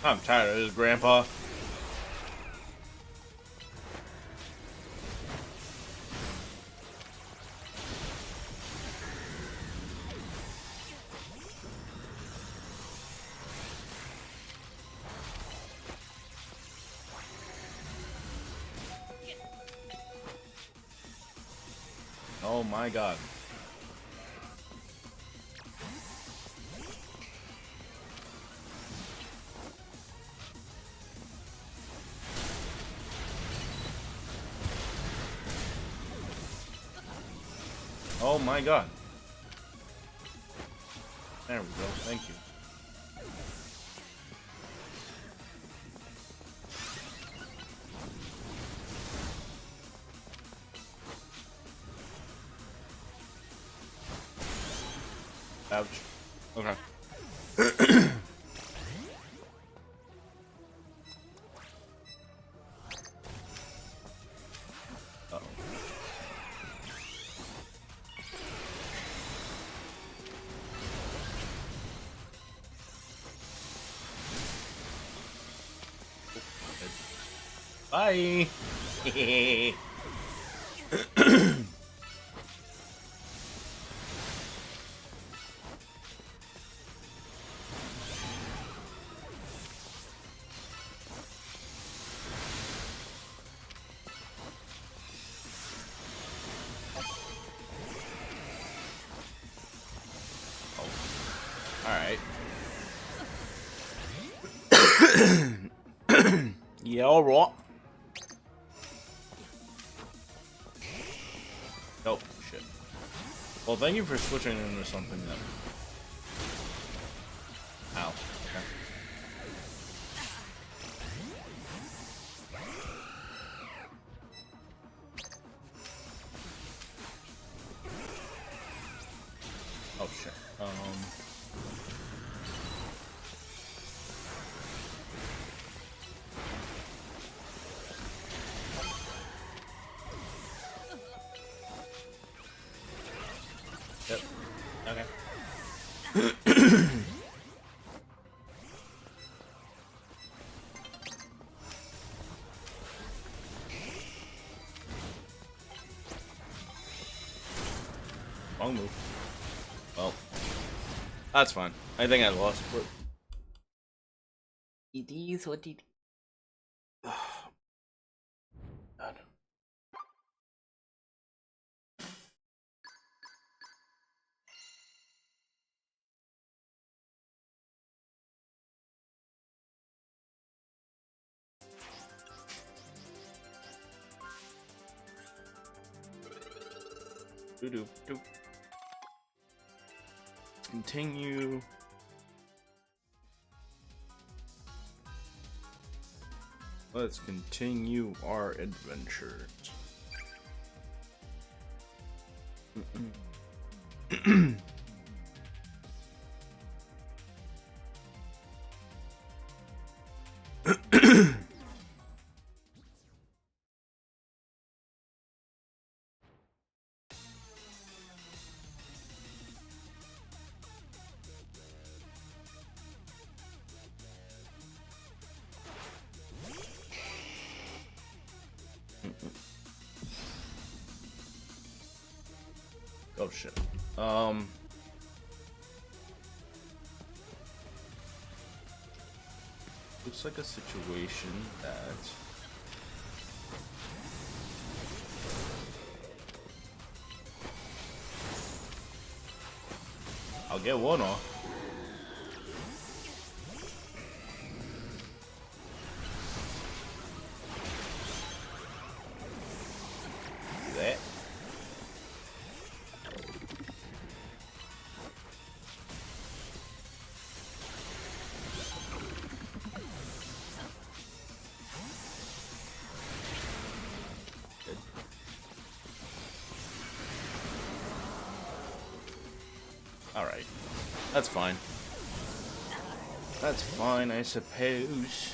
A: I'm tired of this, Grandpa. Oh my god. Oh my god. There we go. Thank you. Ouch. Okay. Uh-oh. Bye. Alright. Yeah, alright. Oh, shit. Well, thank you for switching into something that... Ow. Okay. Oh, shit. Yep. Okay. Wrong move. Well, that's fine. I think I lost, but it is what it is. God. Doo-doo-doo. Continue. Let's continue our adventures. Oh shit. Looks like a situation that I'll get one off. That. Alright. That's fine. That's fine, I suppose.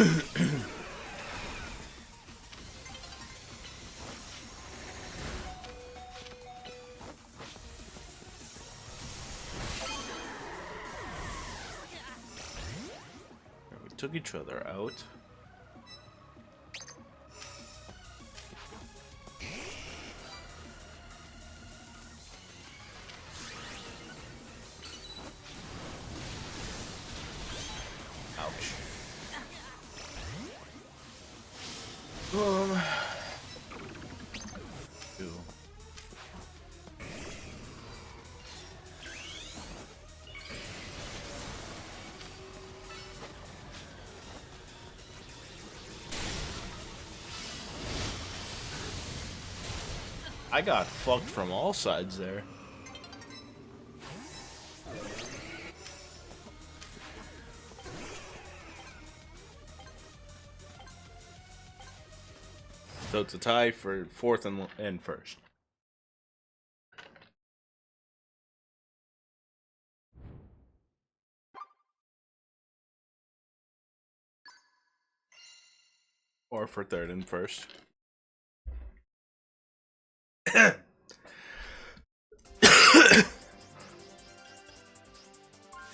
A: We took each other out. Ouch. Ew. I got fucked from all sides there. So it's a tie for fourth and first. Or for third and first.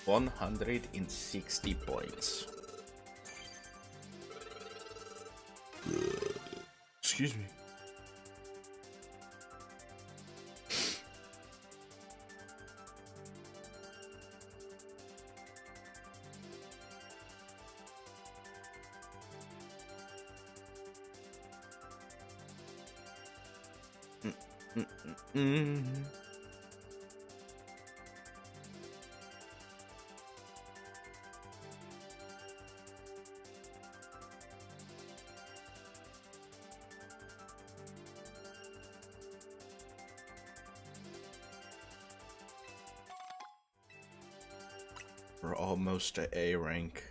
A: 160 points. Excuse me. We're almost at A rank.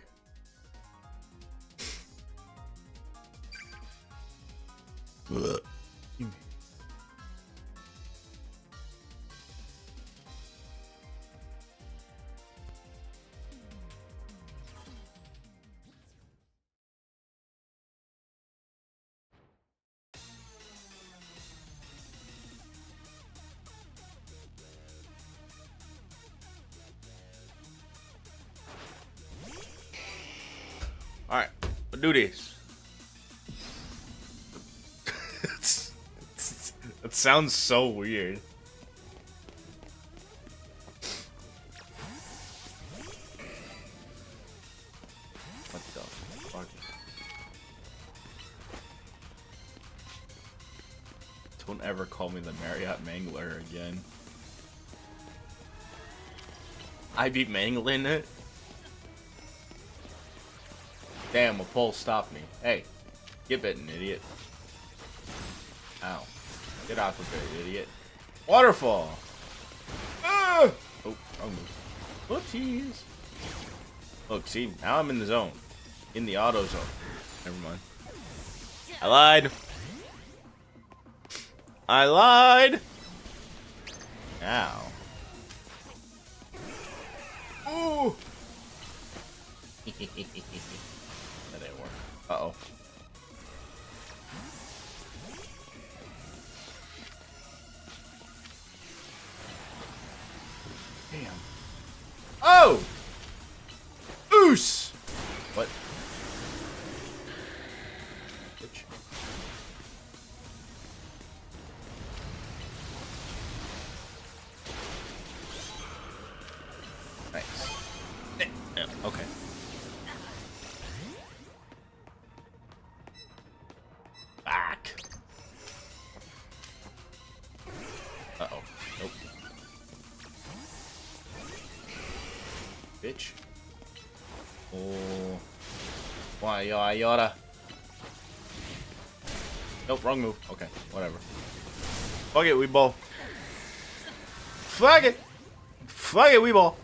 A: Alright, we'll do this. That sounds so weird. What the fuck? Don't ever call me the Marriott Mangler again. I be mangling it? Damn, a pole stopped me. Hey, get bitten, idiot. Ow. Get off of it, idiot. Waterfall! Ah! Oh, wrong move. Whoopsies. Look, see, now I'm in the zone. In the auto zone. Never mind. I lied. I lied! Ow. Ooh! That didn't work. Uh-oh. Damn. Oh! Oos! What? Bitch. Nice. Yeah, okay. Back. Uh-oh. Nope. Bitch. Oh. Why, yada. Nope, wrong move. Okay, whatever. Fuck it, we ball. Fuck it! Fuck it, we ball.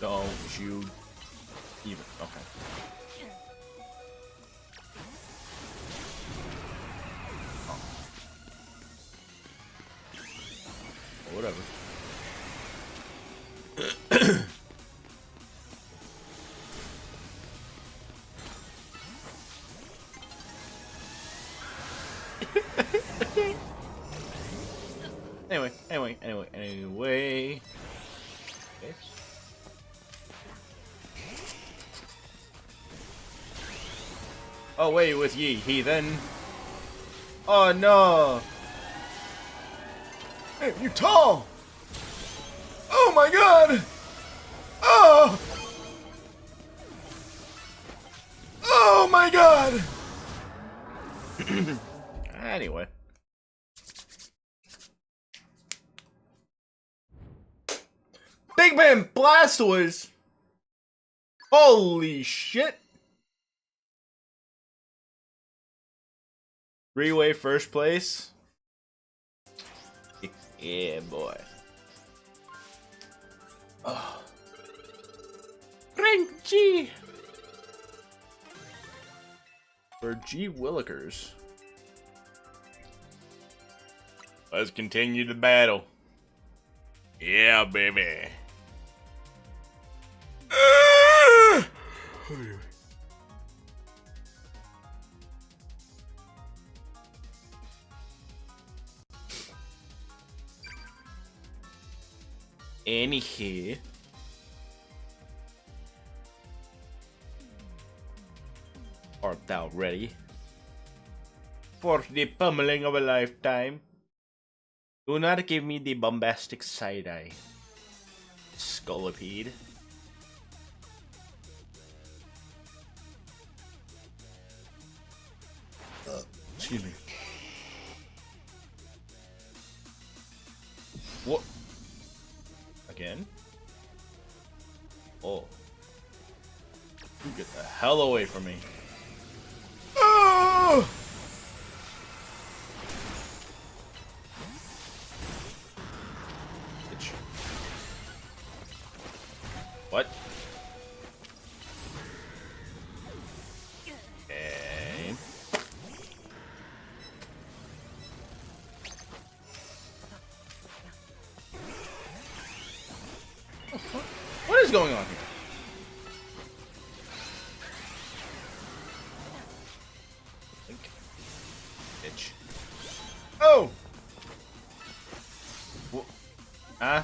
A: Don't you Even. Okay. Oh. Whatever. Anyway. Bitch. Away with ye, heathen. Oh no. Hey, you tall. Oh my god. Oh. Oh my god. Anyway. Big Man Blastoise! Holy shit! Three-way first place. Yeah, boy. Oh. G. For G Willikers. Let's continue the battle. Yeah, baby. Anywho, art thou ready for the pummeling of a lifetime? Do not give me the bombastic side-eye, Scolipede. Excuse me. What? Again? Oh. You get the hell away from me. Oh! Bitch. What? Okay. What is going on here? Bitch. Oh! Huh?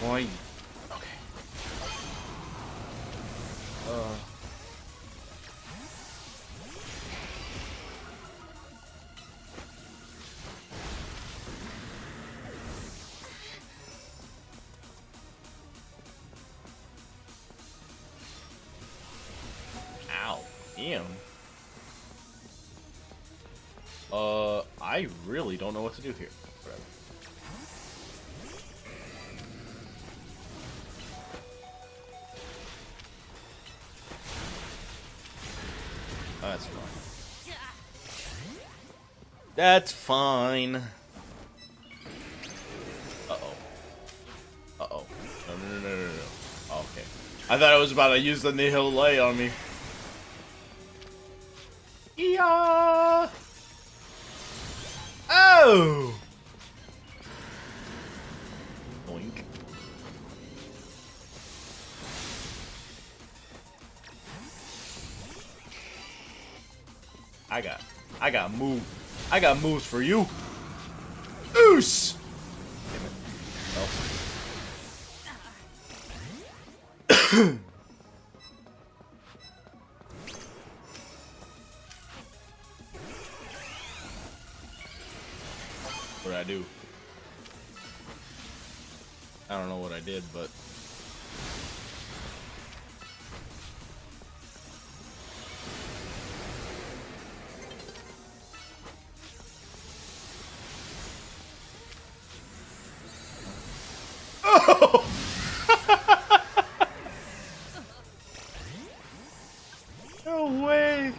A: Boy. Okay. Ow. Damn. I really don't know what to do here. Whatever. That's fine. That's fine. Uh-oh. Uh-oh. No. Oh, okay. I thought I was about to use the Nihil Lay on me. Yeah. Oh! Boink. I got move. I got moves for you. Oos! Damn it. Oh. What did I do? I don't know what I did, but oh! No way!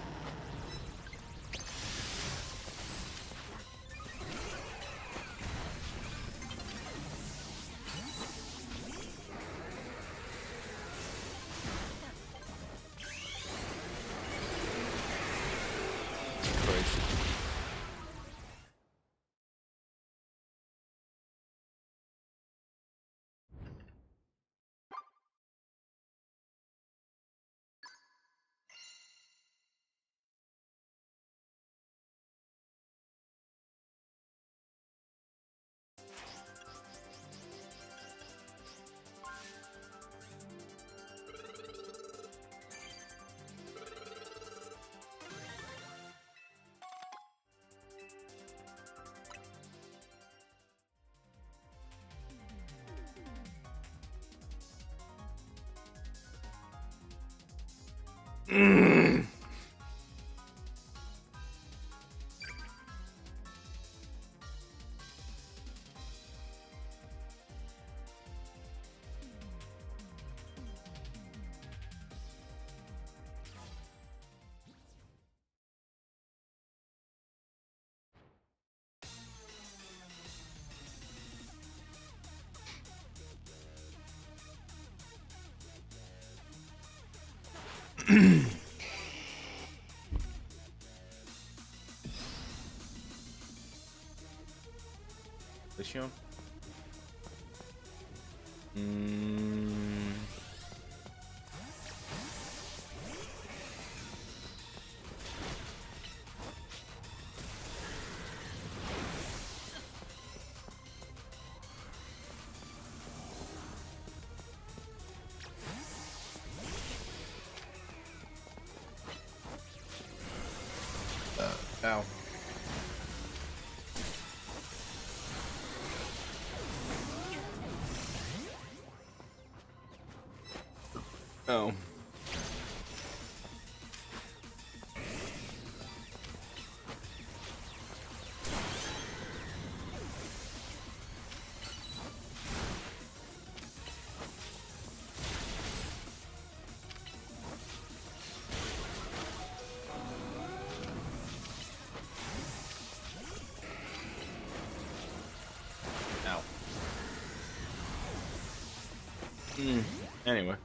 A: Legion? Ow. Oh. Ow. Anyway.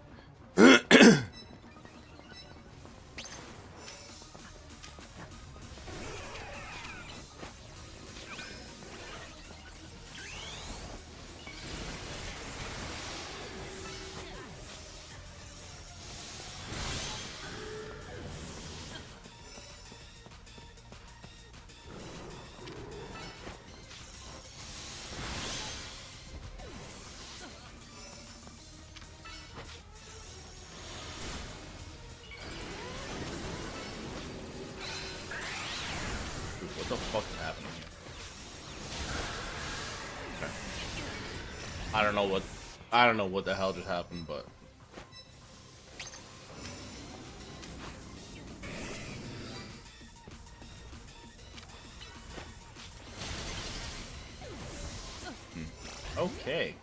A: What the fuck is happening here? Okay. I don't know what the hell just happened, but okay.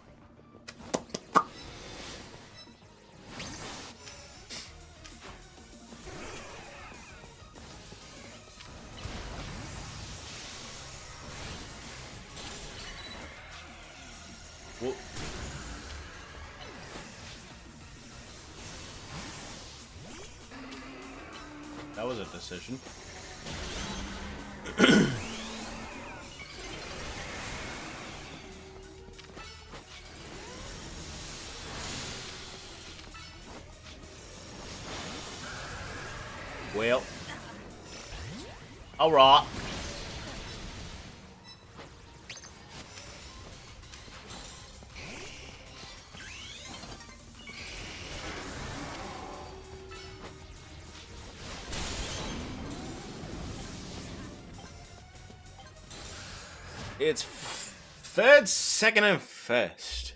A: Well, that was a decision. Well, alright. It's third, second, and first.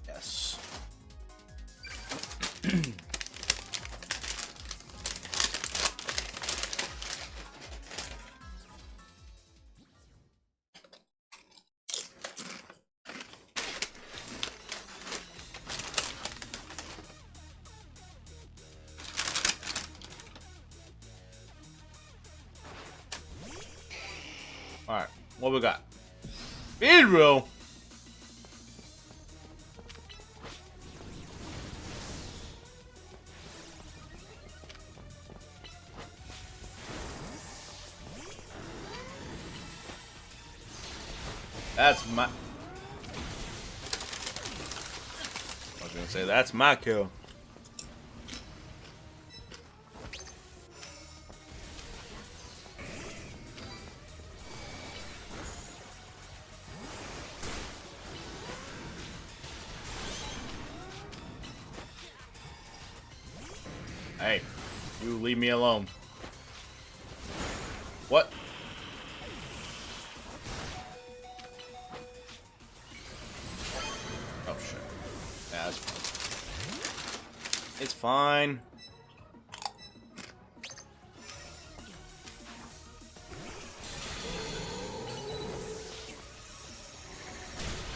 A: Yes. What we got? Speedrill. That's my. I was gonna say that's my kill. Hey, you leave me alone. What? Oh shit. Yeah, that's fine. It's fine.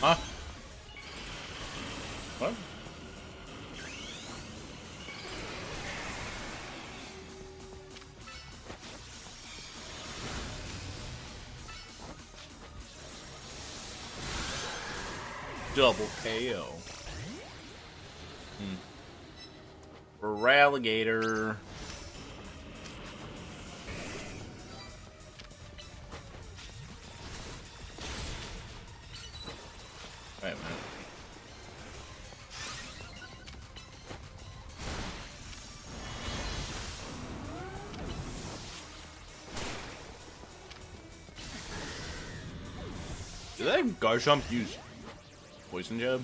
A: Huh? What? Double KO. For alligator. Wait a minute. Did that Garchomp use Poison Jab?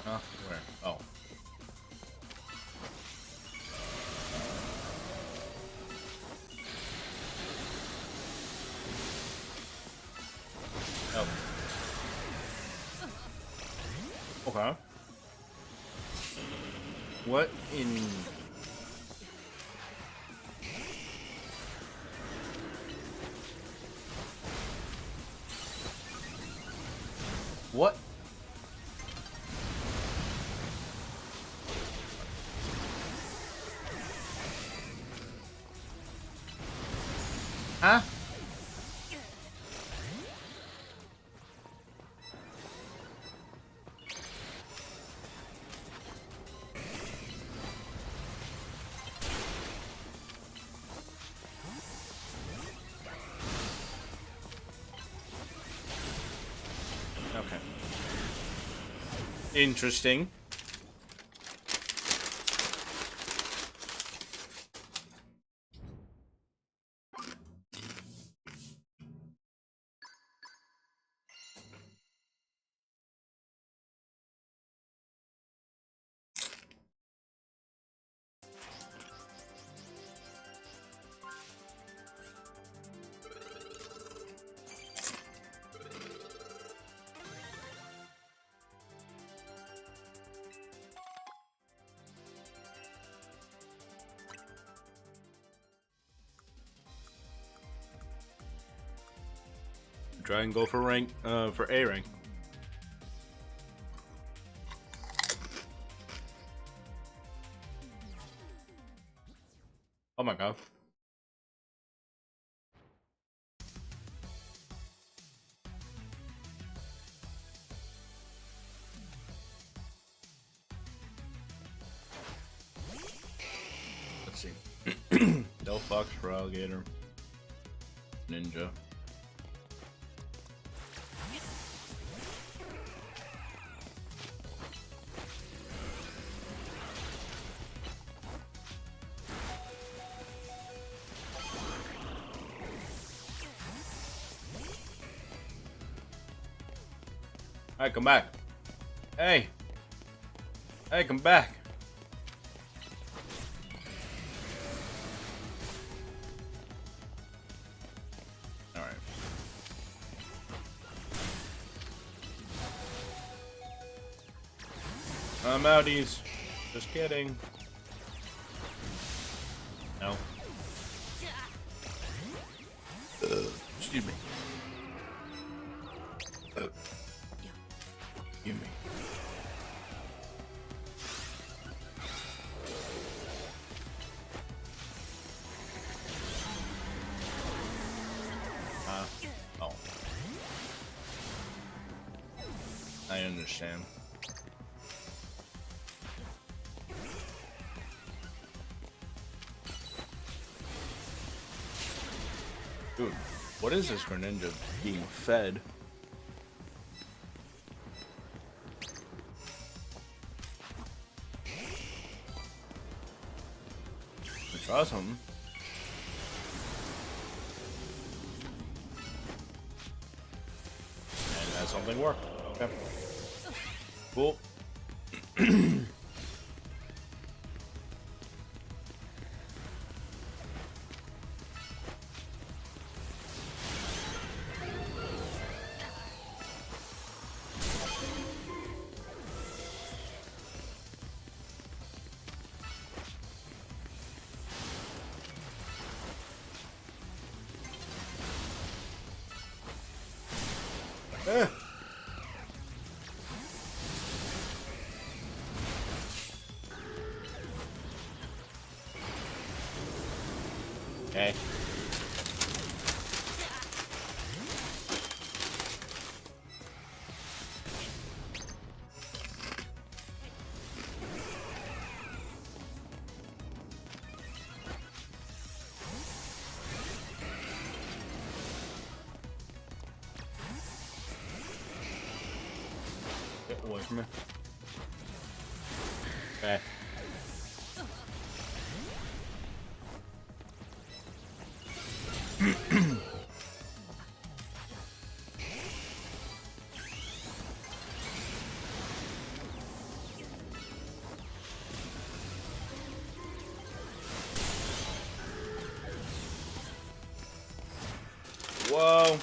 A: Huh? Where? Oh. Oh. Okay. What in... What? Huh? Okay. Interesting. Try and go for rank, for A rank. Oh my god. Let's see. Del Fox for alligator. Ninja. Hey, come back. Hey. Hey, come back. Alright. I'm outies. Just kidding. No. Excuse me. Give me. Oh. I understand. Dude, what is this Greninja being fed? Try something. And that something worked. Okay. Cool. Okay. Get away from me. Okay. Whoa.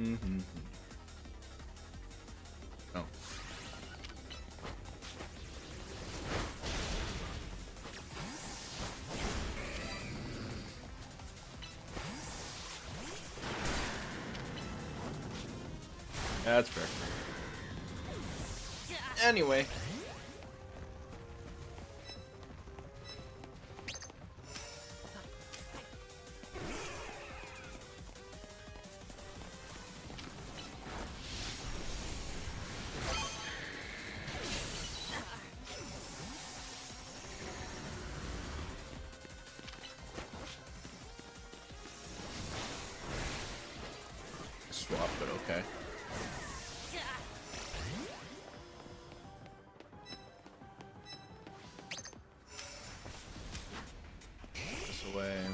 A: Mm-hmm. Oh. That's fair. Anyway. Swap, but okay. This away.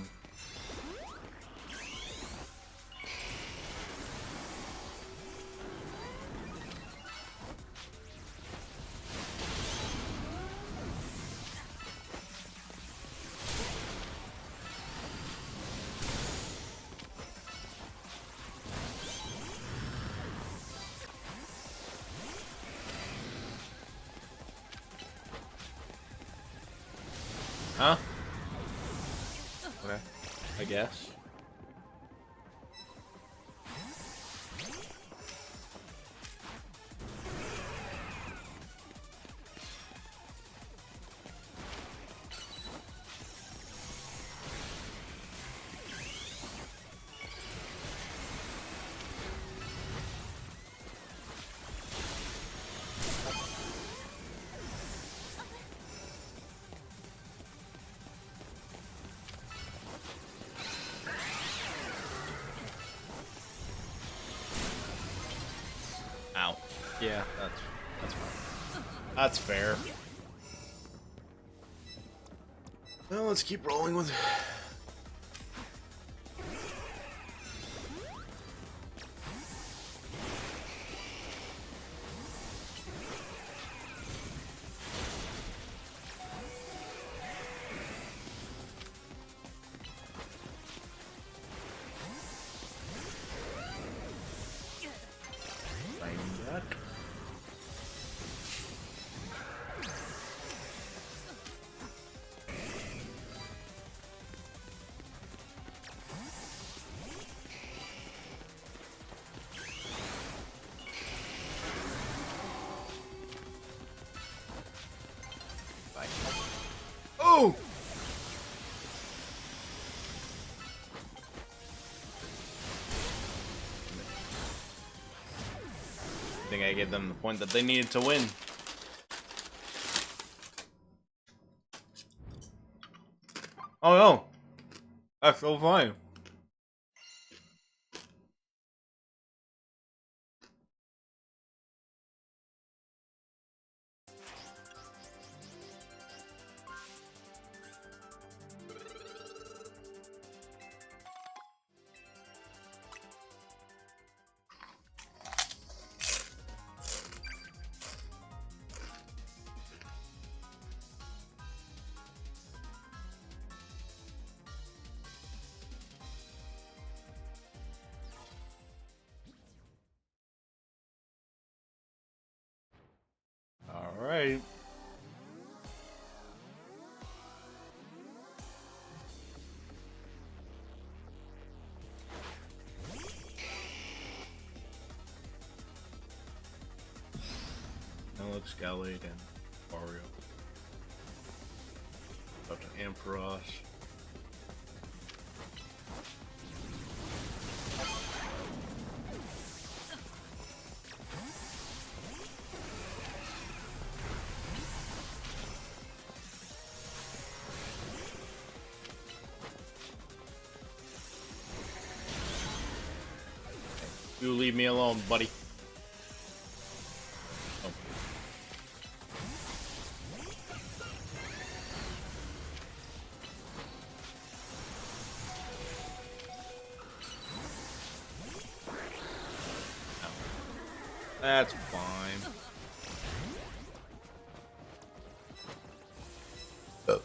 A: Huh? Okay. I guess.
B: Yeah, that's fine. That's fair.
A: Well, let's keep rolling with. Oh!
B: I think I gave them the point that they needed to win. Oh no! That's so fine. Alright. Now looks Gallade and Wario. Up to Ampharos. You leave me alone, buddy. Oh. No. That's fine. Oh.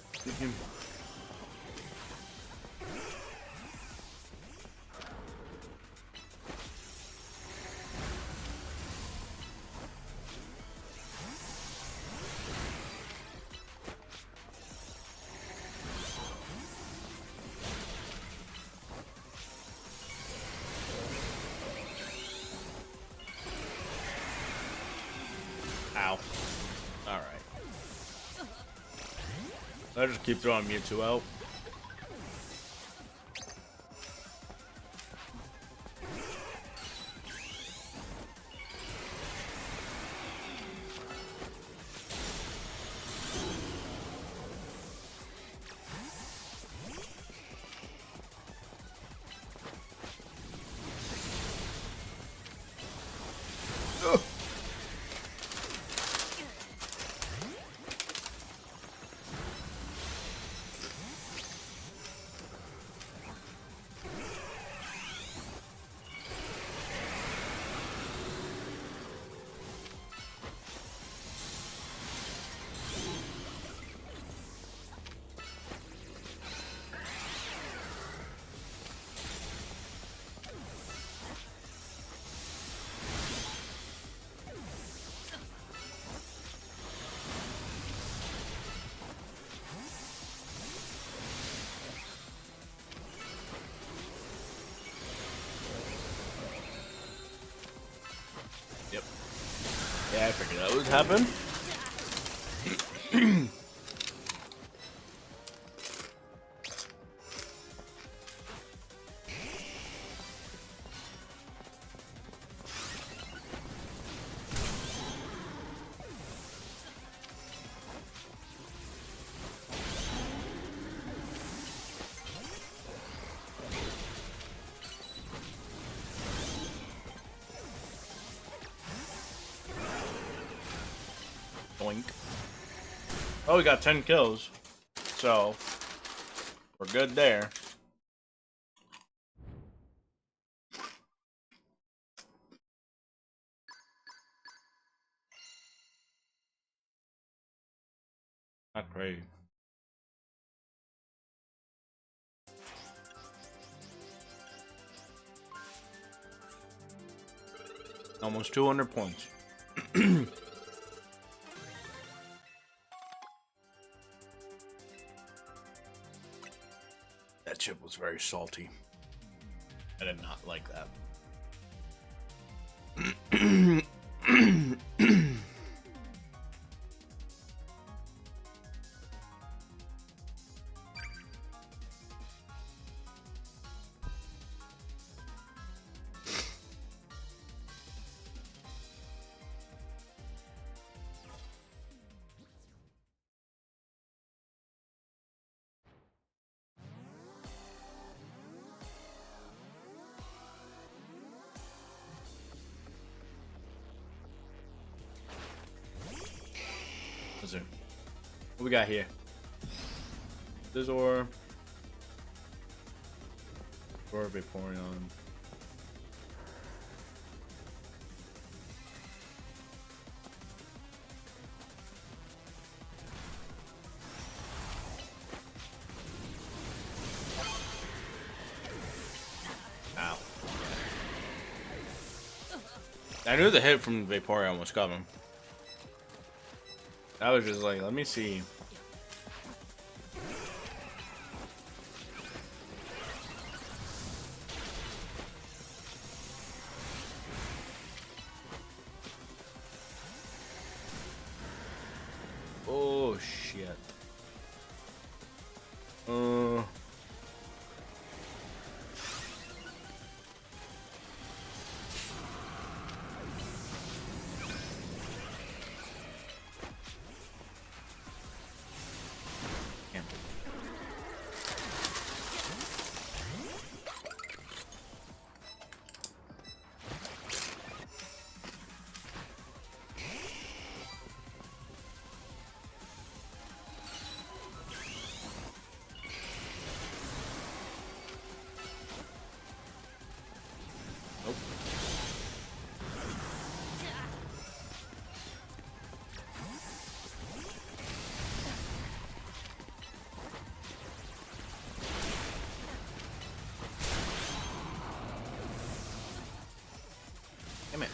B: Ow. Alright. I just keep throwing Mewtwo out. Ugh. Yep. Yeah, I figured that would happen. Oh, we got 10 kills. So, we're good there. Not crazy. Almost 200 points. That chip was very salty. I did not like that. What we got here? Scizor. Or Vaporeon. Ow. I knew the hit from Vaporeon was coming. I was just like, let me see. Oh shit. Damn. Nope. Damn it.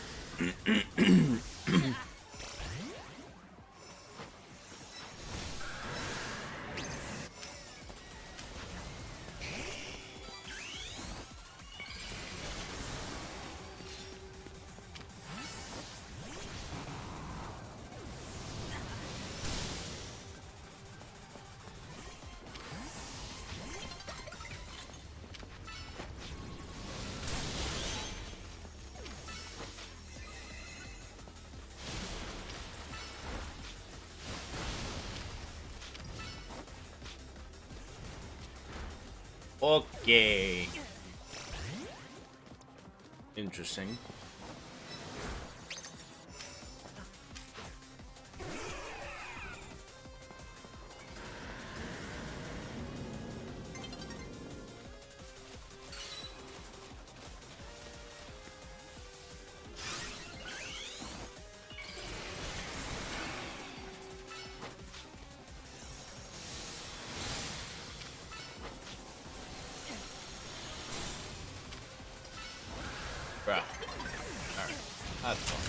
B: Okay. Interesting. Bruh. Alright. That's fine.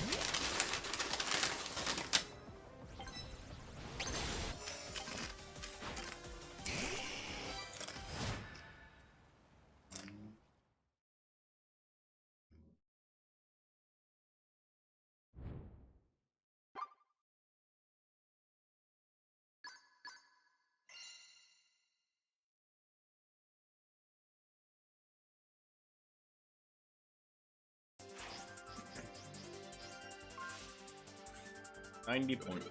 B: $90 points.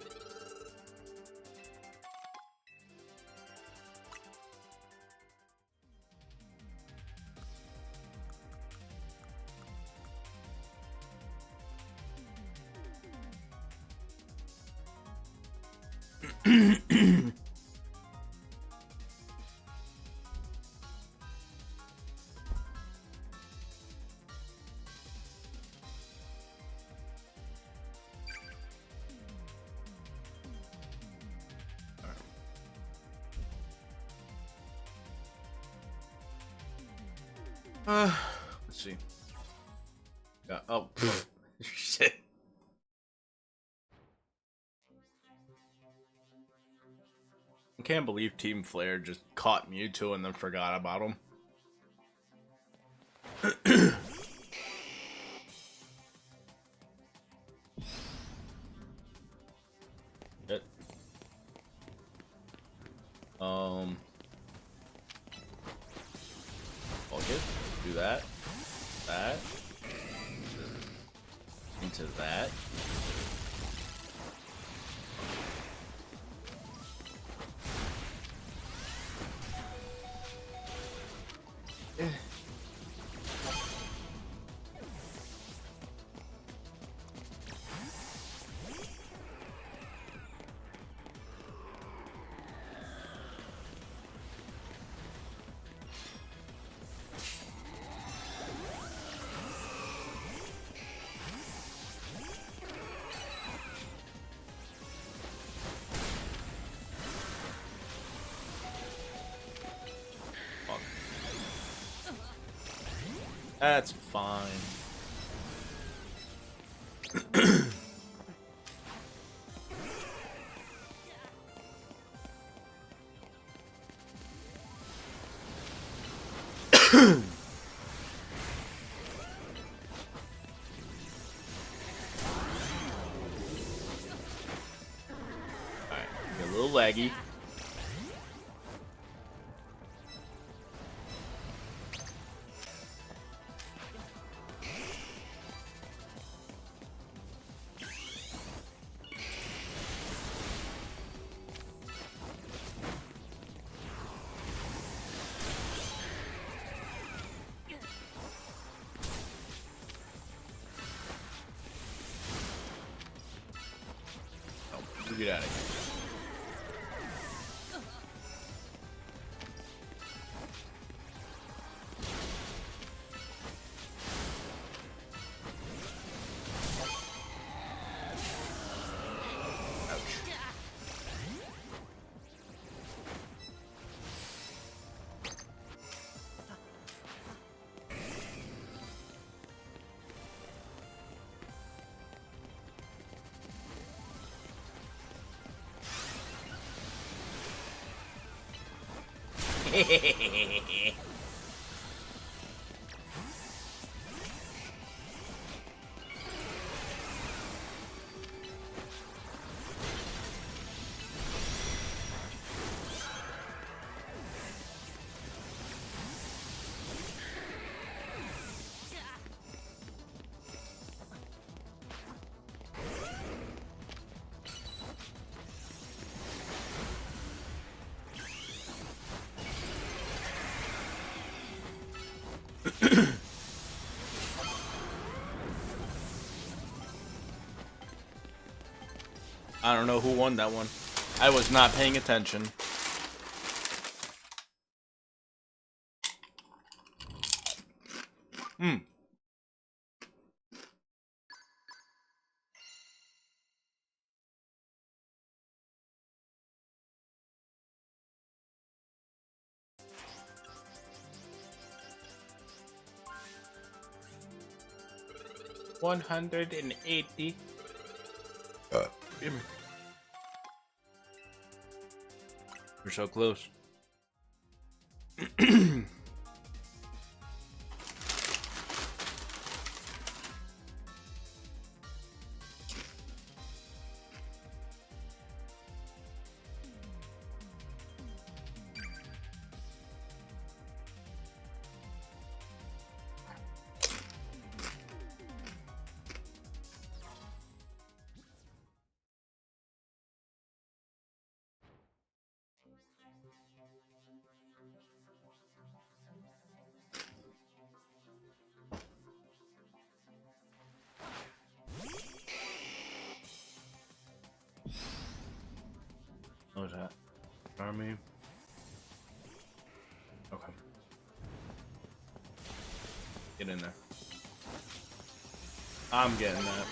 B: Let's see. Oh, shit. I can't believe Team Flare just caught Mewtwo and then forgot about him. It. Okay, do that. That. Into that. That's fine. Alright, get a little laggy. Get out of here. I don't know who won that one. I was not paying attention. Hmm. $180. Give me. We're so close.
A: from me.
B: Okay. Get in there. I'm getting that.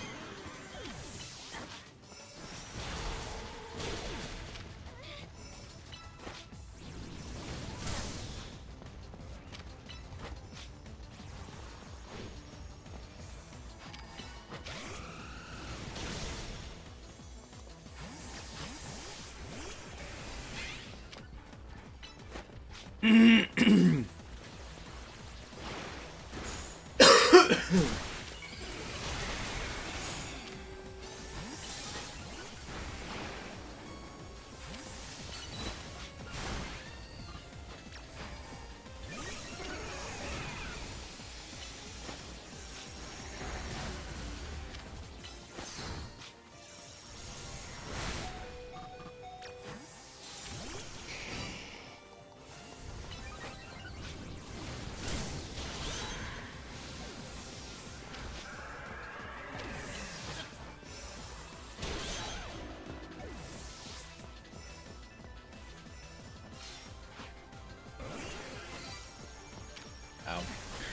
B: Ow.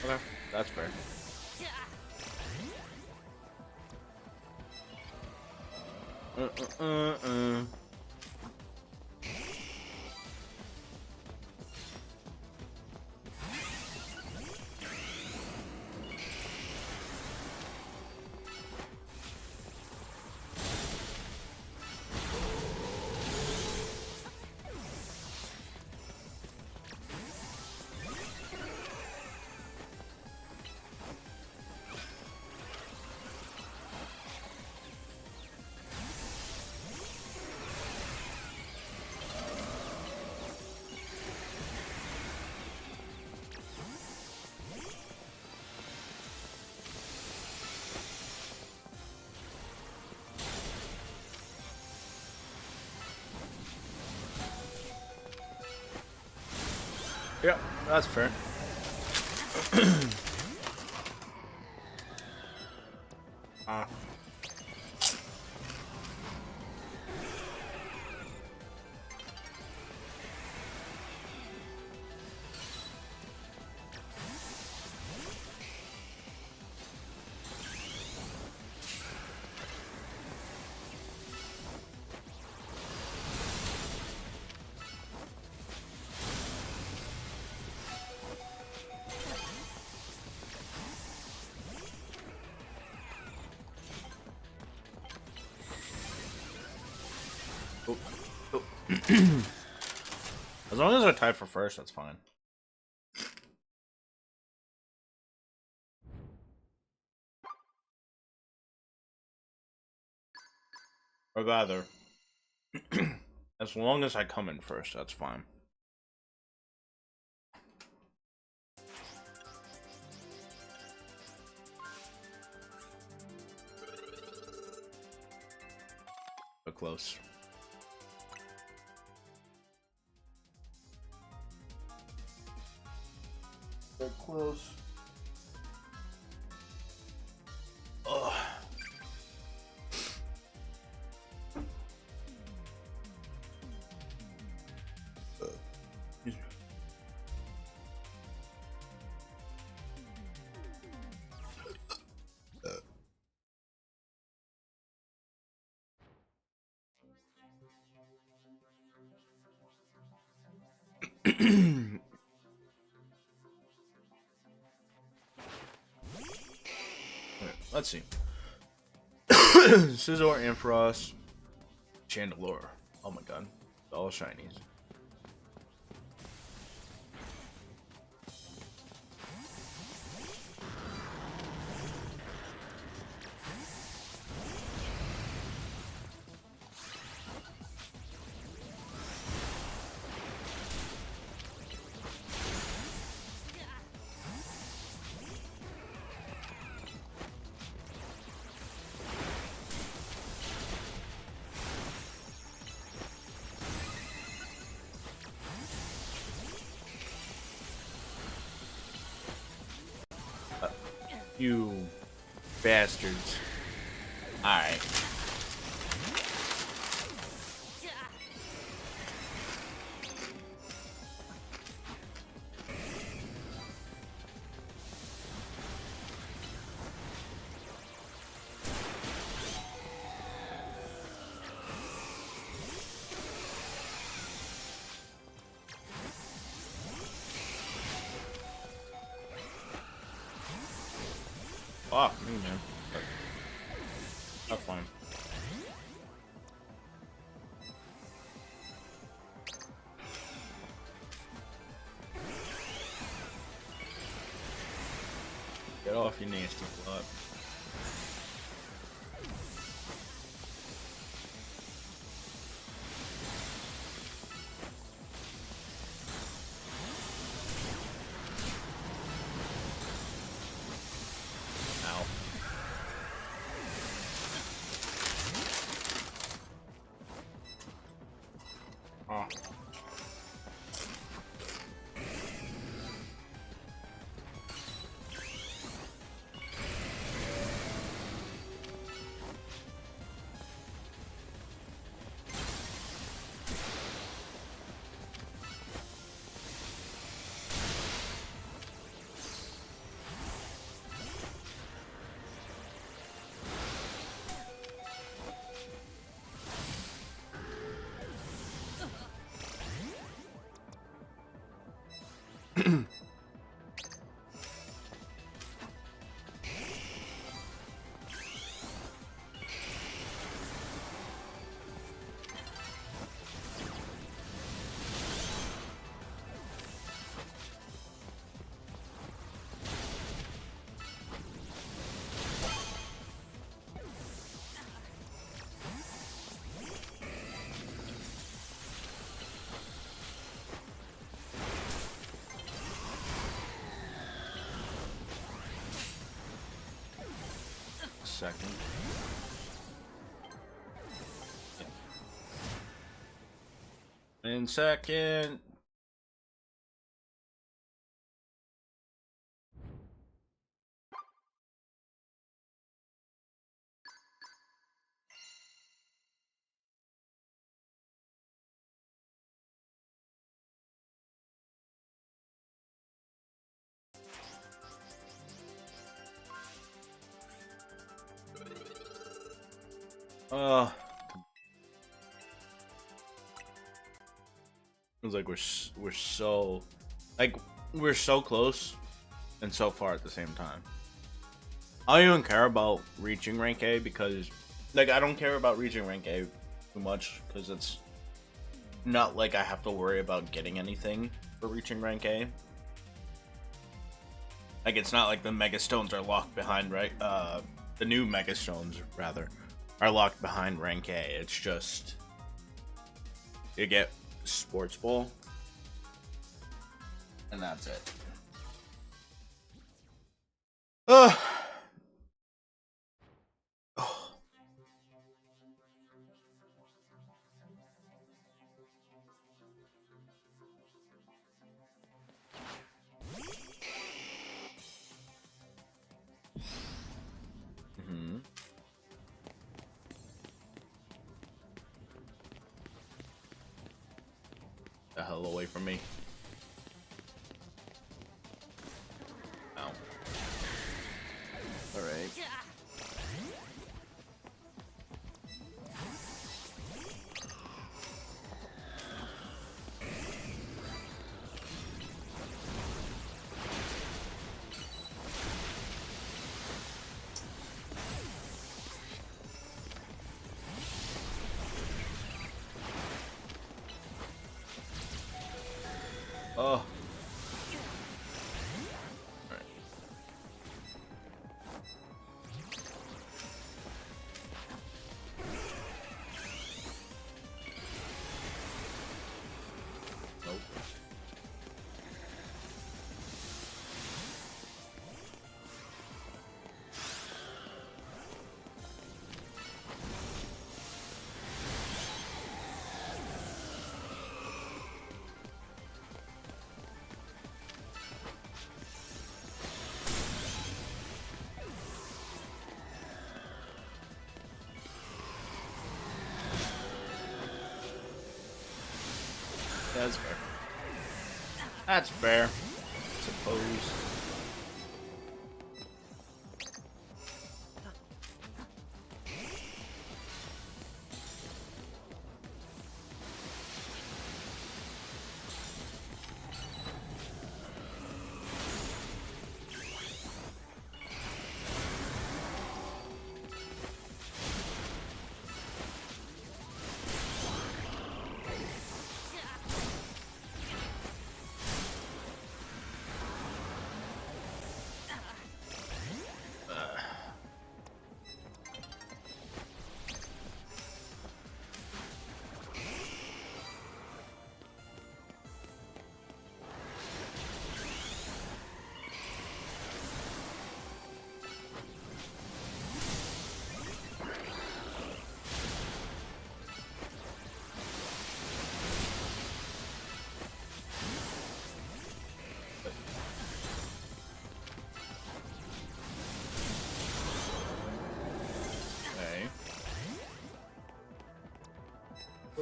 B: Okay, that's fair. Uh. Yep, that's fair. Ah. Oh, oh. As long as I tie for first, that's fine. Or rather, as long as I come in first, that's fine. But close.
A: But close.
B: Ugh. Let's see. Scizor, Ampharos, Chandelure. Oh my god. All shinies. You bastards. Alright. Fuck me, man. But that's fine. Get off, you nasty slut. Ow. Oh. Second. In second. It's like we're so close and so far at the same time. I don't even care about reaching rank A because, like, I don't care about reaching rank A too much because it's not like I have to worry about getting anything for reaching rank A. Like, it's not like the Mega Stones are locked behind, right? The new Mega Stones, rather, are locked behind rank A. It's just you get Sports Ball, and that's it. Ugh. The hell away from me. Ow. Alright. Oh. Alright. Nope. Yeah, that's fair. That's fair. I suppose.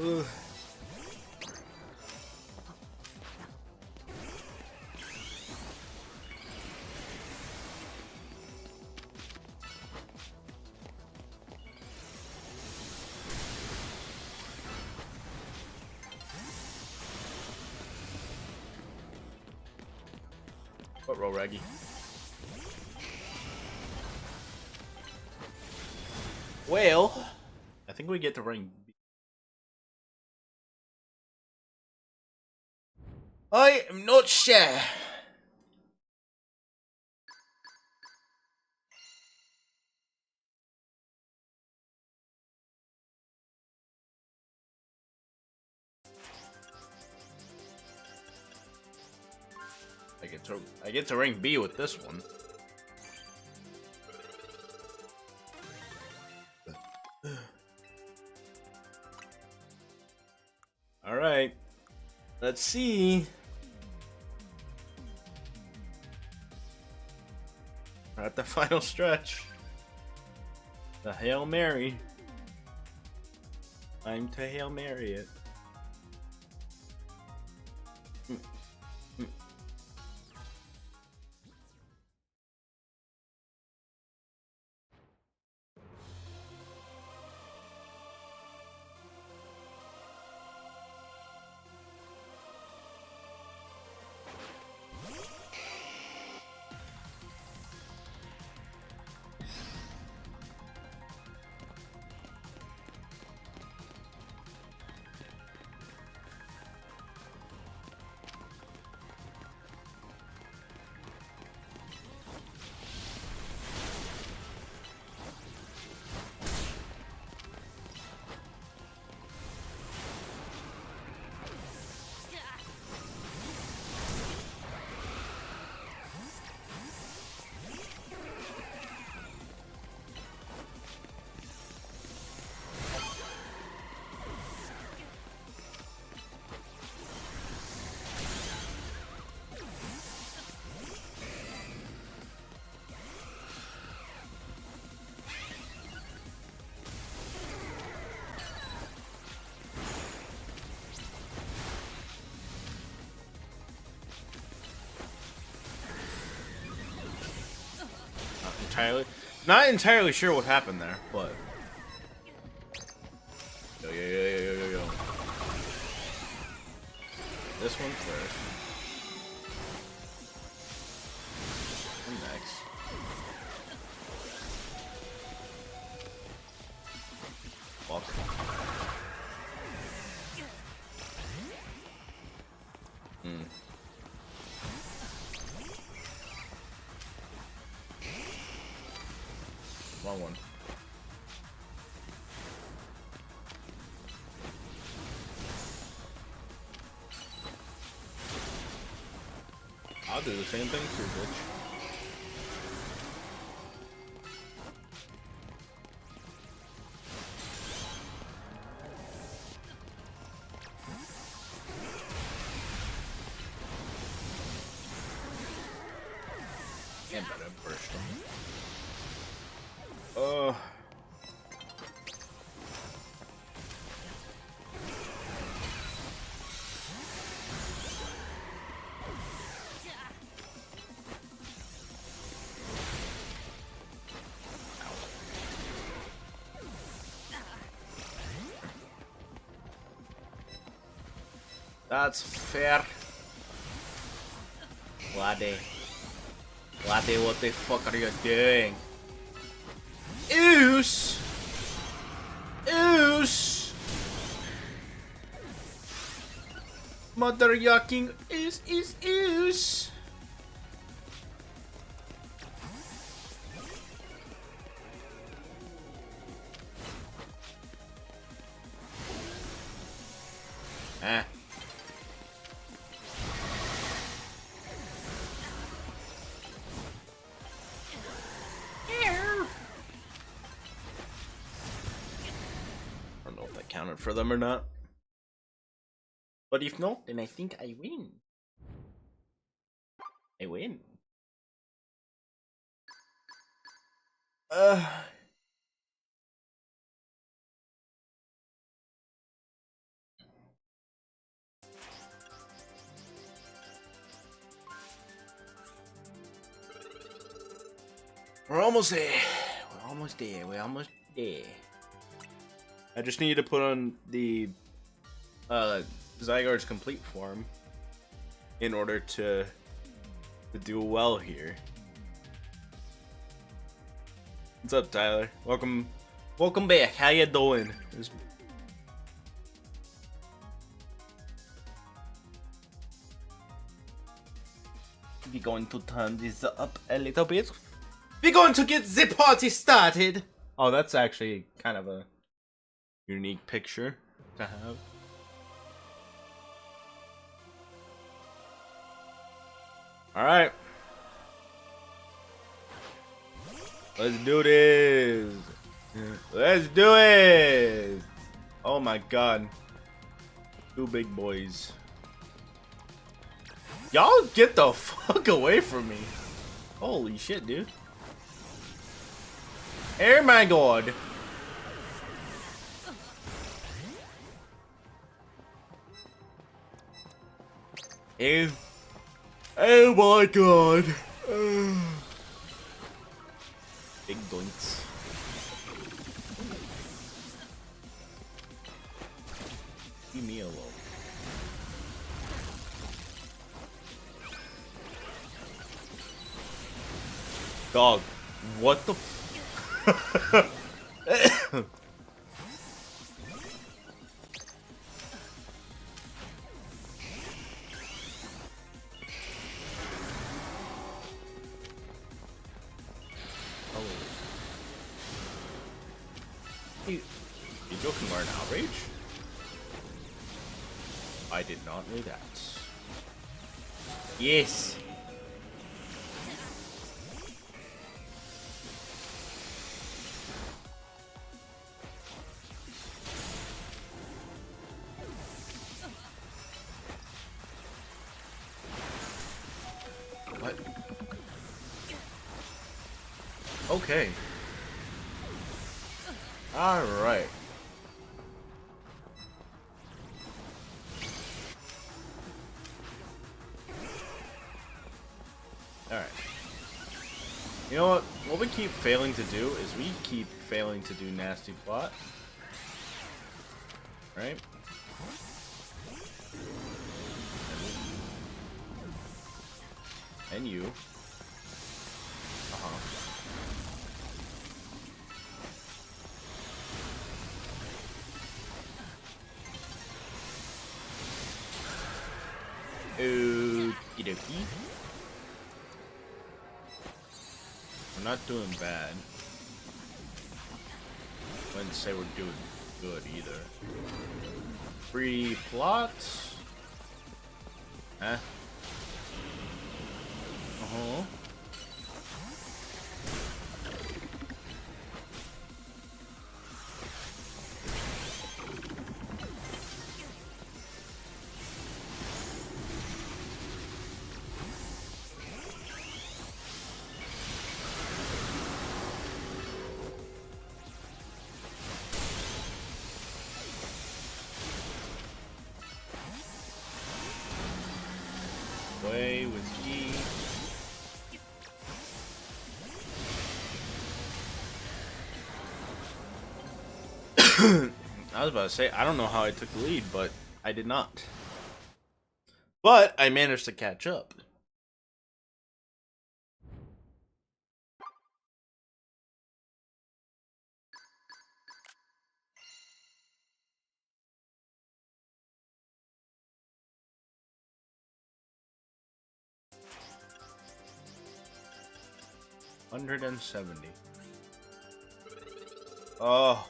B: Ugh. What roll, Reggie? Well, I think we get to rank B. I am not sure. I get to rank B with this one. All right. Let's see. We're at the final stretch. The Hail Mary. Time to Hail Mary it. Not entirely sure what happened there, but yo. This one first. And next. Fuck. Wrong one. I'll do the same thing too, bitch. And better burst him. That's fair. Laddie, what the fuck are you doing? Oos! Oos! Mother yucking oos! Ah. I don't know if that counted for them or not. But if not, then I think I win. I win. We're almost there. We're almost there. We're almost there. I just need to put on the Zygarde's complete form in order to do well here. What's up, Tyler? Welcome back. How you doing? We're going to turn this up a little bit. We're going to get the party started. Oh, that's actually kind of a unique picture to have. All right. Let's do this. Let's do it. Oh my god. Two big boys. Y'all get the fuck away from me. Holy shit, dude. Oh my god. Oh my god. Big doinks. Leave me alone. Dog, what the You joking or an outrage? I did not know that. Yes. What? Okay. All right. All right. You know what? What we keep failing to do is we keep failing to do nasty plot. Right? And you. Okie dokie. We're not doing bad. Wouldn't say we're doing good either. Free plots? Huh? Uh-huh. Away with ye. I was about to say, I don't know how I took the lead, but I did not. But I managed to catch up. $170. Oh.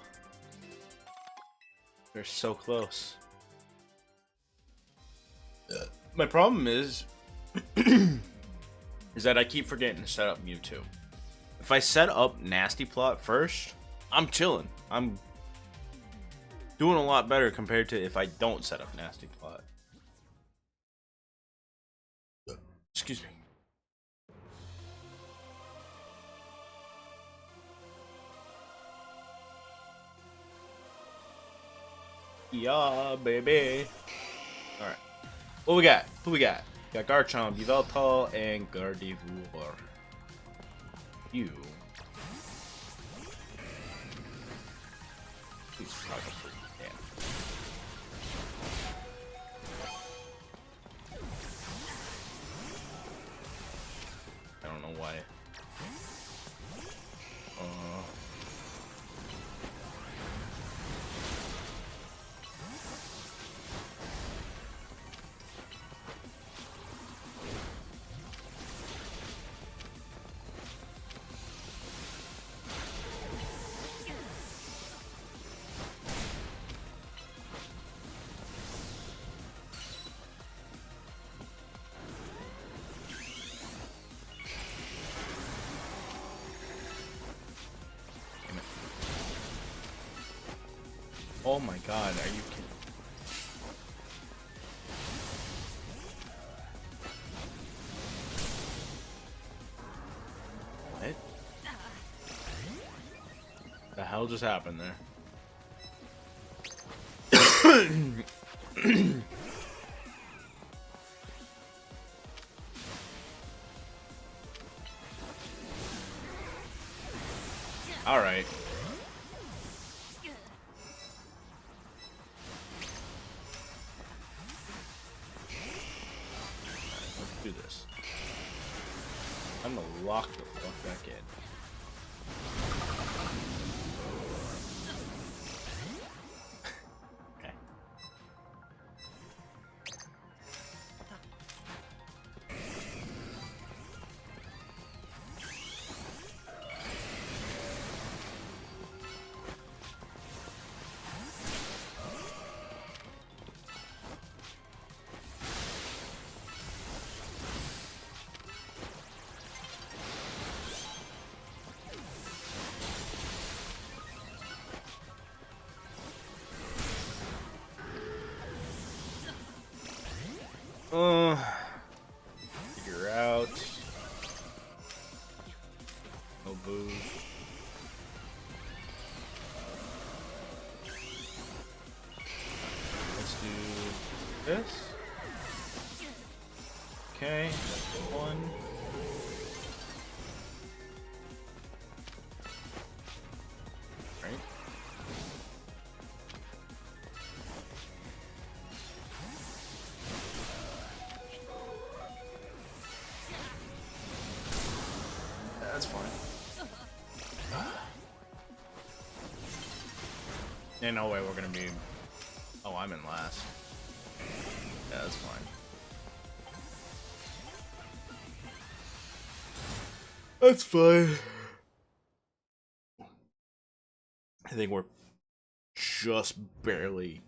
B: They're so close. My problem is that I keep forgetting to set up Mewtwo. If I set up Nasty Plot first, I'm chilling. I'm doing a lot better compared to if I don't set up Nasty Plot. Excuse me. Yeah, baby. Alright. What we got? Who we got? We got Garchomp, Yveltal, and Gardevoir. You Please probably. Damn. I don't know why. Oh my god, are you kidding? What? The hell just happened there? Alright. Let's do this. I'm gonna lock the fuck back in. Okay. Figure out. No boo. Let's do this. Okay, that's one. Right. That's fine. Ain't no way we're gonna be. Oh, I'm in last. Yeah, that's fine. That's fine. I think we're just barely.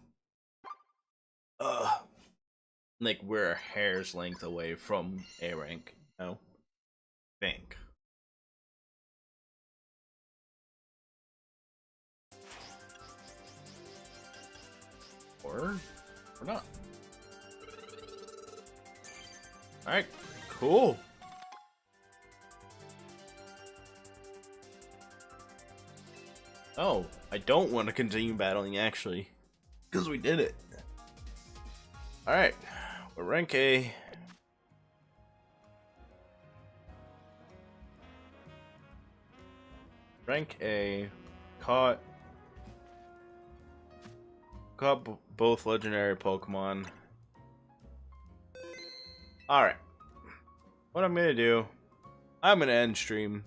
B: Like we're a hair's length away from A rank. No, think. Or not. Alright, cool. Oh, I don't want to continue battling actually, because we did it. Alright, we're rank A. Rank A, caught both legendary Pokemon. Alright, what I'm gonna do, I'm gonna end stream,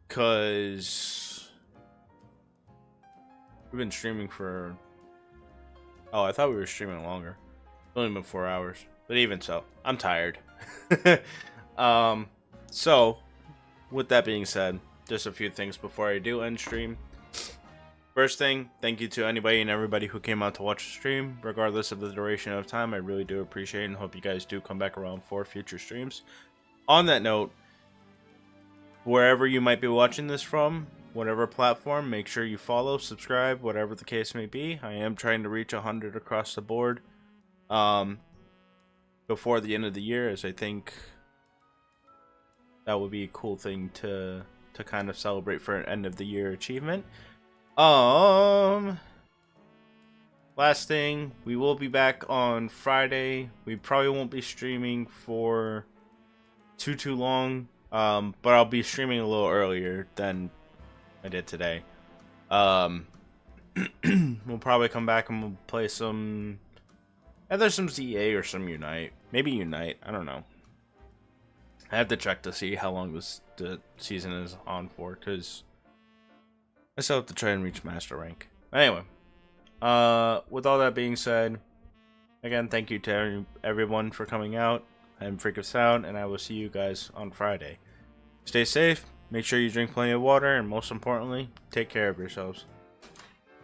B: cause we've been streaming for, oh, I thought we were streaming longer. It's only been 4 hours, but even so, I'm tired. So with that being said, just a few things before I do end stream. First thing, thank you to anybody and everybody who came out to watch the stream, regardless of the duration of time. I really do appreciate it and hope you guys do come back around for future streams. On that note, wherever you might be watching this from, whatever platform, make sure you follow, subscribe, whatever the case may be. I am trying to reach 100 across the board before the end of the year, as I think that would be a cool thing to kind of celebrate for an end of the year achievement. Last thing, we will be back on Friday. We probably won't be streaming for too long, but I'll be streaming a little earlier than I did today. we'll probably come back and we'll play some, either some ZA or some Unite. Maybe Unite. I don't know. I have to check to see how long the season is on for, because I still have to try and reach Master Rank. Anyway, with all that being said, again, thank you to everyone for coming out. I'm Freak of Sound, and I will see you guys on Friday. Stay safe, make sure you drink plenty of water, and most importantly, take care of yourselves.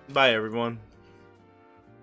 B: Bye, everyone.